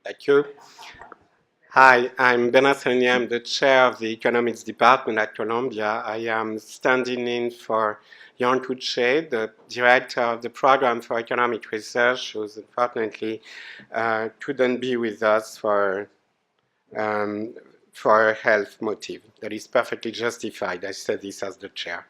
Thank you. Hi, I'm Bernard Sagnier. I'm the chair of the economics department at Columbia. I am standing in for Jan Kutsche, the director of the program for economic research, who unfortunately couldn't be with us for a health motive. That is perfectly justified. I said this as the chair.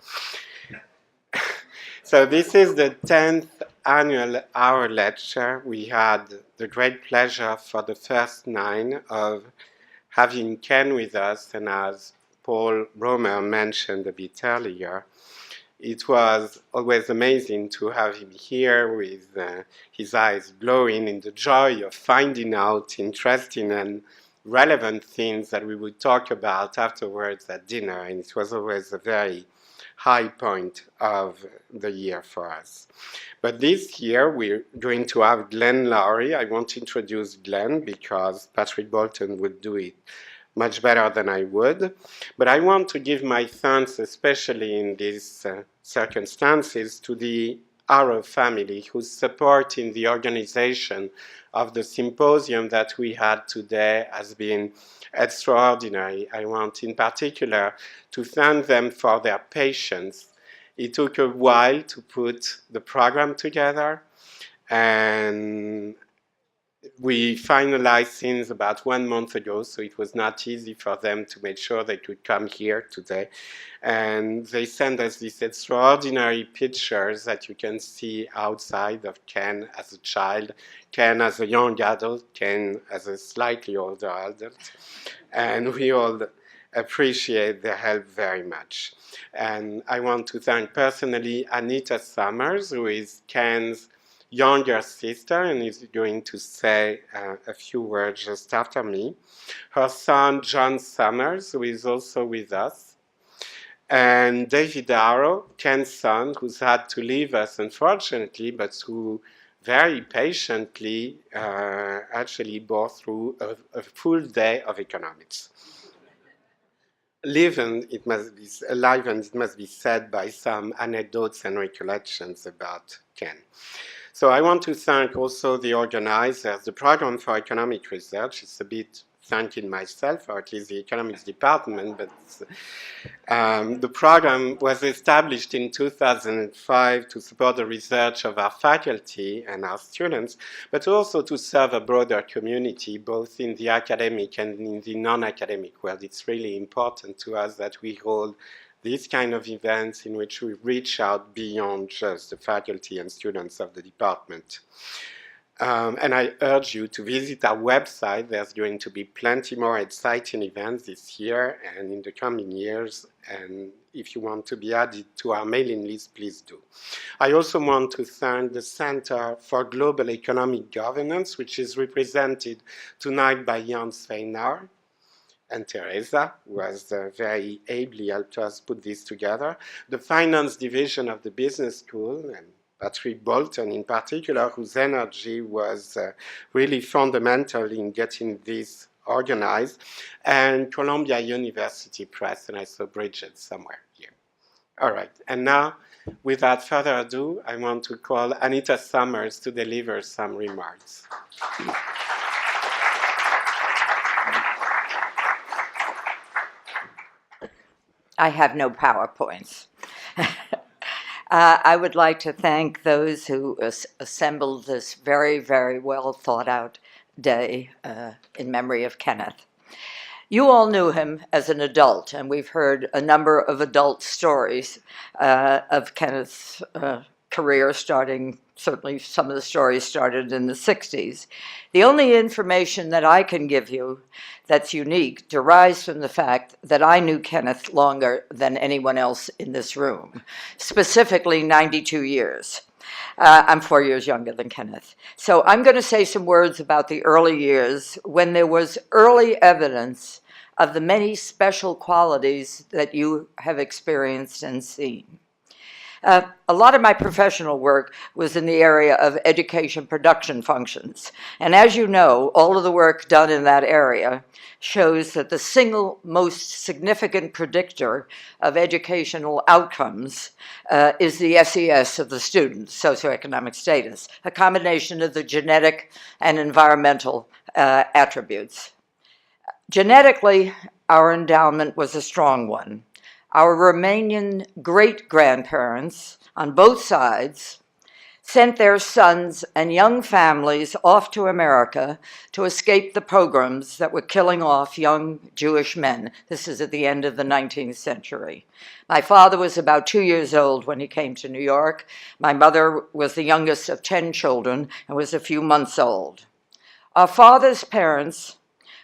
So this is the 10th annual hour lecture. We had the great pleasure for the first 9 of having Ken with us, and as Paul Romer mentioned a bit earlier, it was always amazing to have him here with his eyes glowing in the joy of finding out interesting and relevant things that we would talk about afterwards at dinner, and it was always a very high point of the year for us. But this year we're going to have Glenn Loury. I won't introduce Glenn because Patrick Bolton would do it much better than I would. But I want to give my thanks, especially in these circumstances, to the Arrow family whose support in the organization of the symposium that we had today has been extraordinary. I want in particular to thank them for their patience. It took a while to put the program together, and we finalized things about 1 month ago, so it was not easy for them to make sure they could come here today. And they sent us these extraordinary pictures that you can see outside of Ken as a child, Ken as a young adult, Ken as a slightly older adult. And we all appreciate their help very much. And I want to thank personally Anita Summers, who is Ken's younger sister and is going to say a few words just after me. Her son, John Summers, who is also with us. And David Arrow, Ken's son, who's had to leave us, unfortunately, but who very patiently actually bore through a full day of economics. Alive, and it must be said by some anecdotes and recollections about Ken. So I want to thank also the organizers. The program for economic research is a bit thanking myself, or at least the economics department, but the program was established in 2005 to support the research of our faculty and our students, but also to serve a broader community, both in the academic and in the non-academic world. It's really important to us that we hold these kind of events in which we reach out beyond just the faculty and students of the department. And I urge you to visit our website. There's going to be plenty more exciting events this year and in the coming years. And if you want to be added to our mailing list, please do. I also want to thank the Center for Global Economic Governance, which is represented tonight by Jan Sveinar and Teresa, who has very ably helped us put this together. The Finance Division of the Business School, and Patrick Bolton in particular, whose energy was really fundamental in getting this organized, and Columbia University Press, and I saw Bridget somewhere here. All right, and now, without further ado, I want to call Anita Summers to deliver some remarks. I have no PowerPoints. I would like to thank those who assembled this very, very well thought out day in memory of Kenneth. You all knew him as an adult, and we've heard a number of adult stories of Kenneth's career starting, certainly some of the stories started in the 60s. The only information that I can give you that's unique derives from the fact that I knew Kenneth longer than anyone else in this room, specifically 92 years. I'm 4 years younger than Kenneth. So I'm going to say some words about the early years when there was early evidence of the many special qualities that you have experienced and seen. A lot of my professional work was in the area of education production functions. And as you know, all of the work done in that area shows that the single most significant predictor of educational outcomes is the SES of the student, socioeconomic status, a combination of the genetic and environmental attributes. Genetically, our endowment was a strong one. Our Romanian great-grandparents on both sides sent their sons and young families off to America to escape the pogroms that were killing off young Jewish men. This is at the end of the 19th century. My father was about 2 years old when he came to New York. My mother was the youngest of 10 children and was a few months old. Our father's parents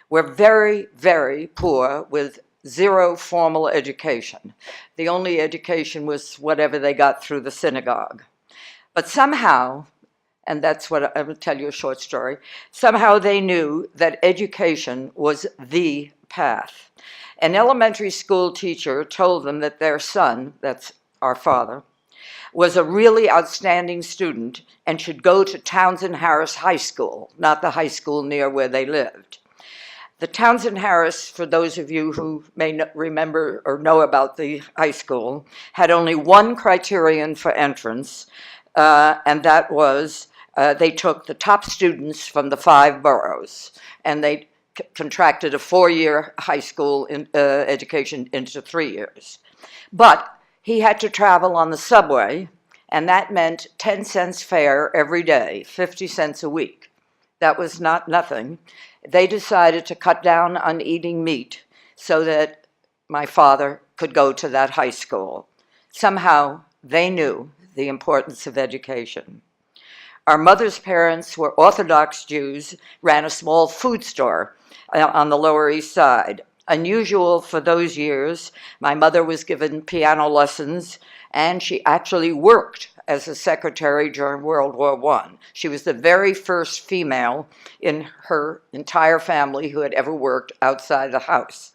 were very, very poor with zero formal education. The only education was whatever they got through the synagogue. But somehow, and that's what I will tell you a short story, somehow they knew that education was the path. An elementary school teacher told them that their son, that's our father, was a really outstanding student and should go to Townsend Harris High School, not the high school near where they lived. The Townsend Harris, for those of you who may remember or know about the high school, had only one criterion for entrance, and that was they took the top students from the 5 boroughs, and they contracted a 4-year high school education into 3 years. But he had to travel on the subway, and that meant 10 cents fare every day, 50 cents a week. That was not nothing. They decided to cut down on eating meat so that my father could go to that high school. Somehow, they knew the importance of education. Our mother's parents were Orthodox Jews, ran a small food store on the Lower East Side. Unusual for those years, my mother was given piano lessons, and she actually worked as a secretary during World War I. She was the very first female in her entire family who had ever worked outside the house.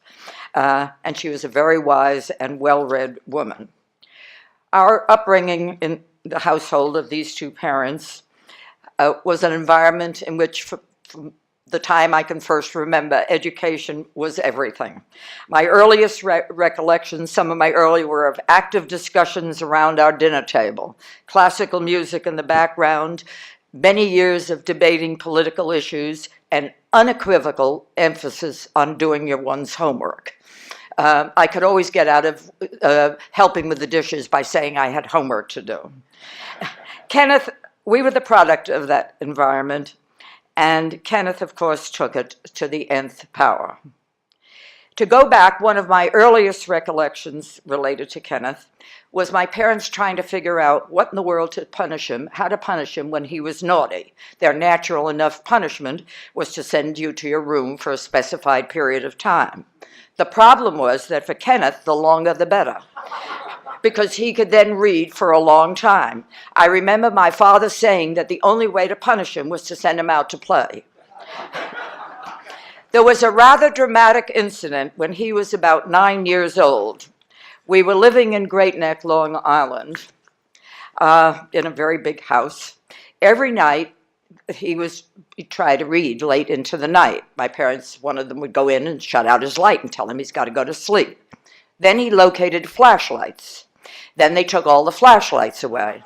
And she was a very wise and well-read woman. Our upbringing in the household of these two parents was an environment in which, from the time I can first remember, education was everything. My earliest recollections, some of my early, were of active discussions around our dinner table, classical music in the background, many years of debating political issues, and unequivocal emphasis on doing your one's homework. I could always get out of helping with the dishes by saying I had homework to do. Kenneth, we were the product of that environment, and Kenneth, of course, took it to the nth power. To go back, one of my earliest recollections related to Kenneth was my parents trying to figure out what in the world to punish him, how to punish him when he was naughty. Their natural enough punishment was to send you to your room for a specified period of time. The problem was that for Kenneth, the longer the better, because he could then read for a long time. I remember my father saying that the only way to punish him was to send him out to play. There was a rather dramatic incident when he was about 9 years old. We were living in Great Neck, Long Island, in a very big house. Every night, he'd try to read late into the night. My parents, one of them would go in and shut out his light and tell him he's got to go to sleep. Then he located flashlights. Then they took all the flashlights away.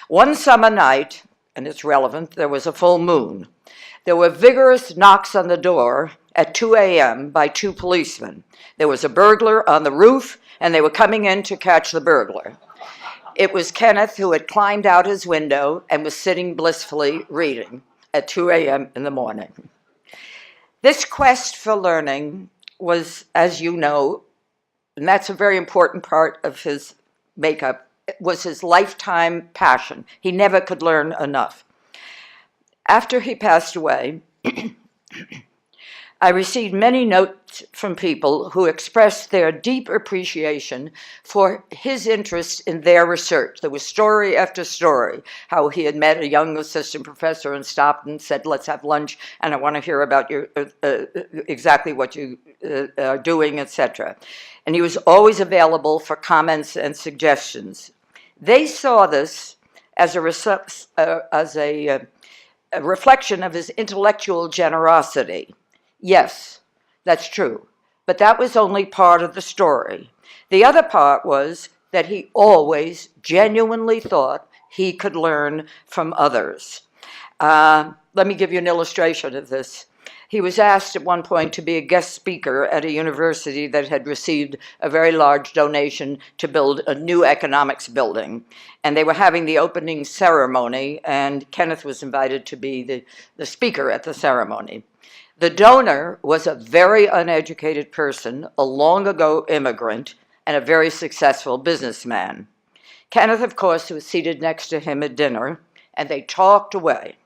One summer night, and it's relevant, there was a full moon. There were vigorous knocks on the door at 2 a.m. by 2 policemen. There was a burglar on the roof, and they were coming in to catch the burglar. It was Kenneth who had climbed out his window and was sitting blissfully reading at 2 a.m. in the morning. This quest for learning was, as you know, and that's a very important part of his makeup, was his lifetime passion. He never could learn enough. After he passed away, I received many notes from people who expressed their deep appreciation for his interest in their research. There was story after story, how he had met a young assistant professor and stopped and said, let's have lunch, and I want to hear about your exactly what you are doing, etc. And he was always available for comments and suggestions. They saw this as a reflection of his intellectual generosity. Yes, that's true, but that was only part of the story. The other part was that he always genuinely thought he could learn from others. Let me give you an illustration of this. He was asked at one point to be a guest speaker at a university that had received a very large donation to build a new economics building. And they were having the opening ceremony, and Kenneth was invited to be the speaker at the ceremony. The donor was a very uneducated person, a long ago immigrant, and a very successful businessman. Kenneth, of course, was seated next to him at dinner, and they talked away.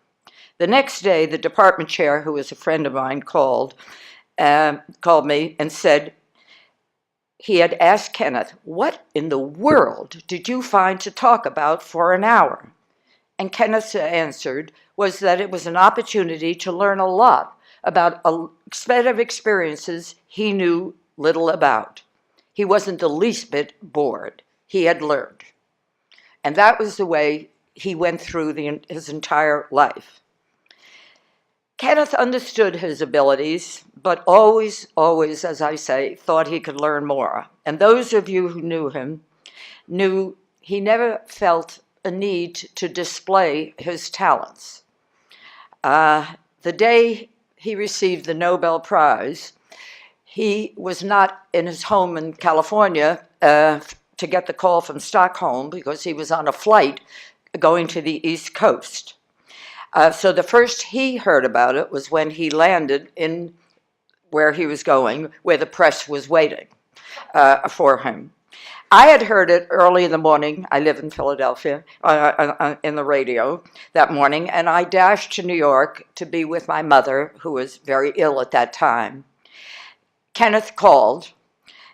The next day, the department chair, who was a friend of mine, called me and said he had asked Kenneth, "What in the world did you find to talk about for an hour?" And Kenneth's answer was that it was an opportunity to learn a lot about a set of experiences he knew little about. He wasn't the least bit bored. He had learned. And that was the way he went through his entire life. Kenneth understood his abilities, but always, as I say, thought he could learn more. And those of you who knew him knew he never felt a need to display his talents. The day he received the Nobel Prize, he was not in his home in California to get the call from Stockholm because he was on a flight going to the East Coast. So the first he heard about it was when he landed in where he was going, where the press was waiting for him. I had heard it early in the morning. I live in Philadelphia, in the radio that morning, and I dashed to New York to be with my mother, who was very ill at that time. Kenneth called,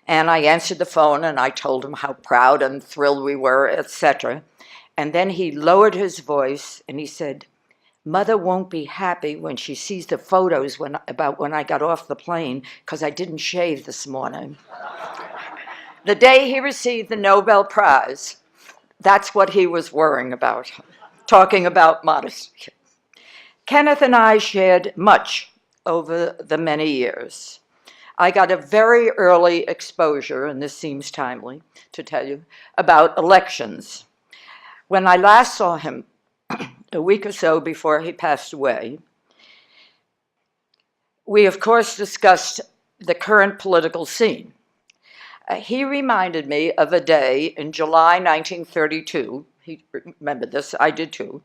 and I answered the phone, and I told him how proud and thrilled we were, etc. And then he lowered his voice, and he said, "Mother won't be happy when she sees the photos about when I got off the plane because I didn't shave this morning." The day he received the Nobel Prize, that's what he was worrying about, talking about modesty. Kenneth and I shared much over the many years. I got a very early exposure, and this seems timely to tell you, about elections. When I last saw him, a week or so before he passed away, we of course discussed the current political scene. He reminded me of a day in July 1932, he remembered this, I did too,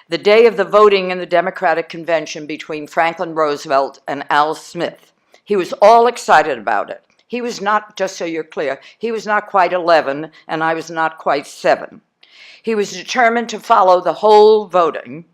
the day of the voting in the Democratic Convention between Franklin Roosevelt and Al Smith. He was all excited about it. He was not, just so you're clear, he was not quite 11 and I was not quite 7. He was determined to follow the whole voting,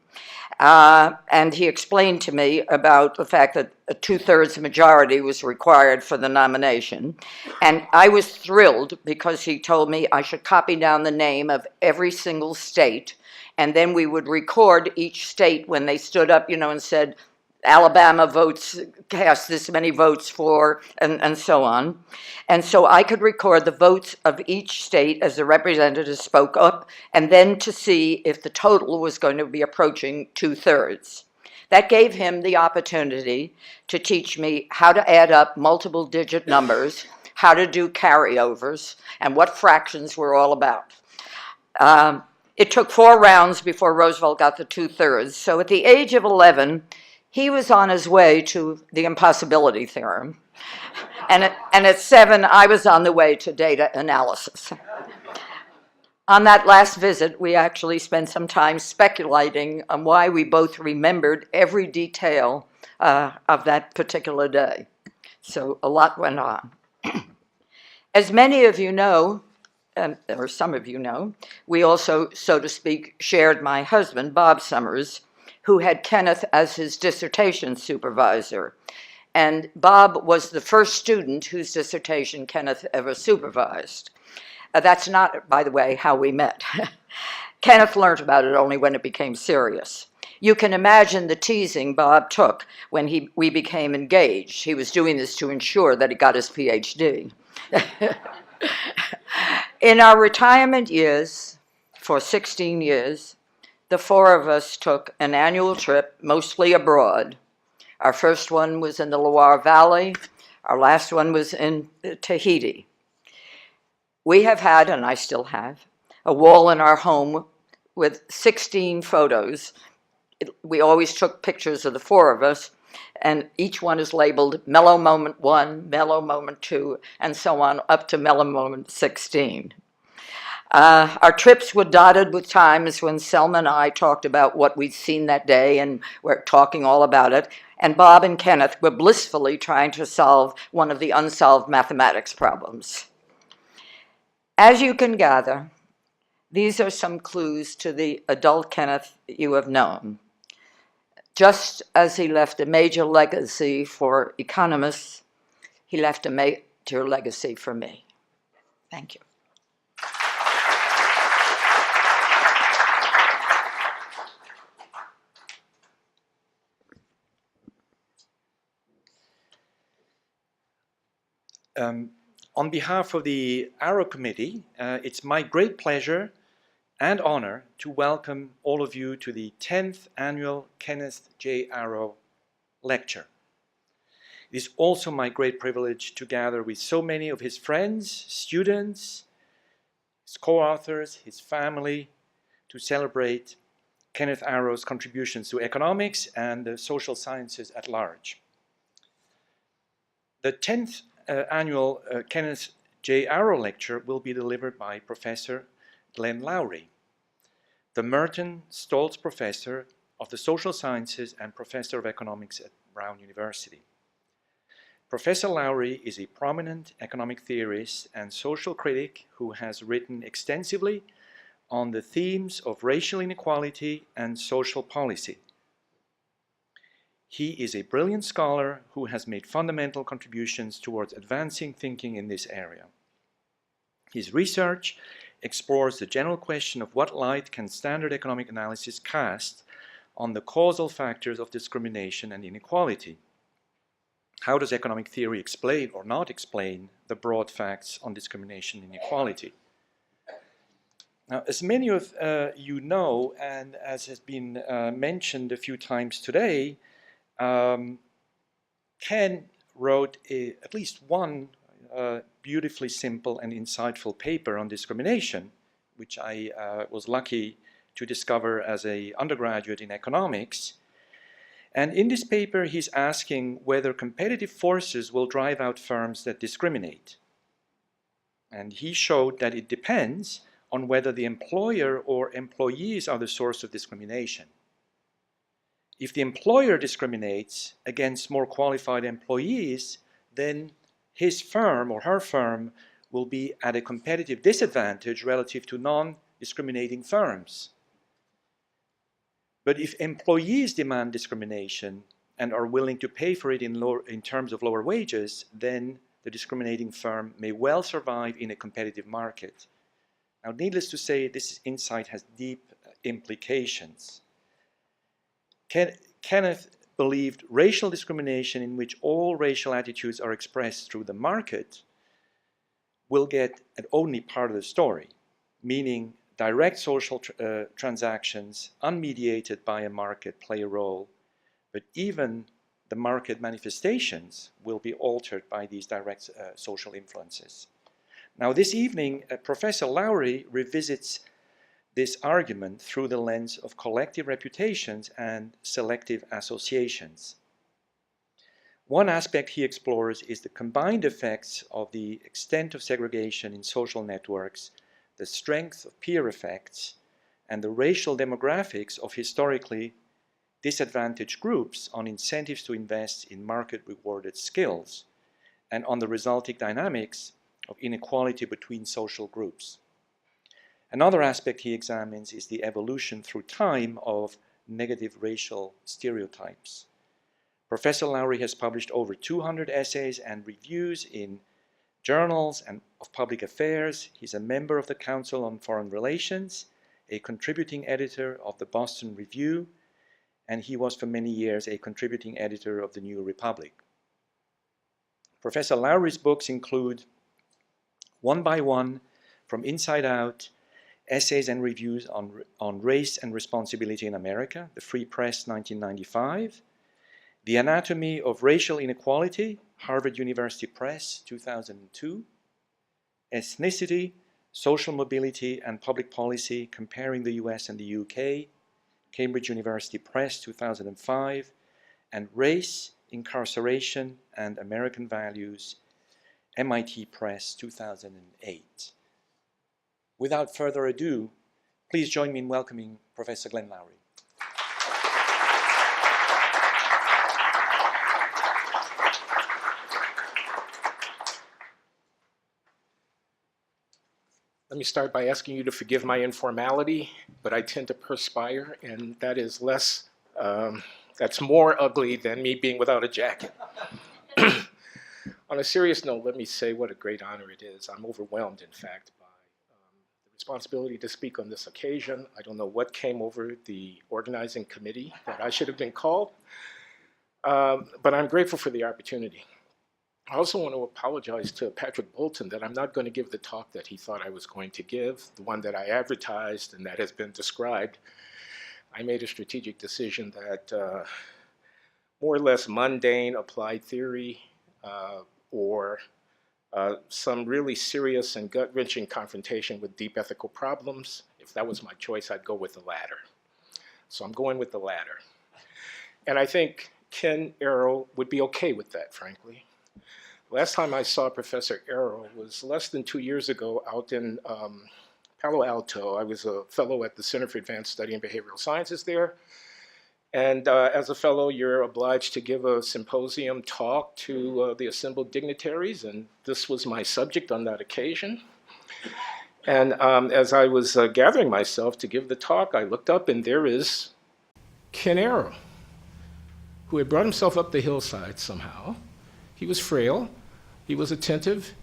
and he explained to me about the fact that a 2/3 majority was required for the nomination. And I was thrilled because he told me I should copy down the name of every single state, and then we would record each state when they stood up, and said, Alabama votes, cast this many votes for, and so on. And so I could record the votes of each state as the representatives spoke up, and then to see if the total was going to be approaching 2/3. That gave him the opportunity to teach me how to add up multiple digit numbers, how to do carryovers, and what fractions were all about. It took 4 rounds before Roosevelt got the 2/3. So at the age of 11, he was on his way to the impossibility theorem. And at 7, I was on the way to data analysis. On that last visit, we actually spent some time speculating on why we both remembered every detail of that particular day. So a lot went on. As many of you know, or some of you know, we also, so to speak, shared my husband, Bob Summers, who had Kenneth as his dissertation supervisor. And Bob was the first student whose dissertation Kenneth ever supervised. That's not, by the way, how we met. Kenneth learned about it only when it became serious. You can imagine the teasing Bob took when we became engaged. He was doing this to ensure that he got his PhD. In our retirement years, for 16 years, the four of us took an annual trip, mostly abroad. Our first one was in the Loire Valley. Our last one was in Tahiti. We have had, and I still have, a wall in our home with 16 photos. We always took pictures of the four of us, and each one is labeled Mellow Moment 1, Mellow Moment 2, and so on, up to Mellow Moment 16. Our trips were dotted with times when Selma and I talked about what we'd seen that day, and we're talking all about it, and Bob and Kenneth were blissfully trying to solve one of the unsolved mathematics problems. As you can gather, these are some clues to the adult Kenneth you have known. Just as he left a major legacy for economists, he left a major legacy for me. Thank you. On behalf of the Arrow Committee, it's my great pleasure and honor to welcome all of you to the 10th Annual Kenneth J. Arrow Lecture. It is also my great privilege to gather with so many of his friends, students, his co-authors, his family, to celebrate Kenneth Arrow's contributions to economics and the social sciences at large. The 10th annual Kenneth J. Arrow Lecture will be delivered by Professor Glenn Loury, the Merton Stoltz Professor of the Social Sciences and Professor of Economics at Brown University. Professor Loury is a prominent economic theorist and social critic who has written extensively on the themes of racial inequality and social policy. He is a brilliant scholar who has made fundamental contributions towards advancing thinking in this area. His research explores the general question of what light can standard economic analysis cast on the causal factors of discrimination and inequality. How does economic theory explain or not explain the broad facts on discrimination and inequality? Now, as many of you know, and as has been mentioned a few times today, Ken wrote at least one beautifully simple and insightful paper on discrimination, which I was lucky to discover as an undergraduate in economics. And in this paper, he's asking whether competitive forces will drive out firms that discriminate. And he showed that it depends on whether the employer or employees are the source of discrimination. If the employer discriminates against more qualified employees, then his firm or her firm will be at a competitive disadvantage relative to non-discriminating firms. But if employees demand discrimination and are willing to pay for it in terms of lower wages, then the discriminating firm may well survive in a competitive market. Now, needless to say, this insight has deep implications. Kenneth believed racial discrimination, in which all racial attitudes are expressed through the market, will get at only part of the story, meaning direct social transactions unmediated by a market play a role, but even the market manifestations will be altered by these direct social influences. Now, this evening, Professor Loury revisits this argument through the lens of collective reputations and selective associations. One aspect he explores is the combined effects of the extent of segregation in social networks, the strength of peer effects, and the racial demographics of historically disadvantaged groups on incentives to invest in market-rewarded skills, and on the resulting dynamics of inequality between social groups. Another aspect he examines is the evolution through time of negative racial stereotypes. Professor Loury has published over 200 essays and reviews in journals and of public affairs. He's a member of the Council on Foreign Relations, a contributing editor of the Boston Review, and he was for many years a contributing editor of the New Republic. Professor Loury's books include One by One, From Inside Out, Essays and Reviews on Race and Responsibility in America, the Free Press, 1995. The Anatomy of Racial Inequality, Harvard University Press, 2002. Ethnicity, Social Mobility and Public Policy, Comparing the US and the UK, Cambridge University Press, 2005. And Race, Incarceration and American Values, MIT Press, 2008. Without further ado, please join me in welcoming Professor Glenn Loury. Let me start by asking you to forgive my informality, but I tend to perspire, and that is less, that's more ugly than me being without a jacket. On a serious note, let me say what a great honor it is. I'm overwhelmed, in fact, by the responsibility to speak on this occasion. I don't know what came over the organizing committee that I should have been called, but I'm grateful for the opportunity. I also want to apologize to Patrick Bolton that I'm not going to give the talk that he thought I was going to give, the one that I advertised and that has been described. I made a strategic decision that more or less mundane applied theory or some really serious and gut-wrenching confrontation with deep ethical problems, if that was my choice, I'd go with the latter. So I'm going with the latter. And I think Ken Arrow would be okay with that, frankly. Last time I saw Professor Arrow was less than 2 years ago out in Palo Alto. I was a fellow at the Center for Advanced Study in Behavioral Sciences there. And as a fellow, you're obliged to give a symposium talk to the assembled dignitaries, and this was my subject on that occasion. And as I was gathering myself to give the talk, I looked up and there is Ken Arrow, who had brought himself up the hillside somehow. He was frail, he was attentive,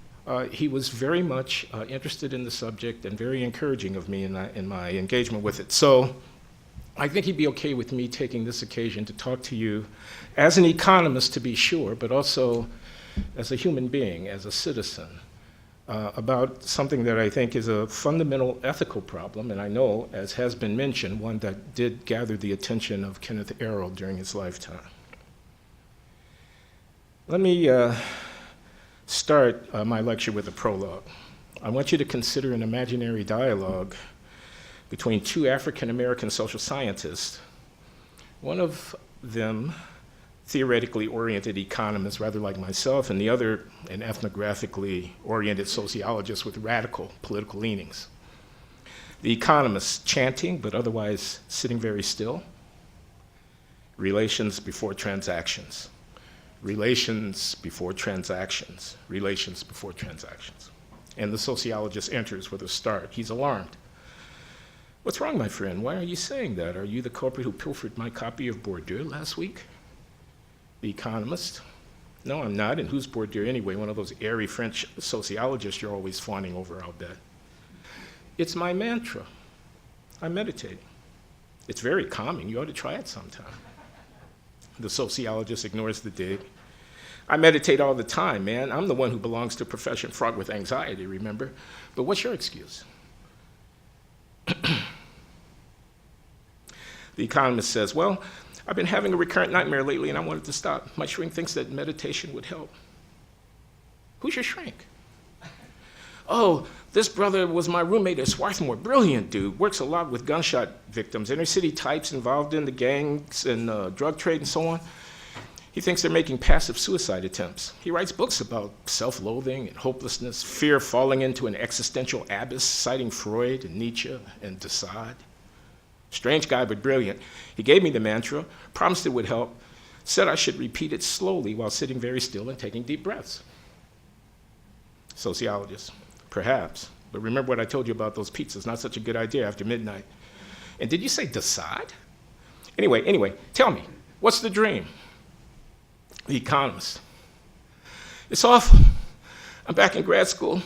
he was very much interested in the subject and very encouraging of me in my engagement with it. So I think he'd be okay with me taking this occasion to talk to you as an economist, to be sure, but also as a human being, as a citizen, about something that I think is a fundamental ethical problem, and I know, as has been mentioned, one that did gather the attention of Kenneth Arrow during his lifetime. Let me start my lecture with a prologue. I want you to consider an imaginary dialogue between two African-American social scientists, one of them theoretically oriented economist, rather like myself, and the other an ethnographically oriented sociologist with radical political leanings. The economist chanting, but otherwise sitting very still. Relations before transactions. Relations before transactions. Relations before transactions. And the sociologist enters with a start. He's alarmed. What's wrong, my friend? Why are you saying that? Are you the culprit who pilfered my copy of Bourdieu last week? The economist. No, I'm not. And who's Bourdieu anyway? One of those airy French sociologists you're always fawning over, I'll bet. It's my mantra. I'm meditating. It's very calming. You ought to try it sometime. The sociologist ignores the dig. I meditate all the time, man. I'm the one who belongs to a profession fraught with anxiety, remember? But what's your excuse? The economist says, well, I've been having a recurrent nightmare lately and I wanted to stop. My shrink thinks that meditation would help. Who's your shrink? Oh, this brother was my roommate at Swarthmore. Brilliant dude, works a lot with gunshot victims, inner city types involved in the gangs and drug trade and so on. He thinks they're making passive suicide attempts. He writes books about self-loathing and hopelessness, fear of falling into an existential abyss, citing Freud and Nietzsche and de Sade. Strange guy, but brilliant. He gave me the mantra, promised it would help, said I should repeat it slowly while sitting very still and taking deep breaths. Sociologist, perhaps, but remember what I told you about those pizzas, not such a good idea after midnight. And did you say de Sade? Anyway, tell me, what's the dream? The economist. It's awful. I'm back in grad school.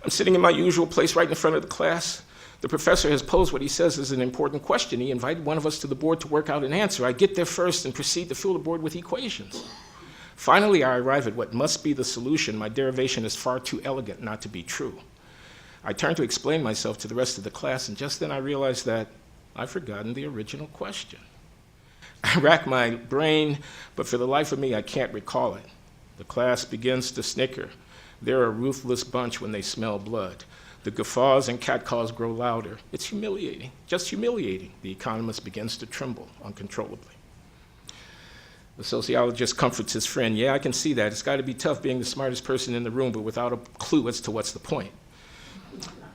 I'm sitting in my usual place right in front of the class. The professor has posed what he says is an important question. He invited one of us to the board to work out an answer. I get there first and proceed to fill the board with equations. Finally, I arrive at what must be the solution. My derivation is far too elegant not to be true. I turned to explain myself to the rest of the class, and just then I realized that I'd forgotten the original question. I racked my brain, but for the life of me, I can't recall it. The class begins to snicker. They're a ruthless bunch when they smell blood. The guffaws and catcalls grow louder. It's humiliating, just humiliating. The economist begins to tremble uncontrollably. The sociologist comforts his friend. Yeah, I can see that. It's got to be tough being the smartest person in the room, but without a clue as to what's the point.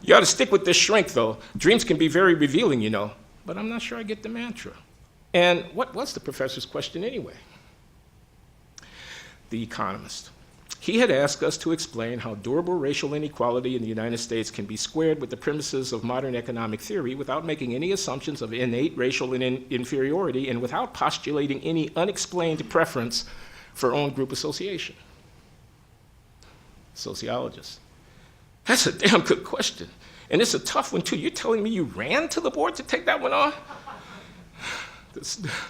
You ought to stick with this shrink, though. Dreams can be very revealing, you know. But I'm not sure I get the mantra. And what was the professor's question anyway? The economist. He had asked us to explain how durable racial inequality in the United States can be squared with the premises of modern economic theory without making any assumptions of innate racial inferiority and without postulating any unexplained preference for own group association. Sociologist. That's a damn good question. And it's a tough one, too. You're telling me you ran to the board to take that one on?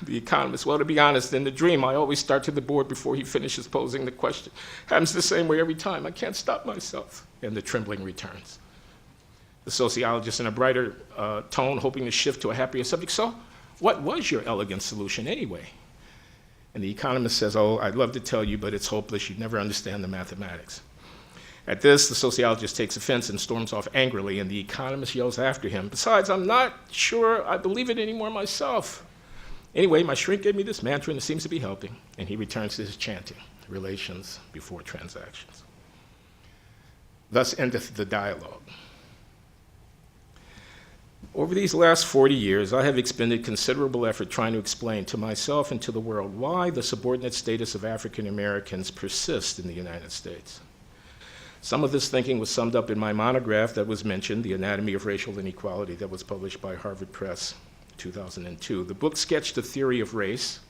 The economist. Well, to be honest, in the dream, I always start to the board before he finishes posing the question. Happens the same way every time. I can't stop myself. And the trembling returns. The sociologist in a brighter tone, hoping to shift to a happier subject. So, what was your elegant solution anyway? And the economist says, oh, I'd love to tell you, but it's hopeless. You'd never understand the mathematics. At this, the sociologist takes offense and storms off angrily, and the economist yells after him, besides, I'm not sure I believe it anymore myself. Anyway, my shrink gave me this mantra, and it seems to be helping, and he returns to his chanting, relations before transactions. Thus endeth the dialogue. Over these last 40 years, I have expended considerable effort trying to explain to myself and to the world why the subordinate status of African Americans persists in the United States. Some of this thinking was summed up in my monograph that was mentioned, The Anatomy of Racial Inequality, that was published by Harvard Press, 2002. The book sketched a theory of race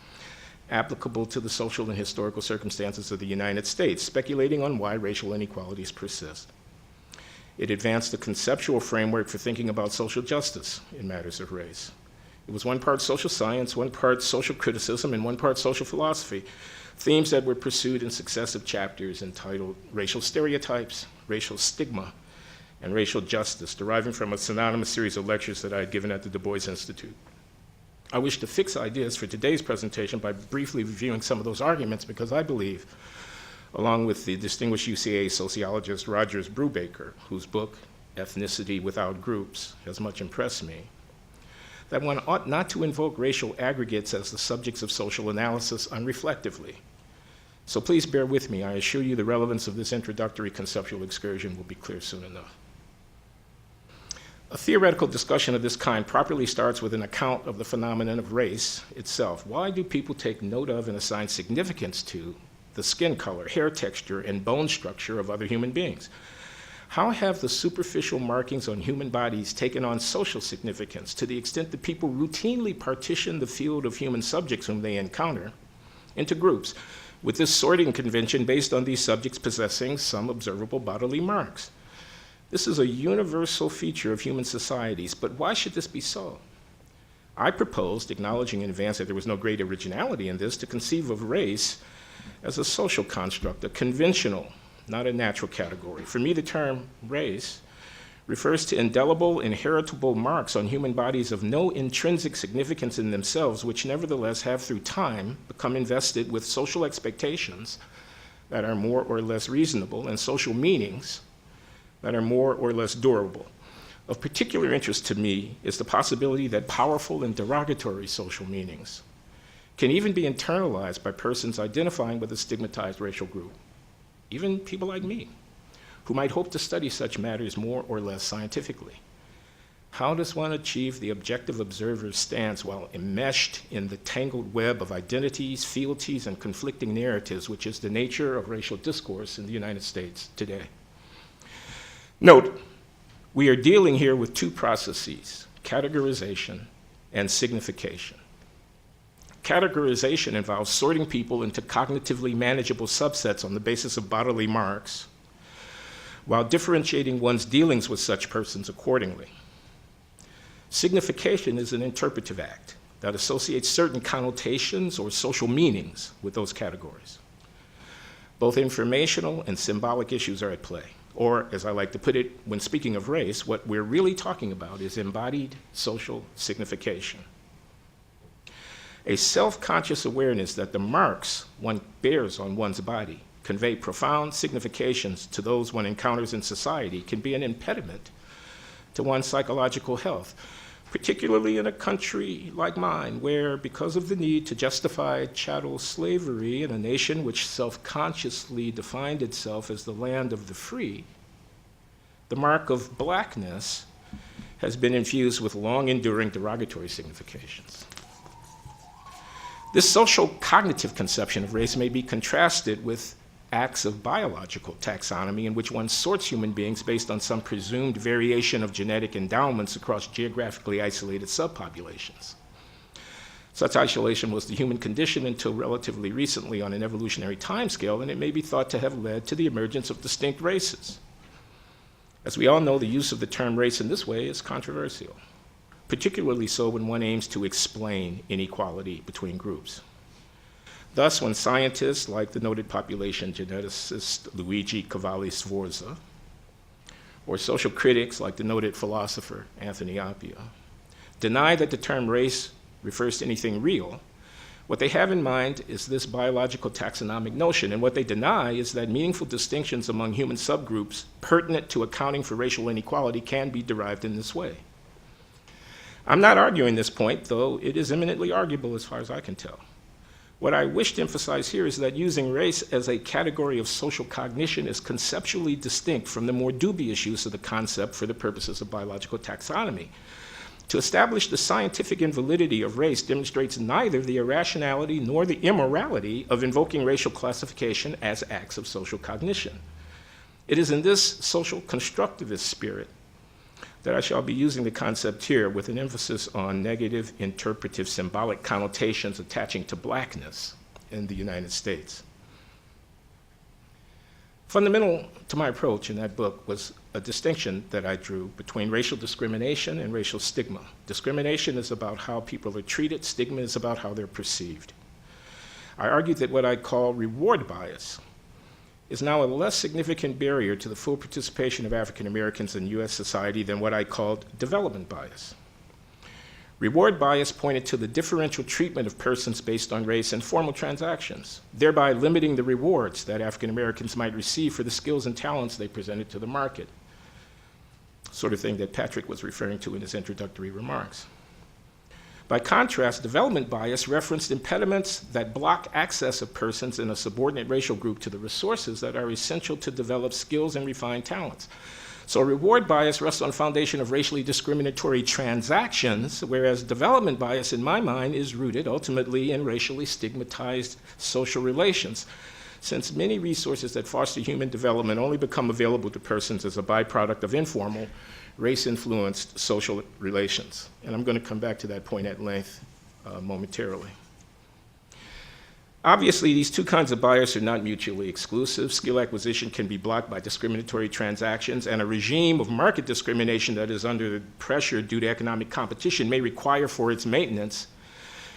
applicable to the social and historical circumstances of the United States, speculating on why racial inequalities persist. It advanced a conceptual framework for thinking about social justice in matters of race. It was one part social science, one part social criticism, and one part social philosophy, themes that were pursued in successive chapters entitled Racial Stereotypes, Racial Stigma, and Racial Justice, deriving from a synonymous series of lectures that I had given at the Du Bois Institute. I wish to fix ideas for today's presentation by briefly reviewing some of those arguments because I believe, along with the distinguished UCA sociologist Rogers Brubaker, whose book, Ethnicity Without Groups, has much impressed me, that one ought not to invoke racial aggregates as the subjects of social analysis unreflectively. So please bear with me. I assure you the relevance of this introductory conceptual excursion will be clear soon enough. A theoretical discussion of this kind properly starts with an account of the phenomenon of race itself. Why do people take note of and assign significance to the skin color, hair texture, and bone structure of other human beings? How have the superficial markings on human bodies taken on social significance to the extent that people routinely partition the field of human subjects whom they encounter into groups, with this sorting convention based on these subjects possessing some observable bodily marks? This is a universal feature of human societies, but why should this be so? I proposed, acknowledging in advance that there was no great originality in this, to conceive of race as a social construct, a conventional, not a natural category. For me, the term race refers to indelible, inheritable marks on human bodies of no intrinsic significance in themselves, which nevertheless have through time become invested with social expectations that are more or less reasonable and social meanings that are more or less durable. Of particular interest to me is the possibility that powerful and derogatory social meanings can even be internalized by persons identifying with a stigmatized racial group, even people like me, who might hope to study such matters more or less scientifically. How does one achieve the objective observer's stance while enmeshed in the tangled web of identities, fealties, and conflicting narratives, which is the nature of racial discourse in the United States today? Note, we are dealing here with two processes, categorization and signification. Categorization involves sorting people into cognitively manageable subsets on the basis of bodily marks, while differentiating one's dealings with such persons accordingly. Signification is an interpretive act that associates certain connotations or social meanings with those categories. Both informational and symbolic issues are at play. Or, as I like to put it when speaking of race, what we're really talking about is embodied social signification. A self-conscious awareness that the marks one bears on one's body convey profound significations to those one encounters in society can be an impediment to one's psychological health, particularly in a country like mine, where, because of the need to justify chattel slavery in a nation which self-consciously defined itself as the land of the free, the mark of blackness has been infused with long-enduring derogatory significations. This social cognitive conception of race may be contrasted with acts of biological taxonomy in which one sorts human beings based on some presumed variation of genetic endowments across geographically isolated subpopulations. Such isolation was the human condition until relatively recently on an evolutionary timescale, and it may be thought to have led to the emergence of distinct races. As we all know, the use of the term race in this way is controversial, particularly so when one aims to explain inequality between groups. Thus, when scientists like the noted population geneticist Luigi Cavalli-Sforza, or social critics like the noted philosopher Anthony Appiah, deny that the term race refers to anything real, what they have in mind is this biological taxonomic notion, and what they deny is that meaningful distinctions among human subgroups pertinent to accounting for racial inequality can be derived in this way. I'm not arguing this point, though it is eminently arguable as far as I can tell. What I wish to emphasize here is that using race as a category of social cognition is conceptually distinct from the more dubious use of the concept for the purposes of biological taxonomy. To establish the scientific invalidity of race demonstrates neither the irrationality nor the immorality of invoking racial classification as acts of social cognition. It is in this social constructivist spirit that I shall be using the concept here with an emphasis on negative, interpretive, symbolic connotations attaching to blackness in the United States. Fundamental to my approach in that book was a distinction that I drew between racial discrimination and racial stigma. Discrimination is about how people are treated, stigma is about how they're perceived. I argued that what I call reward bias is now a less significant barrier to the full participation of African Americans in US society than what I called development bias. Reward bias pointed to the differential treatment of persons based on race in formal transactions, thereby limiting the rewards that African Americans might receive for the skills and talents they presented to the market, sort of thing that Patrick was referring to in his introductory remarks. By contrast, development bias referenced impediments that block access of persons in a subordinate racial group to the resources that are essential to develop skills and refine talents. So reward bias rests on a foundation of racially discriminatory transactions, whereas development bias, in my mind, is rooted ultimately in racially stigmatized social relations, since many resources that foster human development only become available to persons as a byproduct of informal, race-influenced social relations. And I'm going to come back to that point at length momentarily. Obviously, these two kinds of bias are not mutually exclusive. Skill acquisition can be blocked by discriminatory transactions, and a regime of market discrimination that is under pressure due to economic competition may require for its maintenance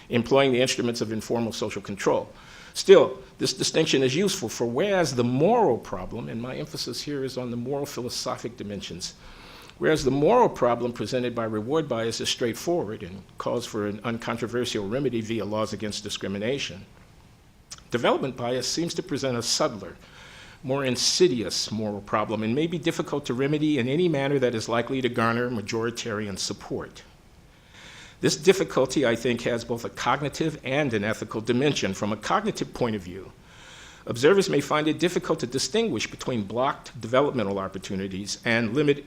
employing the instruments of informal social control. Still, this distinction is useful, for whereas the moral problem, and my emphasis here is on the moral philosophic dimensions, whereas the moral problem presented by reward bias is straightforward and calls for an uncontroversial remedy via laws against discrimination, development bias seems to present a subtler, more insidious moral problem and may be difficult to remedy in any manner that is likely to garner majoritarian support. This difficulty, I think, has both a cognitive and an ethical dimension. From a cognitive point of view, observers may find it difficult to distinguish between blocked developmental opportunities and limited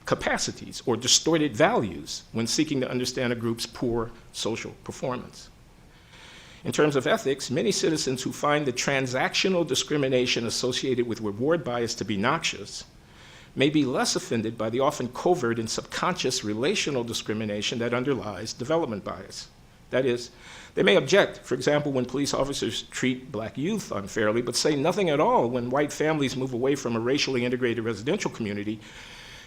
capacities or distorted values when seeking to understand a group's poor social performance. In terms of ethics, many citizens who find the transactional discrimination associated with reward bias to be noxious may be less offended by the often covert and subconscious relational discrimination that underlies development bias. That is, they may object, for example, when police officers treat black youth unfairly, but say nothing at all when white families move away from a racially integrated residential community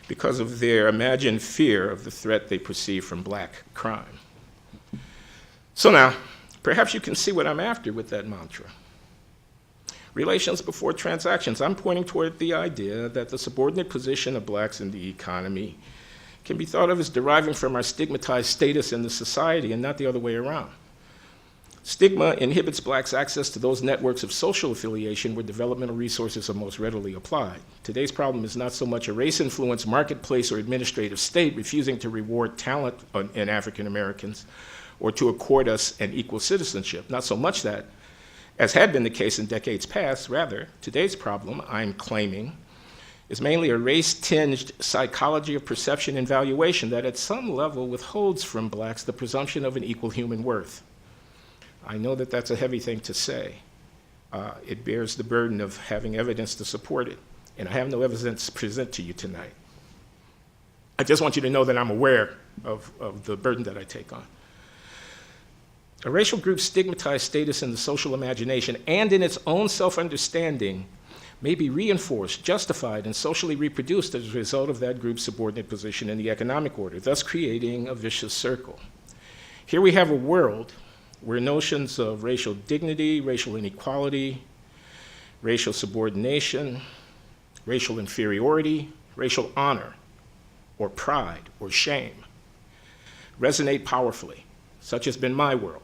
because of their imagined fear of the threat they perceive from black crime. So now, perhaps you can see what I'm after with that mantra. Relations before transactions. I'm pointing toward the idea that the subordinate position of blacks in the economy can be thought of as deriving from our stigmatized status in the society and not the other way around. Stigma inhibits blacks' access to those networks of social affiliation where developmental resources are most readily applied. Today's problem is not so much a race-influenced marketplace or administrative state refusing to reward talent in African Americans or to accord us an equal citizenship. Not so much that, as had been the case in decades past, rather, today's problem, I'm claiming, is mainly a race-tinged psychology of perception and valuation that at some level withholds from blacks the presumption of an equal human worth. I know that that's a heavy thing to say. It bears the burden of having evidence to support it, and I have no evidence to present to you tonight. I just want you to know that I'm aware of the burden that I take on. A racial group's stigmatized status in the social imagination and in its own self-understanding may be reinforced, justified, and socially reproduced as a result of that group's subordinate position in the economic order, thus creating a vicious circle. Here we have a world where notions of racial dignity, racial inequality, racial subordination, racial inferiority, racial honor, or pride, or shame resonate powerfully. Such has been my world.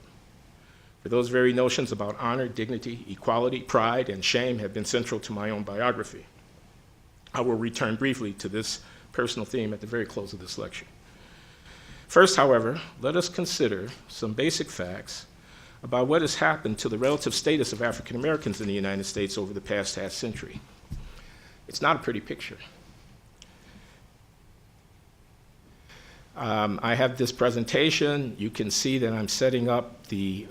For those very notions about honor, dignity, equality, pride, and shame have been central to my own biography. I will return briefly to this personal theme at the very close of this lecture. First, however, let us consider some basic facts about what has happened to the relative status of African Americans in the United States over the past half century. It's not a pretty picture. I have this presentation. You can see that I'm setting up the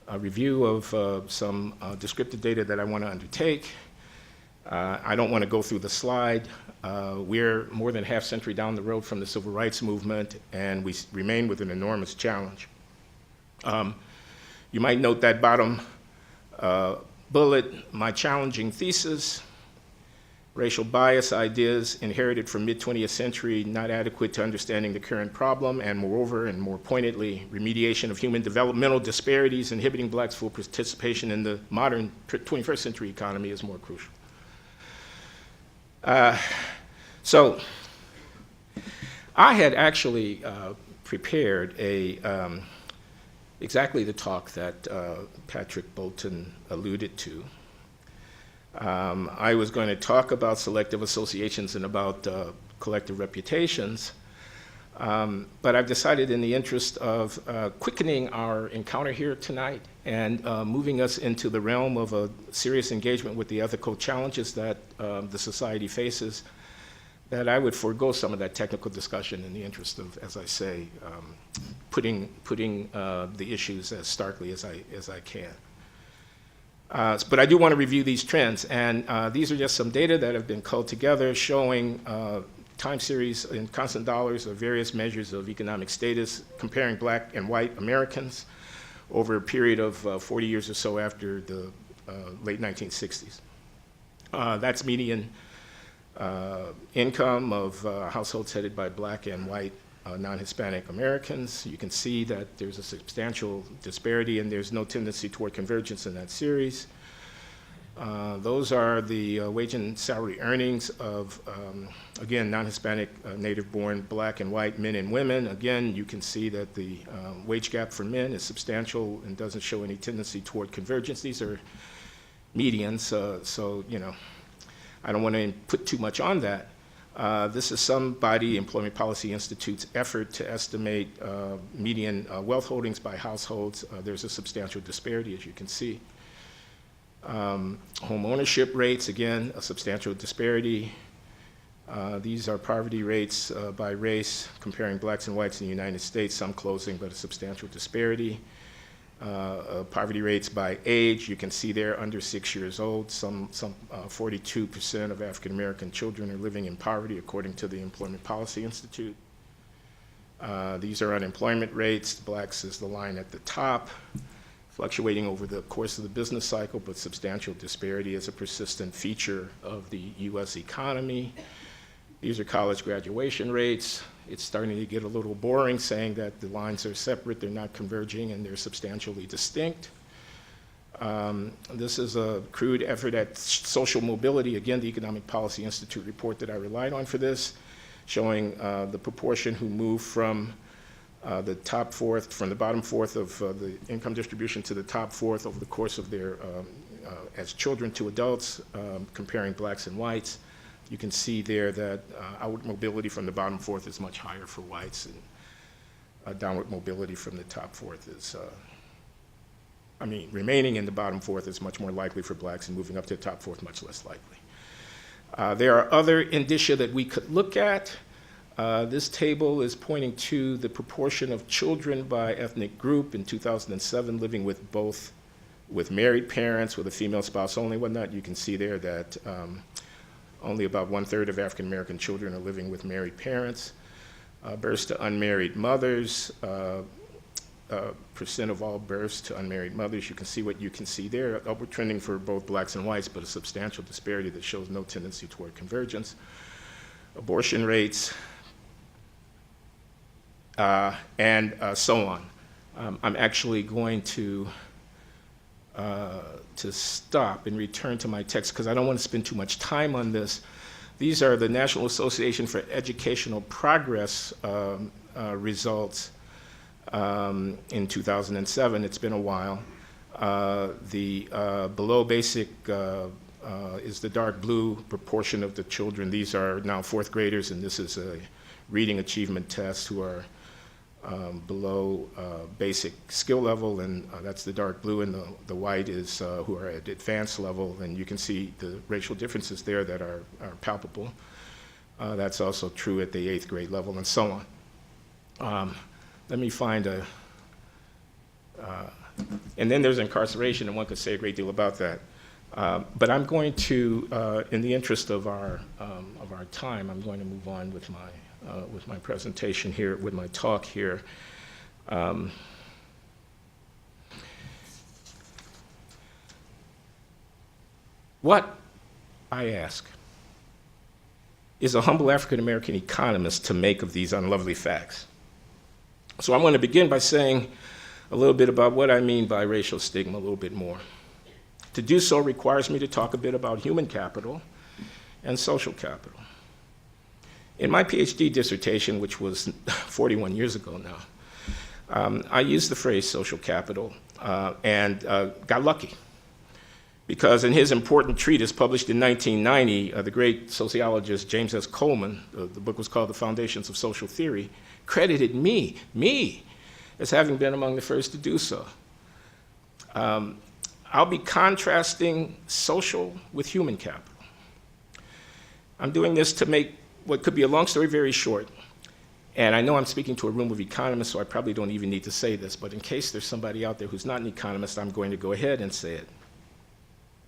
a review of some descriptive data that I want to undertake. I don't want to go through the slide. We're more than half century down the road from the civil rights movement, and we remain with an enormous challenge. You might note that bottom bullet, my challenging thesis. Racial bias ideas inherited from mid-20th century, not adequate to understanding the current problem, and moreover, and more pointedly, remediation of human developmental disparities inhibiting blacks' full participation in the modern 21st century economy is more crucial. So I had actually prepared exactly the talk that Patrick Bolton alluded to. I was going to talk about selective associations and about collective reputations, but I've decided in the interest of quickening our encounter here tonight and moving us into the realm of a serious engagement with the ethical challenges that the society faces, that I would forego some of that technical discussion in the interest of, as I say, putting the issues as starkly as I can. But I do want to review these trends, and these are just some data that have been culled together showing time series in constant dollars of various measures of economic status, comparing black and white Americans over a period of 40 years or so after the late 1960s. That's median income of households headed by black and white non-Hispanic Americans. You can see that there's a substantial disparity and there's no tendency toward convergence in that series. Those are the wage and salary earnings of, again, non-Hispanic, native-born black and white men and women. Again, you can see that the wage gap for men is substantial and doesn't show any tendency toward convergence. These are medians, so you know, I don't want to put too much on that. This is somebody, Employment Policy Institute's effort to estimate median wealth holdings by households. There's a substantial disparity, as you can see. Home ownership rates, again, a substantial disparity. These are poverty rates by race, comparing blacks and whites in the United States, some closing, but a substantial disparity. Poverty rates by age, you can see there under 6 years old. Some 42% of African American children are living in poverty, according to the Employment Policy Institute. These are unemployment rates. Blacks is the line at the top, fluctuating over the course of the business cycle, but substantial disparity is a persistent feature of the US economy. These are college graduation rates. It's starting to get a little boring saying that the lines are separate, they're not converging, and they're substantially distinct. This is a crude effort at social mobility. Again, the Economic Policy Institute report that I relied on for this, showing the proportion who move from the top fourth, from the bottom fourth of the income distribution to the top fourth over the course of their, as children to adults, comparing blacks and whites. You can see there that outward mobility from the bottom fourth is much higher for whites, and downward mobility from the top fourth is, remaining in the bottom fourth is much more likely for blacks, and moving up to the top fourth much less likely. There are other indicia that we could look at. This table is pointing to the proportion of children by ethnic group in 2007 living with married parents, with a female spouse only, whatnot. You can see there that only about 1/3 of African American children are living with married parents. Births to unmarried mothers, percent of all births to unmarried mothers. You can see what you can see there, upward trending for both blacks and whites, but a substantial disparity that shows no tendency toward convergence. Abortion rates, and so on. I'm actually going to stop and return to my text because I don't want to spend too much time on this. These are the National Association for Educational Progress results in 2007. It's been a while. The below basic is the dark blue proportion of the children. These are now fourth graders, and this is a reading achievement test who are below basic skill level, and that's the dark blue, and the white is who are at advanced level, and you can see the racial differences there that are palpable. That's also true at the 8th grade level, and so on. Let me find a, and then there's incarceration, and one could say a great deal about that. But I'm going to, in the interest of our time, I'm going to move on with my presentation here, with my talk here. What, I ask, is a humble African-American economist to make of these unlovely facts? So I'm going to begin by saying a little bit about what I mean by racial stigma, a little bit more. To do so requires me to talk a bit about human capital and social capital. In my PhD dissertation, which was 41 years ago now, I used the phrase social capital and got lucky. Because in his important treatise published in 1990, the great sociologist James S. Coleman, the book was called The Foundations of Social Theory, credited me, as having been among the first to do so. I'll be contrasting social with human capital. I'm doing this to make what could be a long story very short. And I know I'm speaking to a room of economists, so I probably don't even need to say this, but in case there's somebody out there who's not an economist, I'm going to go ahead and say it.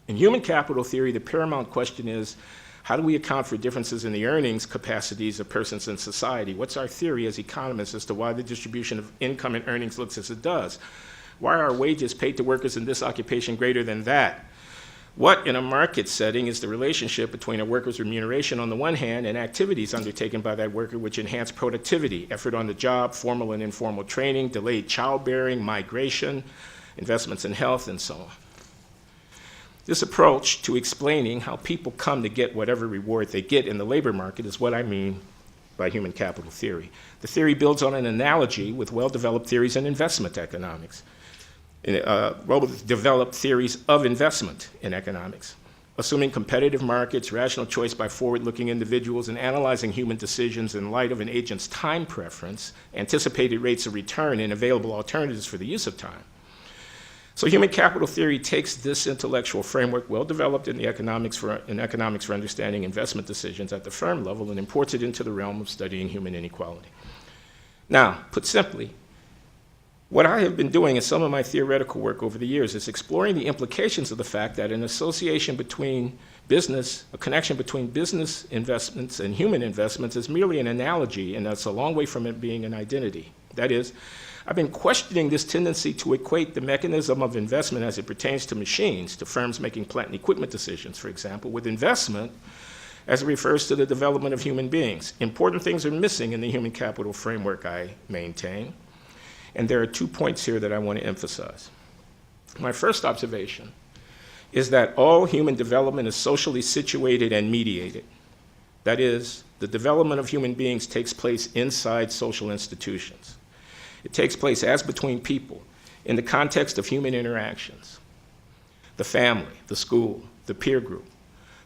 In human capital theory, the paramount question is, how do we account for differences in the earnings capacities of persons in society? What's our theory as economists as to why the distribution of income and earnings looks as it does? Why are wages paid to workers in this occupation greater than that? What, in a market setting, is the relationship between a worker's remuneration on the one hand and activities undertaken by that worker which enhance productivity, effort on the job, formal and informal training, delayed childbearing, migration, investments in health, and so on? This approach to explaining how people come to get whatever reward they get in the labor market is what I mean by human capital theory. The theory builds on an analogy with well-developed theories in investment economics, well-developed theories of investment in economics, assuming competitive markets, rational choice by forward-looking individuals, and analyzing human decisions in light of an agent's time preference, anticipated rates of return, and available alternatives for the use of time. So human capital theory takes this intellectual framework, well developed in economics for understanding investment decisions at the firm level, and imports it into the realm of studying human inequality. Now, put simply, what I have been doing in some of my theoretical work over the years is exploring the implications of the fact that an association between business, a connection between business investments and human investments is merely an analogy, and that's a long way from it being an identity. That is, I've been questioning this tendency to equate the mechanism of investment as it pertains to machines, to firms making plant and equipment decisions, for example, with investment as it refers to the development of human beings. Important things are missing in the human capital framework I maintain, and there are 2 points here that I want to emphasize. My first observation is that all human development is socially situated and mediated. That is, the development of human beings takes place inside social institutions. It takes place as between people, in the context of human interactions. The family, the school, the peer group,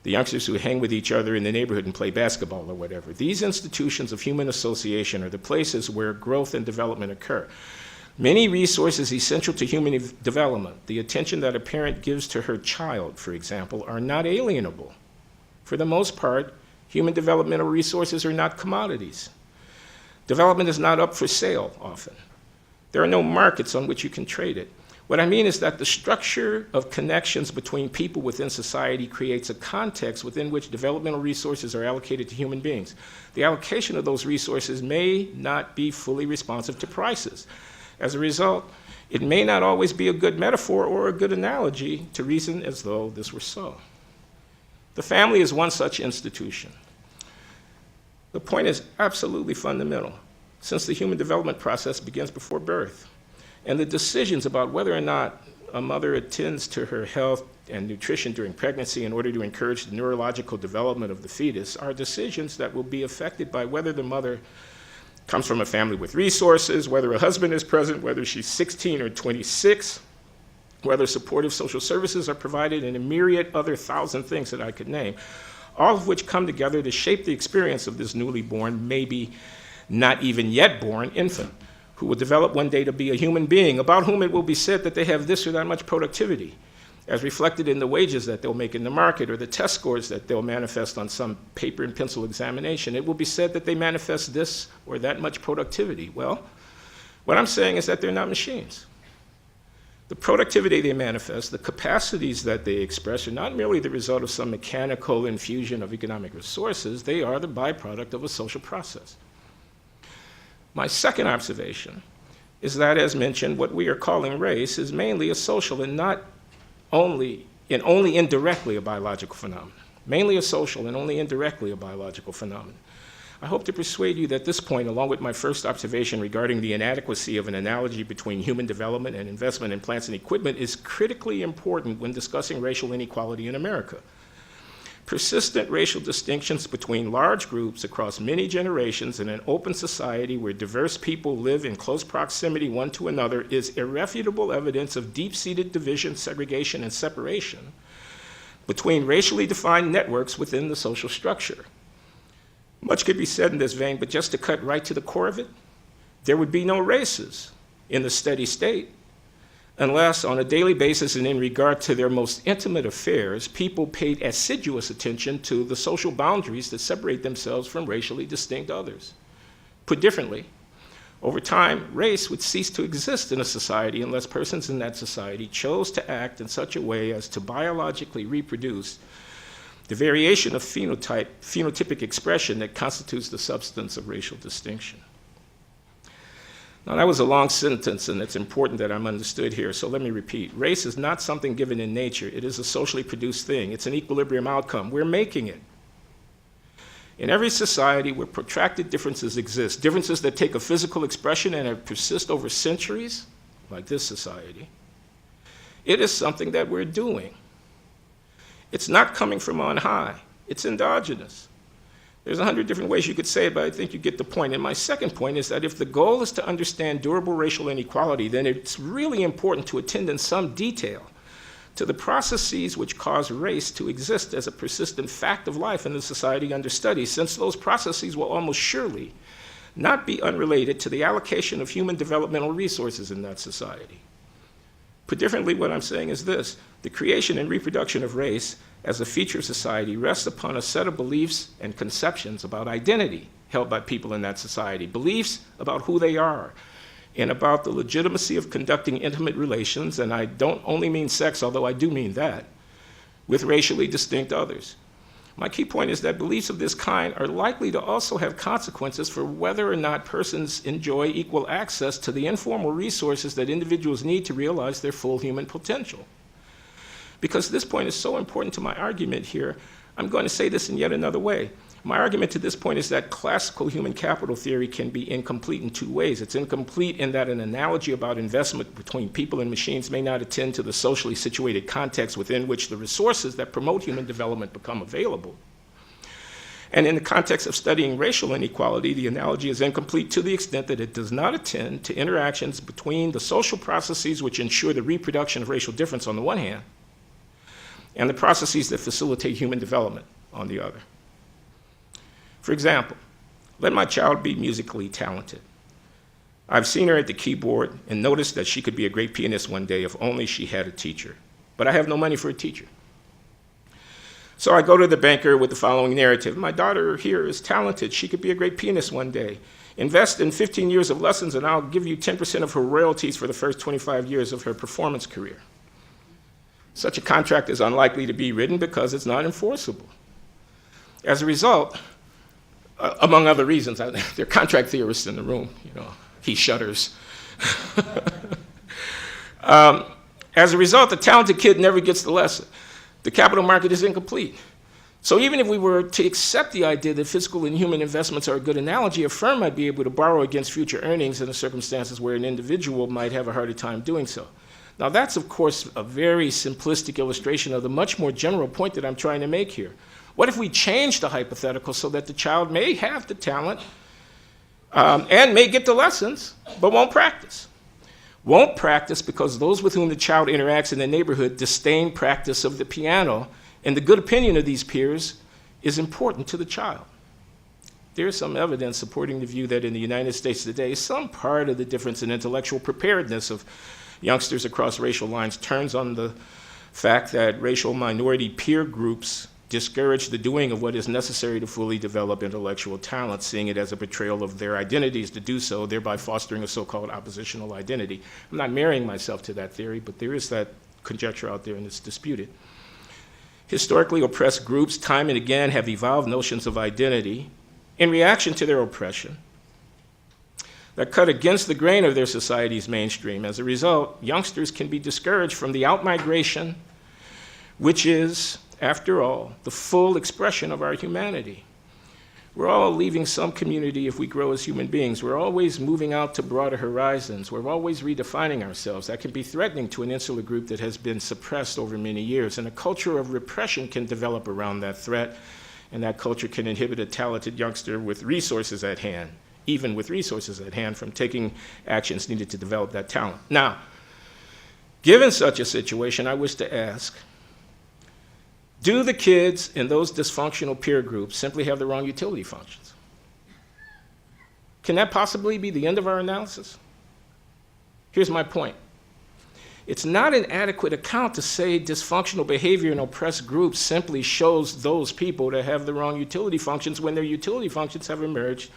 the youngsters who hang with each other in the neighborhood and play basketball or whatever. These institutions of human association are the places where growth and development occur. Many resources essential to human development, the attention that a parent gives to her child, for example, are not alienable. For the most part, human developmental resources are not commodities. Development is not up for sale often. There are no markets on which you can trade it. What I mean is that the structure of connections between people within society creates a context within which developmental resources are allocated to human beings. The allocation of those resources may not be fully responsive to prices. As a result, it may not always be a good metaphor or a good analogy to reason as though this were so. The family is one such institution. The point is absolutely fundamental, since the human development process begins before birth. And the decisions about whether or not a mother attends to her health and nutrition during pregnancy in order to encourage the neurological development of the fetus are decisions that will be affected by whether the mother comes from a family with resources, whether a husband is present, whether she's 16 or 26, whether supportive social services are provided, and a myriad other thousand things that I could name, all of which come together to shape the experience of this newly born, maybe not even yet born infant, who will develop one day to be a human being, about whom it will be said that they have this or that much productivity, as reflected in the wages that they'll make in the market or the test scores that they'll manifest on some paper and pencil examination. It will be said that they manifest this or that much productivity. Well, what I'm saying is that they're not machines. The productivity they manifest, the capacities that they express, are not merely the result of some mechanical infusion of economic resources, they are the byproduct of a social process. My second observation is that, as mentioned, what we are calling race is mainly a social and only indirectly a biological phenomenon. Mainly a social and only indirectly a biological phenomenon. I hope to persuade you that this point, along with my first observation regarding the inadequacy of an analogy between human development and investment in plants and equipment, is critically important when discussing racial inequality in America. Persistent racial distinctions between large groups across many generations in an open society where diverse people live in close proximity one to another is irrefutable evidence of deep-seated division, segregation, and separation between racially defined networks within the social structure. Much could be said in this vein, but just to cut right to the core of it, there would be no races in the steady state unless, on a daily basis and in regard to their most intimate affairs, people paid assiduous attention to the social boundaries that separate themselves from racially distinct others. Put differently, over time, race would cease to exist in a society unless persons in that society chose to act in such a way as to biologically reproduce the variation of phenotypic expression that constitutes the substance of racial distinction. Now, that was a long sentence, and it's important that I'm understood here, so let me repeat. Race is not something given in nature. It is a socially produced thing. It's an equilibrium outcome. We're making it. In every society where protracted differences exist, differences that take a physical expression and have persist over centuries, like this society, it is something that we're doing. It's not coming from on high. It's endogenous. There's 100 different ways you could say it, but I think you get the point. And my second point is that if the goal is to understand durable racial inequality, then it's really important to attend in some detail to the processes which cause race to exist as a persistent fact of life in the society under study, since those processes will almost surely not be unrelated to the allocation of human developmental resources in that society. Put differently, what I'm saying is this: the creation and reproduction of race as a feature of society rests upon a set of beliefs and conceptions about identity held by people in that society, beliefs about who they are, and about the legitimacy of conducting intimate relations, and I don't only mean sex, although I do mean that, with racially distinct others. My key point is that beliefs of this kind are likely to also have consequences for whether or not persons enjoy equal access to the informal resources that individuals need to realize their full human potential. Because this point is so important to my argument here, I'm going to say this in yet another way. My argument to this point is that classical human capital theory can be incomplete in two ways. It's incomplete in that an analogy about investment between people and machines may not attend to the socially situated context within which the resources that promote human development become available. And in the context of studying racial inequality, the analogy is incomplete to the extent that it does not attend to interactions between the social processes which ensure the reproduction of racial difference on the one hand, and the processes that facilitate human development on the other. For example, let my child be musically talented. I've seen her at the keyboard and noticed that she could be a great pianist one day if only she had a teacher. But I have no money for a teacher. So I go to the banker with the following narrative. My daughter here is talented. She could be a great pianist one day. Invest in 15 years of lessons and I'll give you 10% of her royalties for the first 25 years of her performance career. Such a contract is unlikely to be written because it's not enforceable. As a result, among other reasons, there are contract theorists in the room, he shudders. As a result, the talented kid never gets the lesson. The capital market is incomplete. So even if we were to accept the idea that physical and human investments are a good analogy, a firm might be able to borrow against future earnings in the circumstances where an individual might have a harder time doing so. Now that's, of course, a very simplistic illustration of the much more general point that I'm trying to make here. What if we change the hypothetical so that the child may have the talent and may get the lessons, but won't practice? Won't practice because those with whom the child interacts in the neighborhood disdain practice of the piano, and the good opinion of these peers is important to the child. There is some evidence supporting the view that in the United States today, some part of the difference in intellectual preparedness of youngsters across racial lines turns on the fact that racial minority peer groups discourage the doing of what is necessary to fully develop intellectual talent, seeing it as a betrayal of their identities to do so, thereby fostering a so-called oppositional identity. I'm not marrying myself to that theory, but there is that conjecture out there and it's disputed. Historically oppressed groups, time and again, have evolved notions of identity in reaction to their oppression that cut against the grain of their society's mainstream. As a result, youngsters can be discouraged from the outmigration, which is, after all, the full expression of our humanity. We're all leaving some community if we grow as human beings. We're always moving out to broader horizons. We're always redefining ourselves. That can be threatening to an insular group that has been suppressed over many years. And a culture of repression can develop around that threat, and that culture can inhibit a talented youngster with resources at hand, even with resources at hand, from taking actions needed to develop that talent. Now, given such a situation, I wish to ask, do the kids in those dysfunctional peer groups simply have the wrong utility functions? Can that possibly be the end of our analysis? Here's my point. It's not an adequate account to say dysfunctional behavior in oppressed groups simply shows those people to have the wrong utility functions when their utility functions have emerged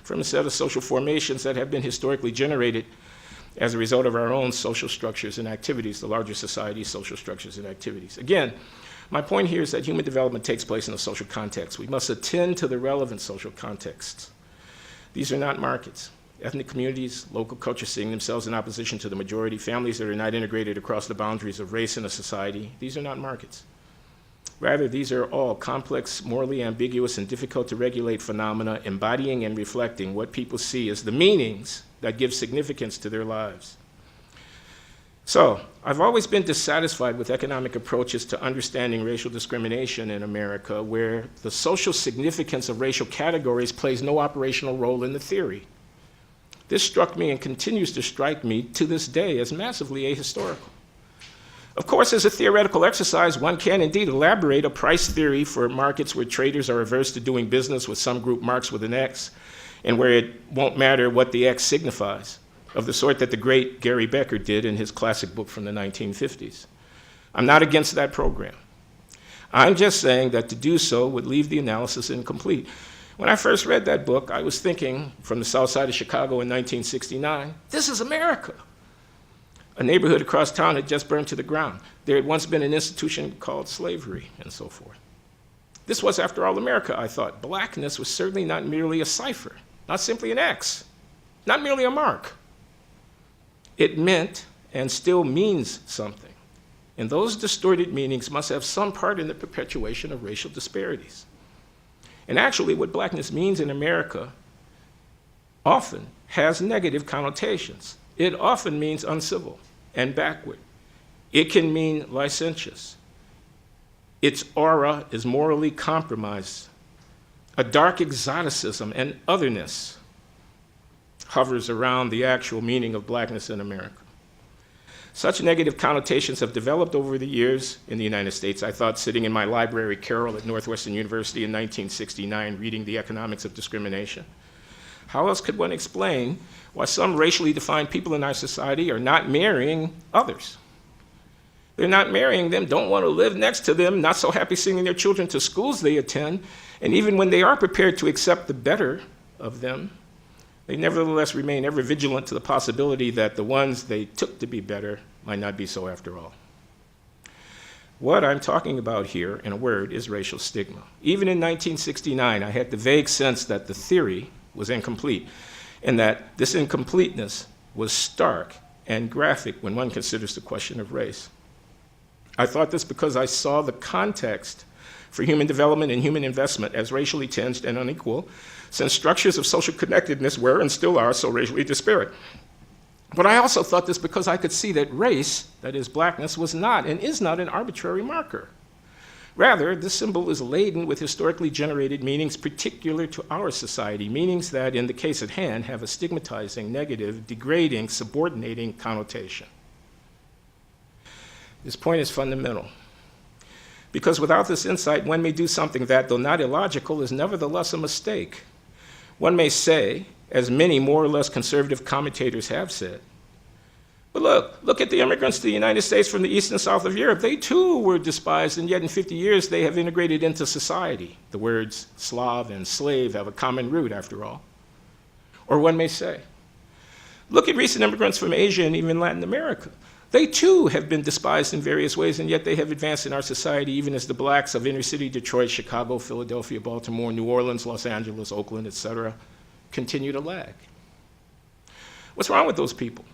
from a set of social formations that have been historically generated as a result of our own social structures and activities, the larger society's social structures and activities. Again, my point here is that human development takes place in a social context. We must attend to the relevant social contexts. These are not markets. Ethnic communities, local cultures seeing themselves in opposition to the majority, families that are not integrated across the boundaries of race in a society, these are not markets. Rather, these are all complex, morally ambiguous, and difficult to regulate phenomena embodying and reflecting what people see as the meanings that give significance to their lives. So, I've always been dissatisfied with economic approaches to understanding racial discrimination in America, where the social significance of racial categories plays no operational role in the theory. This struck me and continues to strike me to this day as massively ahistorical. Of course, as a theoretical exercise, one can indeed elaborate a price theory for markets where traders are averse to doing business with some group marks with an X, and where it won't matter what the X signifies, of the sort that the great Gary Becker did in his classic book from the 1950s. I'm not against that program. I'm just saying that to do so would leave the analysis incomplete. When I first read that book, I was thinking, from the south side of Chicago in 1969, this is America. A neighborhood across town had just burned to the ground. There had once been an institution called slavery, and so forth. This was, after all, America, I thought. Blackness was certainly not merely a cipher, not simply an X, not merely a mark. It meant, and still means, something. And those distorted meanings must have some part in the perpetuation of racial disparities. And actually, what blackness means in America often has negative connotations. It often means uncivil and backward. It can mean licentious. Its aura is morally compromised. A dark exoticism and otherness hovers around the actual meaning of blackness in America. Such negative connotations have developed over the years in the United States. I thought sitting in my library carrel at Northwestern University in 1969 reading The Economics of Discrimination. How else could one explain why some racially defined people in our society are not marrying others? They're not marrying them, don't want to live next to them, not so happy sending their children to schools they attend, and even when they are prepared to accept the better of them, they nevertheless remain ever vigilant to the possibility that the ones they took to be better might not be so after all. What I'm talking about here, in a word, is racial stigma. Even in 1969, I had the vague sense that the theory was incomplete, and that this incompleteness was stark and graphic when one considers the question of race. I thought this because I saw the context for human development and human investment as racially tinged and unequal, since structures of social connectedness were and still are so racially disparate. But I also thought this because I could see that race, that is blackness, was not and is not an arbitrary marker. Rather, this symbol is laden with historically generated meanings particular to our society, meanings that, in the case at hand, have a stigmatizing, negative, degrading, subordinating connotation. This point is fundamental, because without this insight, one may do something that, though not illogical, is nevertheless a mistake. One may say, as many more or less conservative commentators have said, but look at the immigrants to the United States from the east and south of Europe. They too were despised, and yet in 50 years they have integrated into society. The words Slav and slave have a common root, after all. Or one may say, look at recent immigrants from Asia and even Latin America. They too have been despised in various ways, and yet they have advanced in our society, even as the blacks of inner city Detroit, Chicago, Philadelphia, Baltimore, New Orleans, Los Angeles, Oakland, etc., continue to lag. What's wrong with those people?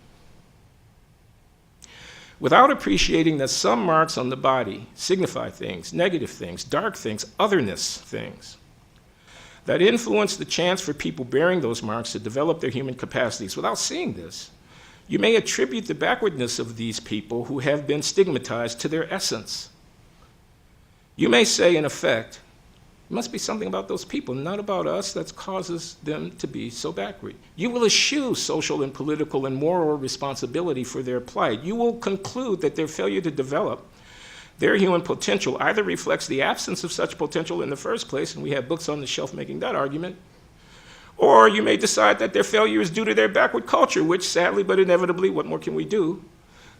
Without appreciating that some marks on the body signify things, negative things, dark things, otherness things, that influence the chance for people bearing those marks to develop their human capacities, without seeing this, you may attribute the backwardness of these people who have been stigmatized to their essence. You may say, in effect, it must be something about those people, not about us, that causes them to be so backward. You will eschew social and political and moral responsibility for their plight. You will conclude that their failure to develop their human potential either reflects the absence of such potential in the first place, and we have books on the shelf making that argument, or you may decide that their failure is due to their backward culture, which sadly but inevitably, what more can we do,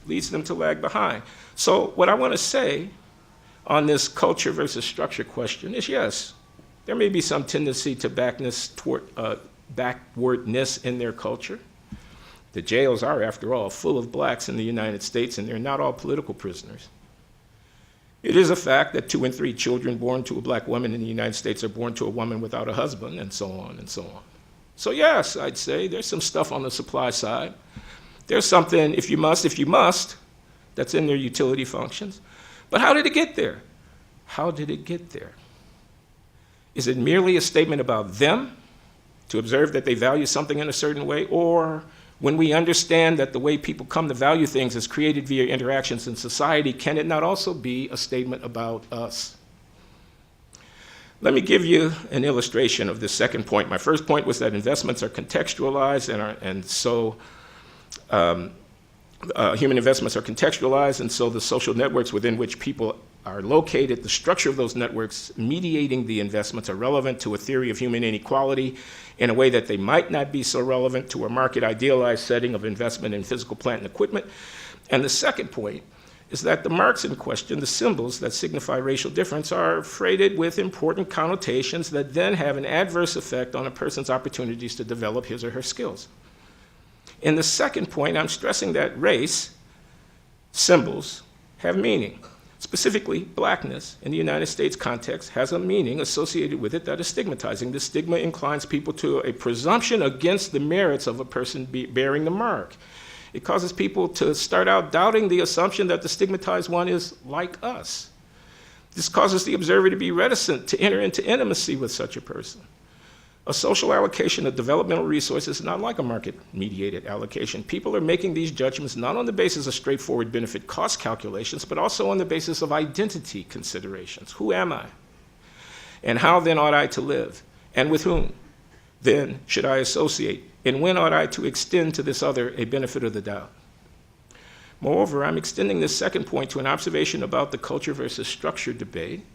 leads them to lag behind. So what I want to say on this culture versus structure question is, yes, there may be some tendency to backwardness in their culture. The jails are, after all, full of blacks in the United States, and they're not all political prisoners. It is a fact that 2 in 3 children born to a black woman in the United States are born to a woman without a husband, and so on and so on. So yes, I'd say there's some stuff on the supply side. There's something, if you must, that's in their utility functions. But how did it get there? How did it get there? Is it merely a statement about them, to observe that they value something in a certain way, or when we understand that the way people come to value things is created via interactions in society, can it not also be a statement about us? Let me give you an illustration of this second point. My first point was that investments are contextualized, and so human investments are contextualized, and so the social networks within which people are located, the structure of those networks mediating the investments are relevant to a theory of human inequality in a way that they might not be so relevant to a market idealized setting of investment in physical plant and equipment. And the second point is that the marks in question, the symbols that signify racial difference, are freighted with important connotations that then have an adverse effect on a person's opportunities to develop his or her skills. In the second point, I'm stressing that race symbols have meaning. Specifically, blackness in the United States context has a meaning associated with it that is stigmatizing. This stigma inclines people to a presumption against the merits of a person bearing the mark. It causes people to start out doubting the assumption that the stigmatized one is like us. This causes the observer to be reticent to enter into intimacy with such a person. A social allocation of developmental resources is not like a market-mediated allocation. People are making these judgments not on the basis of straightforward benefit-cost calculations, but also on the basis of identity considerations. Who am I? And how then ought I to live? And with whom then should I associate? And when ought I to extend to this other a benefit of the doubt? Moreover, I'm extending this second point to an observation about the culture versus structure debate,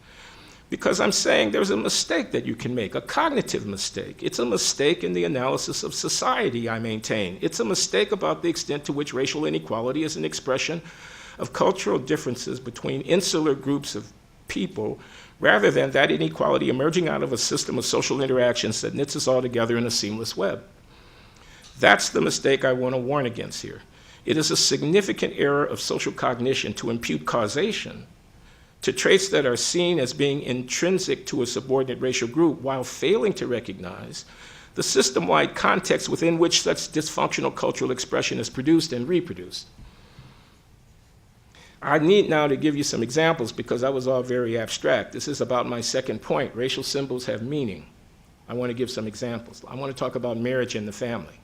because I'm saying there's a mistake that you can make, a cognitive mistake. It's a mistake in the analysis of society, I maintain. It's a mistake about the extent to which racial inequality is an expression of cultural differences between insular groups of people, rather than that inequality emerging out of a system of social interactions that knits us all together in a seamless web. That's the mistake I want to warn against here. It is a significant error of social cognition to impute causation to traits that are seen as being intrinsic to a subordinate racial group, while failing to recognize the system-wide context within which such dysfunctional cultural expression is produced and reproduced. I need now to give you some examples because that was all very abstract. This is about my second point. Racial symbols have meaning. I want to give some examples. I want to talk about marriage and the family.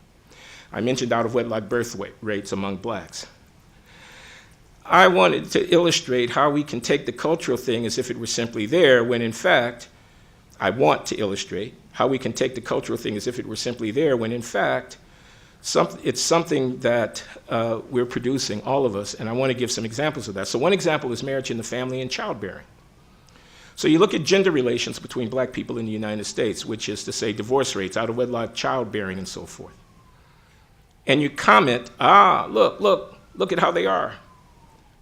I mentioned out-of-wedlock birth rates among blacks. I wanted to illustrate how we can take the cultural thing as if it were simply there, when in fact, I want to illustrate how we can take the cultural thing as if it were simply there, when in fact, it's something that we're producing, all of us, and I want to give some examples of that. So one example is marriage in the family and childbearing. So you look at gender relations between black people in the United States, which is to say divorce rates, out-of-wedlock childbearing, and so forth. And you comment, look at how they are.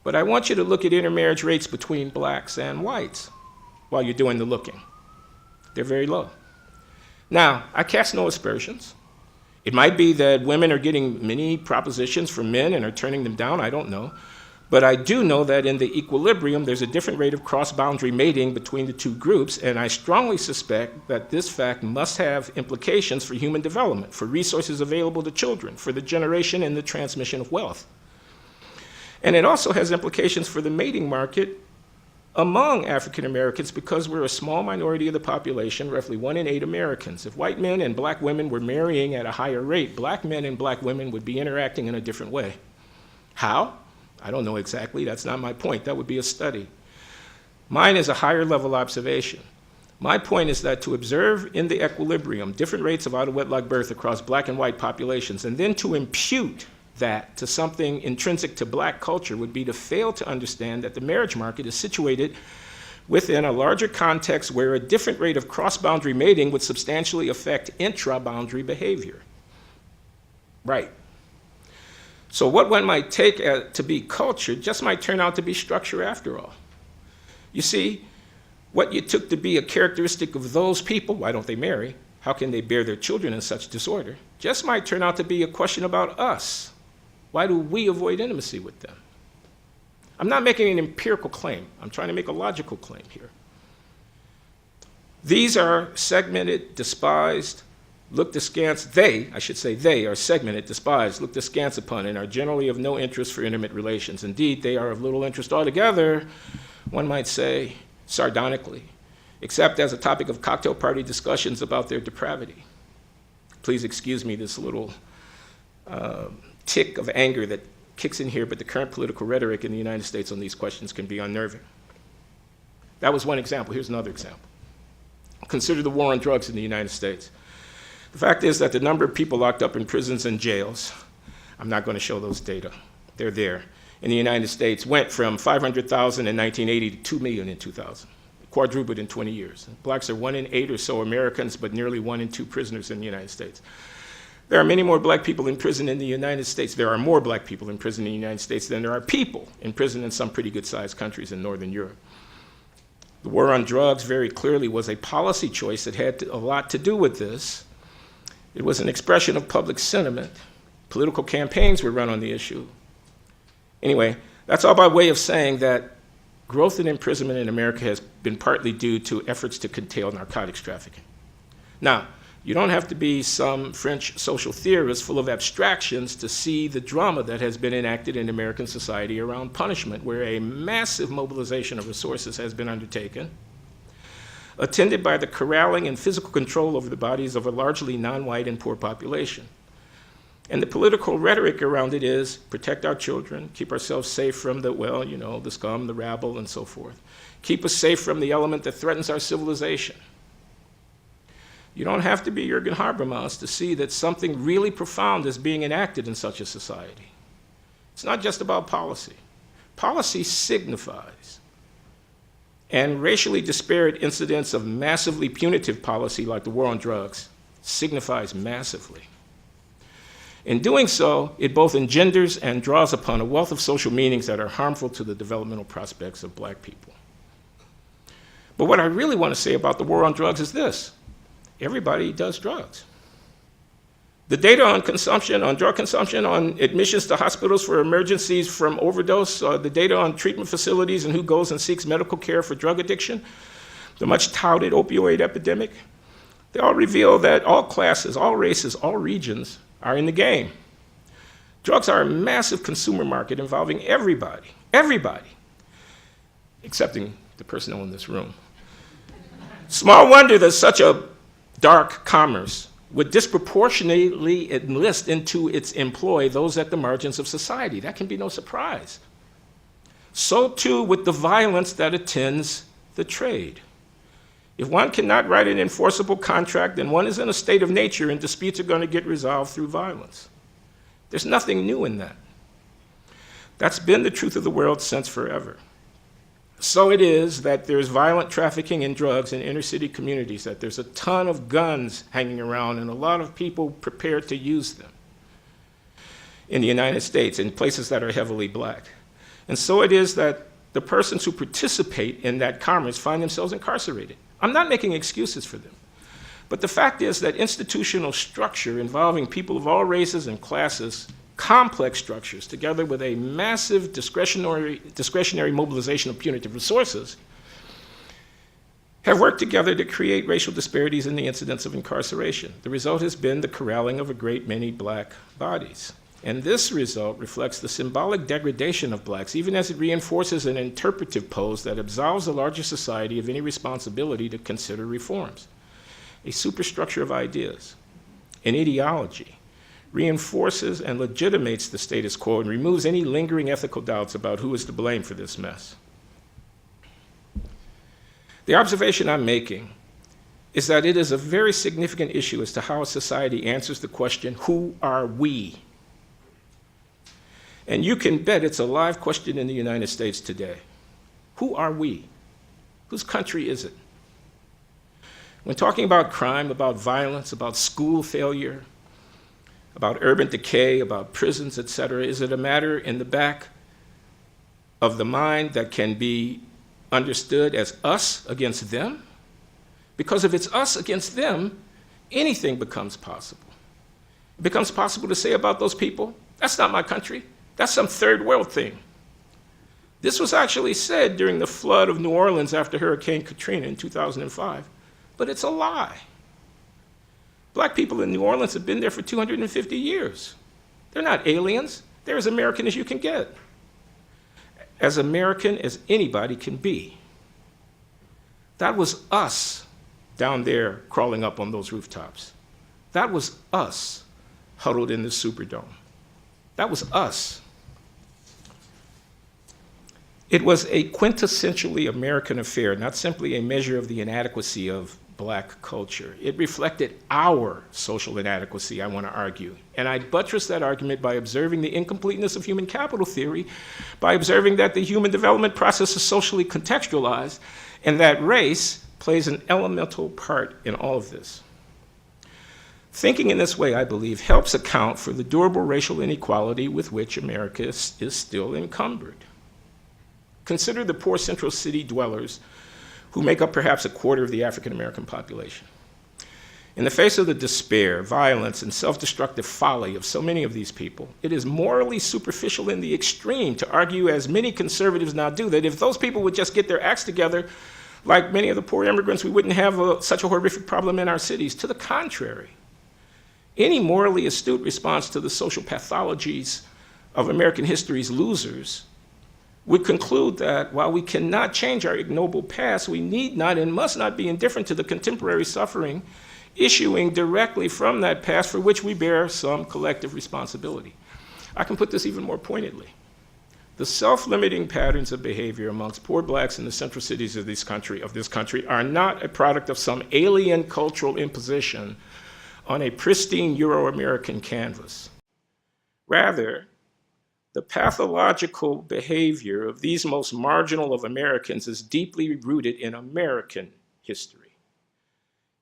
But I want you to look at intermarriage rates between blacks and whites while you're doing the looking. They're very low. Now, I cast no aspersions. It might be that women are getting many propositions from men and are turning them down, I don't know. But I do know that in the equilibrium, there's a different rate of cross-boundary mating between the two groups, and I strongly suspect that this fact must have implications for human development, for resources available to children, for the generation and the transmission of wealth. And it also has implications for the mating market among African Americans, because we're a small minority of the population, roughly 1 in 8 Americans. If white men and black women were marrying at a higher rate, black men and black women would be interacting in a different way. How? I don't know exactly. That's not my point. That would be a study. Mine is a higher level observation. My point is that to observe in the equilibrium different rates of out-of-wedlock birth across black and white populations, and then to impute that to something intrinsic to black culture, would be to fail to understand that the marriage market is situated within a larger context where a different rate of cross-boundary mating would substantially affect intra-boundary behavior. Right. So what one might take to be culture just might turn out to be structure after all. You see, what you took to be a characteristic of those people, why don't they marry? How can they bear their children in such disorder? Just might turn out to be a question about us. Why do we avoid intimacy with them? I'm not making an empirical claim. I'm trying to make a logical claim here. These are segmented, despised, looked askance. They are segmented, despised, looked askance upon, and are generally of no interest for intimate relations. Indeed, they are of little interest altogether, one might say, sardonically, except as a topic of cocktail party discussions about their depravity. Please excuse me this little tick of anger that kicks in here, but the current political rhetoric in the United States on these questions can be unnerving. That was one example. Here's another example. Consider the war on drugs in the United States. The fact is that the number of people locked up in prisons and jails, I'm not going to show those data, they're there, in the United States went from 500,000 in 1980 to 2 million in 2000, quadrupled in 20 years. Blacks are 1 in 8 or so Americans, but nearly 1 in 2 prisoners in the United States. There are many more black people in prison in the United States. There are more black people in prison in the United States than there are people in prison in some pretty good-sized countries in Northern Europe. The war on drugs very clearly was a policy choice that had a lot to do with this. It was an expression of public sentiment. Political campaigns were run on the issue. Anyway, that's all by way of saying that growth in imprisonment in America has been partly due to efforts to curtail narcotics trafficking. Now, You don't have to be some French social theorist full of abstractions to see the drama that has been enacted in American society around punishment, where a massive mobilization of resources has been undertaken, attended by the corralling and physical control over the bodies of a largely non-white and poor population. And the political rhetoric around it is protect our children, keep ourselves safe from the, well, you know, the scum, the rabble, and so forth. Keep us safe from the element that threatens our civilization. You don't have to be Jürgen Habermas to see that something really profound is being enacted in such a society. It's not just about policy. Policy signifies. And racially disparate incidents of massively punitive policy, like the war on drugs, signifies massively. In doing so, it both engenders and draws upon a wealth of social meanings that are harmful to the developmental prospects of black people. But what I really want to say about the war on drugs is this. Everybody does drugs. The data on consumption, on drug consumption, on admissions to hospitals for emergencies from overdose, the data on treatment facilities and who goes and seeks medical care for drug addiction, the much touted opioid epidemic, they all reveal that all classes, all races, all regions are in the game. Drugs are a massive consumer market involving everybody, excepting the personnel in this room. Small wonder that such a dark commerce would disproportionately enlist into its employ those at the margins of society. That can be no surprise. So too with the violence that attends the trade. If one cannot write an enforceable contract, then one is in a state of nature and disputes are going to get resolved through violence. There's nothing new in that. That's been the truth of the world since forever. So it is that there's violent trafficking in drugs in inner city communities, that there's a ton of guns hanging around and a lot of people prepared to use them in the United States, in places that are heavily black. And so it is that the persons who participate in that commerce find themselves incarcerated. I'm not making excuses for them. But the fact is that institutional structure involving people of all races and classes, complex structures, together with a massive discretionary mobilization of punitive resources, have worked together to create racial disparities in the incidence of incarceration. The result has been the corralling of a great many black bodies. And this result reflects the symbolic degradation of blacks, even as it reinforces an interpretive pose that absolves the larger society of any responsibility to consider reforms. A superstructure of ideas, an ideology, reinforces and legitimates the status quo and removes any lingering ethical doubts about who is to blame for this mess. The observation I'm making is that it is a very significant issue as to how a society answers the question, who are we? And you can bet it's a live question in the United States today. Who are we? Whose country is it? When talking about crime, about violence, about school failure, about urban decay, about prisons, et cetera, is it a matter in the back of the mind that can be understood as us against them? Because if it's us against them, anything becomes possible. It becomes possible to say about those people, that's not my country, that's some third world thing. This was actually said during the flood of New Orleans after Hurricane Katrina in 2005, but it's a lie. Black people in New Orleans have been there for 250 years. They're not aliens. They're as American as you can get. As American as anybody can be. That was us down there crawling up on those rooftops. That was us huddled in the Superdome. That was us. It was a quintessentially American affair, not simply a measure of the inadequacy of black culture. It reflected our social inadequacy, I want to argue. And I buttress that argument by observing the incompleteness of human capital theory, by observing that the human development process is socially contextualized, and that race plays an elemental part in all of this. Thinking in this way, I believe, helps account for the durable racial inequality with which America is still encumbered. Consider the poor central city dwellers who make up perhaps a quarter of the African American population. In the face of the despair, violence, and self-destructive folly of so many of these people, it is morally superficial in the extreme to argue, as many conservatives now do, that if those people would just get their acts together, Like many of the poor immigrants, we wouldn't have such a horrific problem in our cities. To the contrary, any morally astute response to the social pathologies of American history's losers would conclude that while we cannot change our ignoble past, we need not and must not be indifferent to the contemporary suffering issuing directly from that past for which we bear some collective responsibility. I can put this even more pointedly. The self-limiting patterns of behavior amongst poor blacks in the central cities of this country are not a product of some alien cultural imposition on a pristine Euro-American canvas. Rather, the pathological behavior of these most marginal of Americans is deeply rooted in American history.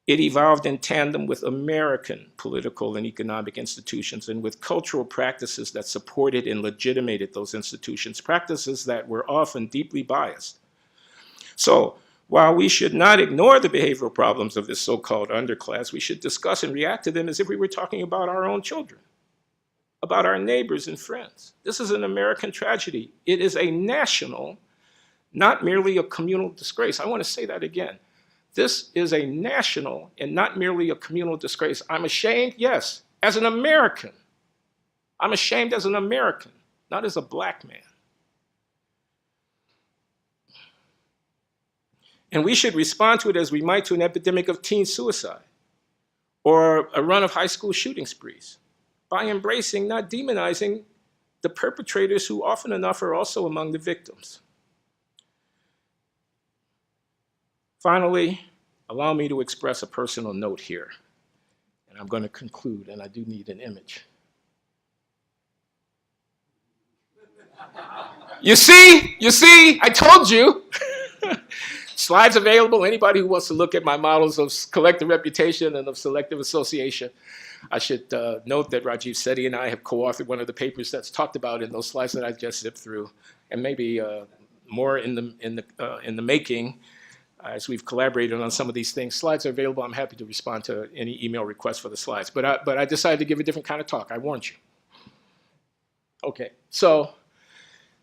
It evolved in tandem with American political and economic institutions and with cultural practices that supported and legitimated those institutions, practices that were often deeply biased. So, while we should not ignore the behavioral problems of this so-called underclass, we should discuss and react to them as if we were talking about our own children, about our neighbors and friends. This is an American tragedy. It is a national, not merely a communal disgrace. I want to say that again. This is a national and not merely a communal disgrace. I'm ashamed, yes, as an American. I'm ashamed as an American, not as a black man. And we should respond to it as we might to an epidemic of teen suicide or a run of high school shooting sprees by embracing, not demonizing, the perpetrators who often enough are also among the victims. Finally, allow me to express a personal note here. And I'm going to conclude, and I do need an image. You see, I told you. Slides available. Anybody who wants to look at my models of collective reputation and of selective association. I should note that Rajiv Sethi and I have co-authored one of the papers that's talked about in those slides that I just zipped through, and maybe more in the making as we've collaborated on some of these things. Slides are available. I'm happy to respond to any email requests for the slides. But I decided to give a different kind of talk. I warned you. Okay, so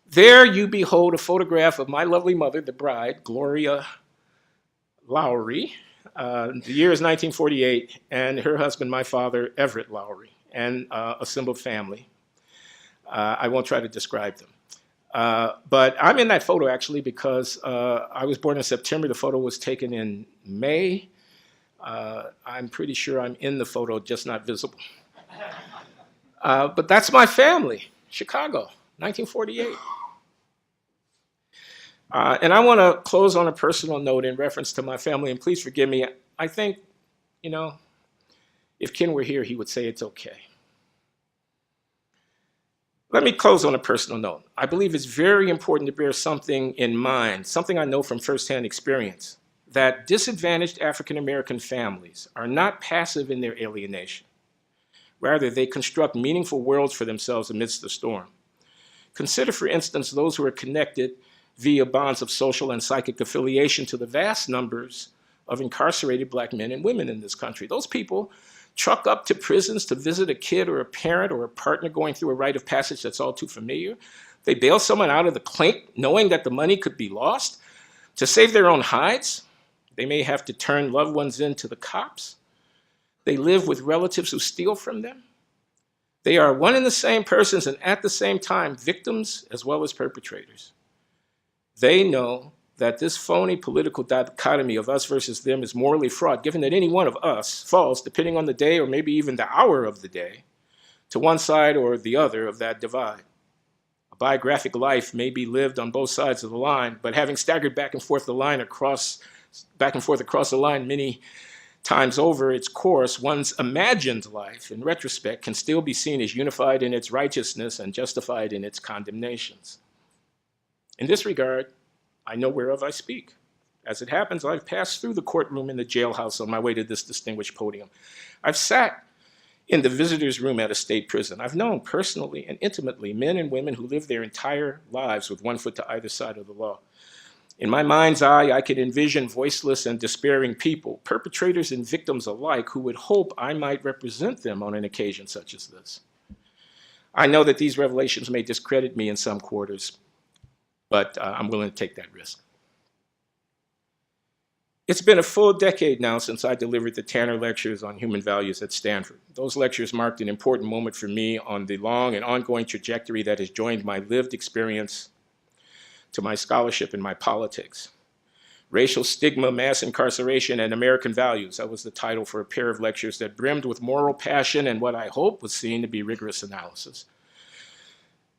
there you behold a photograph of my lovely mother, the bride, Gloria Loury. The year is 1948, and her husband, my father, Everett Loury, and a symbol family. I won't try to describe them. But I'm in that photo, actually, because I was born in September. The photo was taken in May. I'm pretty sure I'm in the photo, just not visible. But that's my family, Chicago, 1948. And I want to close on a personal note in reference to my family, and please forgive me. I think, if Ken were here, he would say it's okay. Let me close on a personal note. I believe it's very important to bear something in mind, something I know from firsthand experience, that disadvantaged African American families are not passive in their alienation. Rather, they construct meaningful worlds for themselves amidst the storm. Consider, for instance, those who are connected via bonds of social and psychic affiliation to the vast numbers of incarcerated black men and women in this country. Those people truck up to prisons to visit a kid or a parent or a partner going through a rite of passage that's all too familiar. They bail someone out of the clink knowing that the money could be lost. To save their own hides, they may have to turn loved ones in to the cops. They live with relatives who steal from them. They are one and the same persons and at the same time victims as well as perpetrators. They know that this phony political dichotomy of us versus them is morally fraught, given that any one of us falls, depending on the day or maybe even the hour of the day, to one side or the other of that divide. A biographic life may be lived on both sides of the line, but having staggered back and forth across the line many times over its course, one's imagined life, in retrospect, can still be seen as unified in its righteousness and justified in its condemnations. In this regard, I know whereof I speak. As it happens, I've passed through the courtroom and the jailhouse on my way to this distinguished podium. I've sat in the visitor's room at a state prison. I've known personally and intimately men and women who live their entire lives with one foot to either side of the law. In my mind's eye, I could envision voiceless and despairing people, perpetrators and victims alike, who would hope I might represent them on an occasion such as this. I know that these revelations may discredit me in some quarters, but I'm willing to take that risk. It's been a full decade now since I delivered the Tanner Lectures on Human Values at Stanford. Those lectures marked an important moment for me on the long and ongoing trajectory that has joined my lived experience to my scholarship and my politics. Racial Stigma, Mass Incarceration, and American Values. That was the title for a pair of lectures that brimmed with moral passion and what I hope was seen to be rigorous analysis.